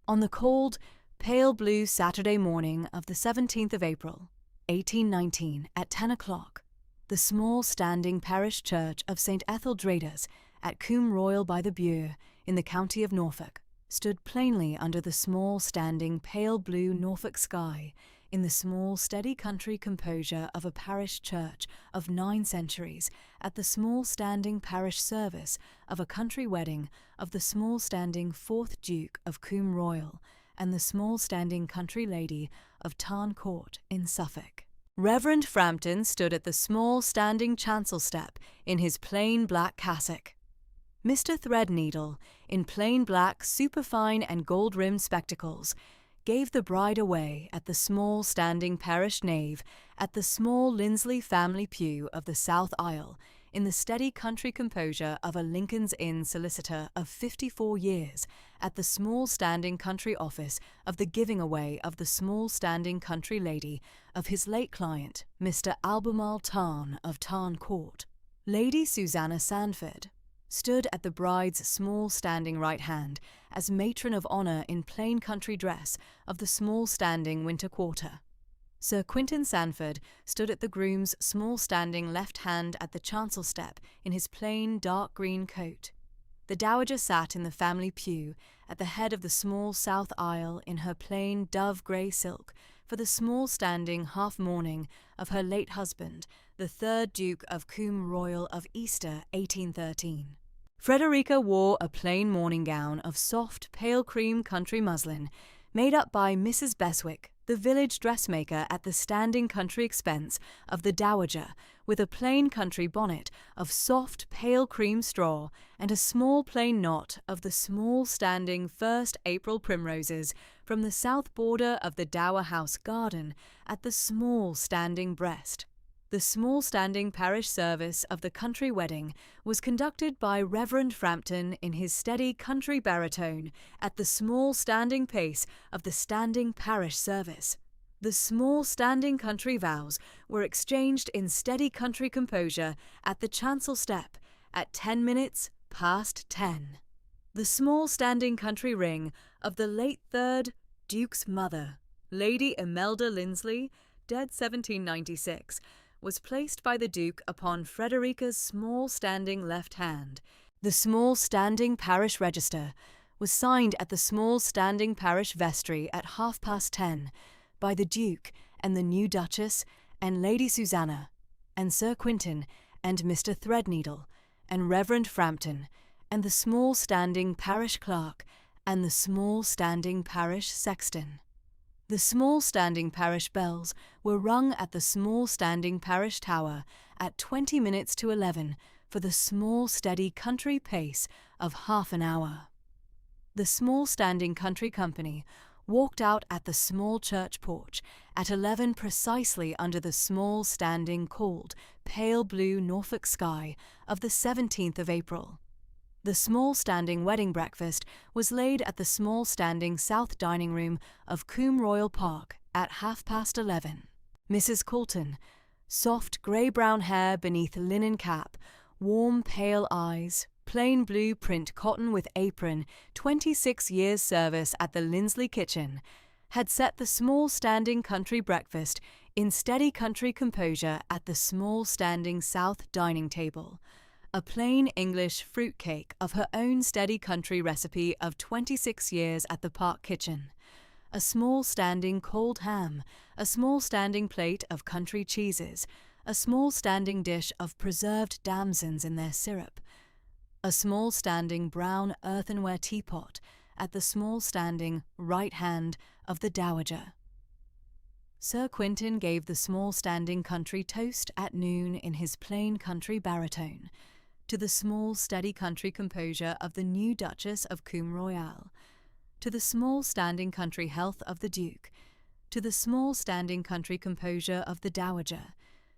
On the cold, pale blue Saturday morning of the 17th of April, 1819, at 10 o'clock, the small standing parish church of St. Etheldreda's at Coombe Royal by the Bure, in the county of Norfolk, stood plainly under the small standing pale blue Norfolk sky, in the small steady country composure of a parish church of 9 centuries, at the small standing parish service of a country wedding of the small standing 4th Duke of Coombe Royal and the small standing country lady of Tarn Court in Suffolk. Reverend Frampton stood at the small standing chancel step in his plain black cassock. Mr. Threadneedle, in plain black superfine and gold-rimmed spectacles, gave the bride away at the small standing parish nave at the small Lindsley family pew of the south aisle, in the steady country composure of a Lincoln's Inn solicitor of 54 years, at the small standing country office of the giving away of the small standing country lady of his late client, Mr. Albemarle Tarn of Tarn Court. Lady Susanna Sandford stood at the bride's small standing right hand as matron of honour in plain country dress of the small standing winter quarter. Sir Quintin Sandford stood at the groom's small standing left hand at the chancel step in his plain dark green coat. The dowager sat in the family pew at the head of the small south aisle in her plain dove grey silk for the small standing half-mourning of her late husband, the 3rd Duke of Coombe Royal of Easter 1813. Frederica wore a plain morning gown of soft pale cream country muslin, made up by Mrs. Beswick, the village dressmaker at the standing country expense of the dowager, with a plain country bonnet of soft pale cream straw and a small plain knot of the small standing 1st April primroses from the south border of the Dower House garden at the small standing breast. The small standing parish service of the country wedding was conducted by Reverend Frampton in his steady country baritone at the small standing pace of the standing parish service. The small standing country vows were exchanged in steady country composure at the chancel step at 10 minutes past 10. The small standing country ring of the late 3rd Duke's mother, Lady Imelda Lindsley, dead 1796, was placed by the Duke upon Frederica's small standing left hand. The small standing parish register was signed at the small standing parish vestry at 10:30 by the Duke and the new Duchess and Lady Susanna and Sir Quintin and Mr. Threadneedle and Reverend Frampton and the small standing parish clerk and the small standing parish sexton. The small standing parish bells were rung at the small standing parish tower at 20 minutes to 11 for the small steady country pace of half an hour. The small standing country company walked out at the small church porch at 11 precisely under the small standing cold, pale blue Norfolk sky of the 17th of April. The small standing wedding breakfast was laid at the small standing south dining room of Coombe Royal Park at 11:30. Mrs. Coulton, soft grey-brown hair beneath linen cap, warm pale eyes, plain blue print cotton with apron, 26 years' service at the Lindsley kitchen, had set the small standing country breakfast in steady country composure at the small standing south dining table. A plain English fruit cake of her own steady country recipe of 26 years at the Park kitchen, a small standing cold ham, a small standing plate of country cheeses, a small standing dish of preserved damsons in their syrup, a small standing brown earthenware teapot at the small standing right hand of the dowager. Sir Quintin gave the small standing country toast at noon in his plain country baritone, to the small steady country composure of the new Duchess of Coombe Royal, to the small standing country health of the Duke, to the small standing country composure of the Dowager,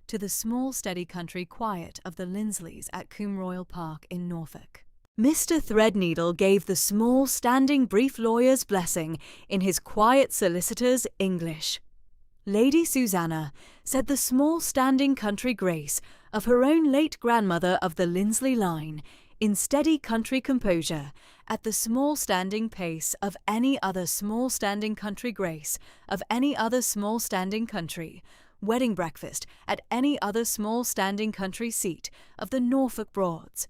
to the small steady country quiet of the Lindsleys at Coombe Royal Park in Norfolk. Mr. Threadneedle gave the small standing brief lawyer's blessing in his quiet solicitor's English. Lady Susanna said the small standing country grace of her own late grandmother of the Lindsley line, in steady country composure, at the small standing pace of any other small standing country grace of any other small standing country, wedding breakfast at any other small standing country seat of the Norfolk Broads,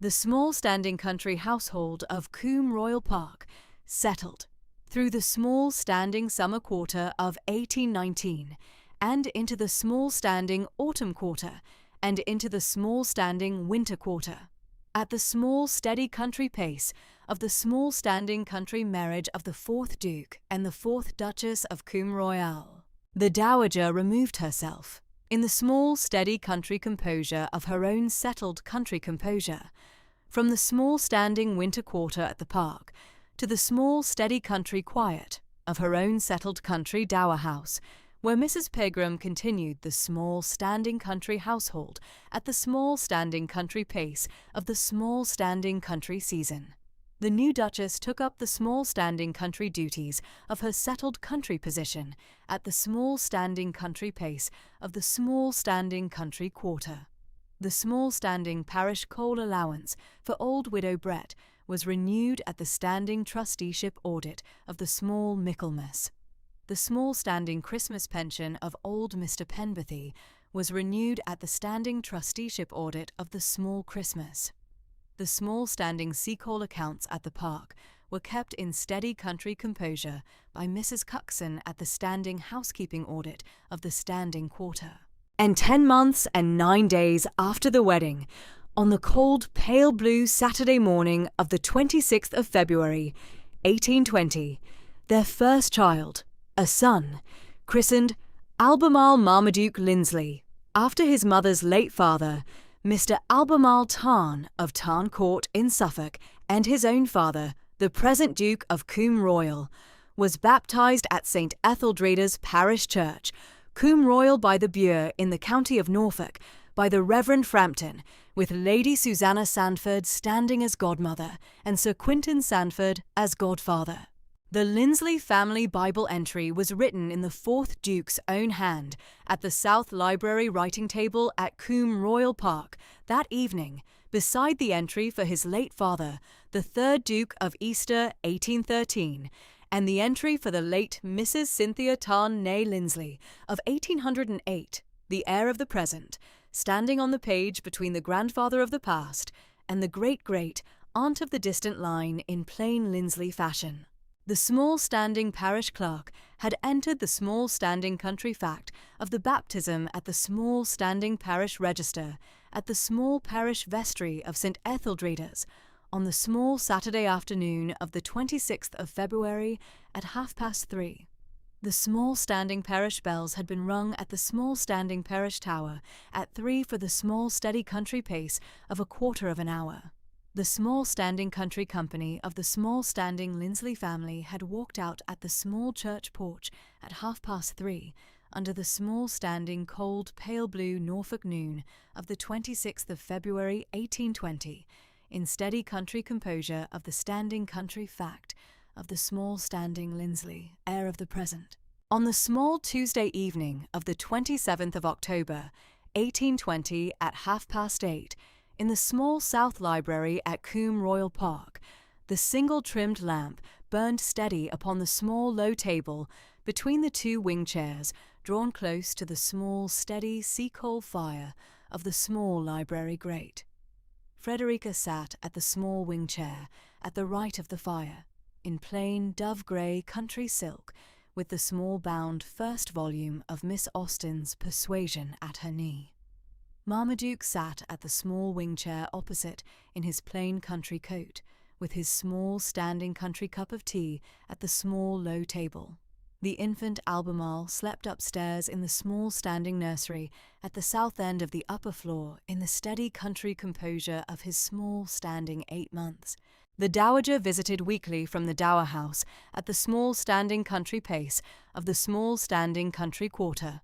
The small standing country household of Coombe Royal Park settled through the small standing summer quarter of 1819 and into the small standing autumn quarter and into the small standing winter quarter, at the small steady country pace of the small standing country marriage of the 4th Duke and the 4th Duchess of Coombe Royal. The Dowager removed herself, in the small steady country composure of her own settled country composure, from the small standing winter quarter at the park to the small steady country quiet of her own settled country dower house, where Mrs. Pegram continued the small standing country household at the small standing country pace of the small standing country season. The new Duchess took up the small standing country duties of her settled country position at the small standing country pace of the small standing country quarter. The small standing parish coal allowance for old widow Brett was renewed at the standing trusteeship audit of the small Michaelmas. The small standing Christmas pension of old Mr. Penberthy was renewed at the standing trusteeship audit of the small Christmas. The small standing sea coal accounts at the park were kept in steady country composure by Mrs. Cuxon at the standing housekeeping audit of the standing quarter. And 10 months and 9 days after the wedding, on the cold pale blue Saturday morning of the 26th of February, 1820, their first child, a son, christened Albemarle Marmaduke Lindsley, after his mother's late father, Mr. Albemarle Tarn of Tarn Court in Suffolk, and his own father, the present Duke of Coombe Royal, was baptised at St. Etheldreda's parish church, Coombe Royal by the Bure in the county of Norfolk, by the Reverend Frampton, with Lady Susanna Sandford standing as godmother and Sir Quintin Sandford as godfather. The Lindsley family Bible entry was written in the 4th Duke's own hand at the South Library writing table at Coombe Royal Park that evening, beside the entry for his late father, the 3rd Duke of Easter 1813, and the entry for the late Mrs. Cynthia Tarn née Lindsley of 1808, the heir of the present, standing on the page between the grandfather of the past and the great-great aunt of the distant line in plain Lindsley fashion. The small standing parish clerk had entered the small standing country fact of the baptism at the small standing parish register at the small parish vestry of St. Etheldreda's on the small Saturday afternoon of the 26th of February at 3:30. The small standing parish bells had been rung at the small standing parish tower at 3 for the small steady country pace of a quarter of an hour. The small standing country company of the small standing Lindsley family had walked out at the small church porch at 3:30 under the small standing cold pale blue Norfolk noon of the 26th of February 1820, in steady country composure of the standing country fact of the small standing Lindsley, heir of the present. On the small Tuesday evening of the 27th of October, 1820 at 8:30, in the small South Library at Coombe Royal Park, the single trimmed lamp burned steady upon the small low table between the 2 wing chairs drawn close to the small steady sea-coal fire of the small library grate. Frederica sat at the small wing chair at the right of the fire, in plain dove-grey country silk, with the small-bound first volume of Miss Austen's Persuasion at her knee. Marmaduke sat at the small wing-chair opposite in his plain country coat, with his small standing country cup of tea at the small low table. The infant Albemarle slept upstairs in the small standing nursery at the south end of the upper floor in the steady country composure of his small standing 8 months. The Dowager visited weekly from the dower house at the small standing country pace of the small standing country quarter.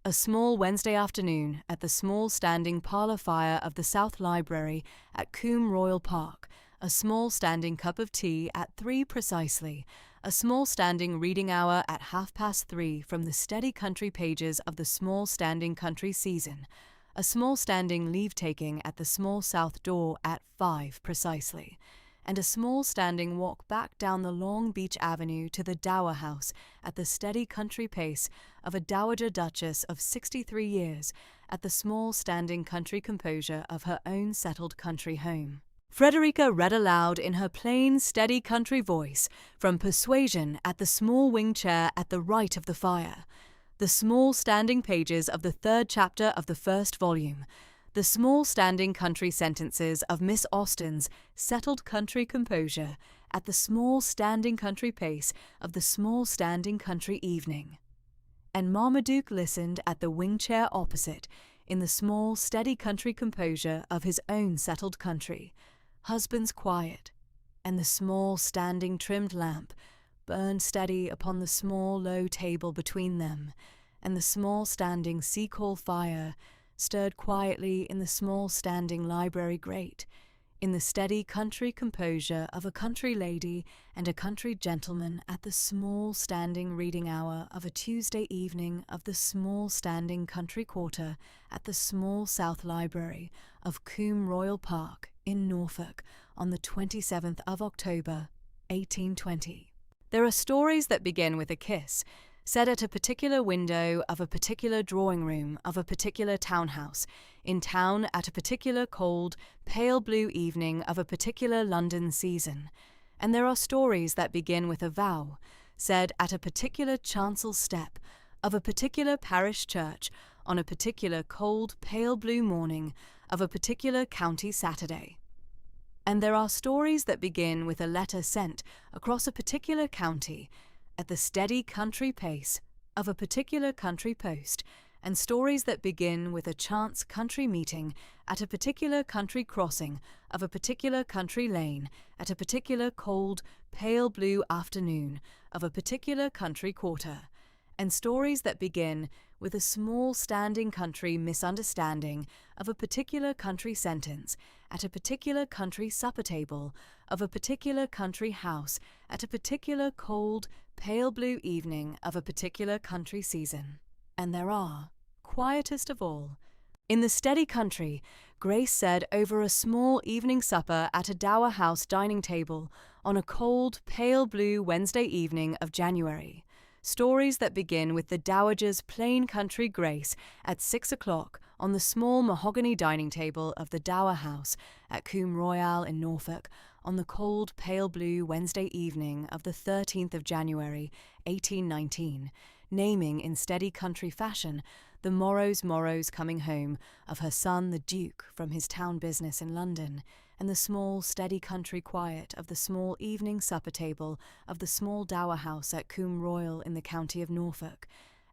A small Wednesday afternoon at the small standing parlour fire of the South Library at Coombe Royal Park, a small standing cup of tea at 3 precisely, a small standing reading hour at 3:30 from the steady country pages of the small standing country season, a small standing leave-taking at the small south door at 5 precisely, and a small standing walk back down the long beech avenue to the dower house at the steady country pace of a dowager duchess of 63 years at the small standing country composure of her own settled country home. Frederica read aloud in her plain, steady country voice from Persuasion at the small wing chair at the right of the fire, the small standing pages of the 3rd chapter of the 1st volume, the small standing country sentences of Miss Austen's settled country composure at the small standing country pace of the small standing country evening. And Marmaduke listened at the wing chair opposite in the small steady country composure of his own settled country, husband's quiet, and the small standing trimmed lamp burned steady upon the small low table between them, and the small standing sea-coal fire stirred quietly in the small standing library grate, in the steady country composure of a country lady and a country gentleman at the small standing reading hour of a Tuesday evening of the small standing country quarter at the small South Library of Coombe Royal Park in Norfolk on the 27th of October, 1820. There are stories that begin with a kiss, said at a particular window of a particular drawing room of a particular townhouse, in town at a particular cold, pale blue evening of a particular London season. And there are stories that begin with a vow, said at a particular chancel step of a particular parish church on a particular cold, pale blue morning of a particular county Saturday. And there are stories that begin with a letter sent across a particular county at the steady country pace of a particular country post, and stories that begin with a chance country meeting at a particular country crossing of a particular country lane at a particular cold, pale blue afternoon of a particular country quarter, and stories that begin with a small standing country misunderstanding of a particular country sentence at a particular country supper table of a particular country house at a particular cold, pale blue evening of a particular country season. And there are, quietest of all, in the steady country, Grace said over a small evening supper at a Dower House dining table on a cold, pale blue Wednesday evening of January, stories that begin with the Dowager's plain country Grace at 6 o'clock on the small mahogany dining table of the Dower House at Coombe Royal in Norfolk on the cold, pale blue Wednesday evening of the 13th of January, 1819, naming in steady country fashion the morrow's coming home of her son the Duke from his town business in London, and the small steady country quiet of the small evening supper table of the small Dower House at Coombe Royal in the county of Norfolk,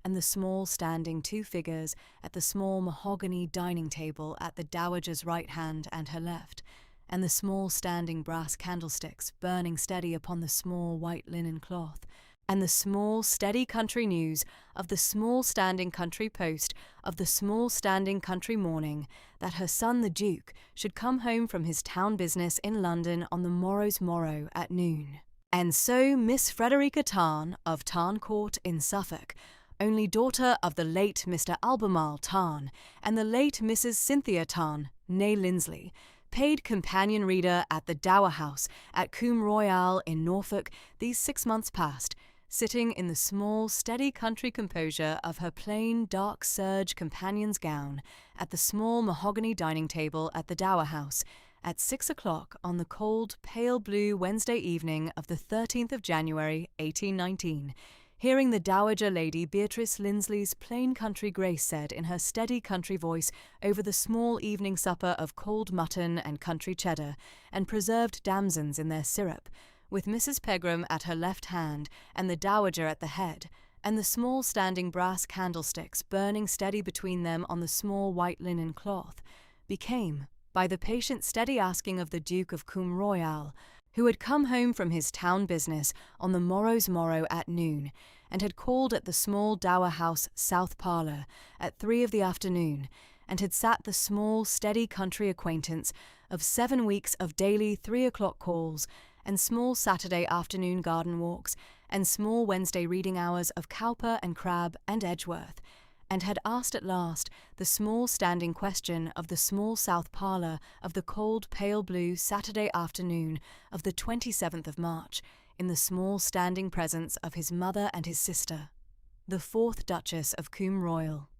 and the small standing 2 figures at the small mahogany dining table at the Dowager's right hand and her left, and the small standing brass candlesticks burning steady upon the small white linen cloth, and the small steady country news of the small standing country post of the small standing country morning that her son the Duke should come home from his town business in London on the morrow's morrow at noon. And so Miss Frederica Tarn of Tarn Court in Suffolk, only daughter of the late Mr. Albemarle Tarn and the late Mrs. Cynthia Tarn, née Lindsley, paid companion reader at the Dower House at Coombe Royal in Norfolk these 6 months past, sitting in the small, steady country composure of her plain, dark serge companion's gown at the small mahogany dining table at the Dower House at 6 o'clock on the cold, pale blue Wednesday evening of the 13th of January, 1819, hearing the Dowager Lady Beatrice Lindsley's plain country Grace said in her steady country voice over the small evening supper of cold mutton and country cheddar and preserved damsons in their syrup, with Mrs. Pegram at her left hand and the Dowager at the head, and the small standing brass candlesticks burning steady between them on the small white linen cloth, became, by the patient steady asking of the Duke of Coombe Royal, who had come home from his town business on the morrow's morrow at noon, and had called at the small Dower House south parlour at 3 of the afternoon, and had sat the small steady country acquaintance of 7 weeks of daily 3 o'clock calls, and small Saturday afternoon garden walks, and small Wednesday reading hours of Cowper and Crabbe and Edgeworth, and had asked at last the small standing question of the small south parlour of the cold pale blue Saturday afternoon of the 27th of March, in the small standing presence of his mother and his sister, the 4th Duchess of Coombe Royal.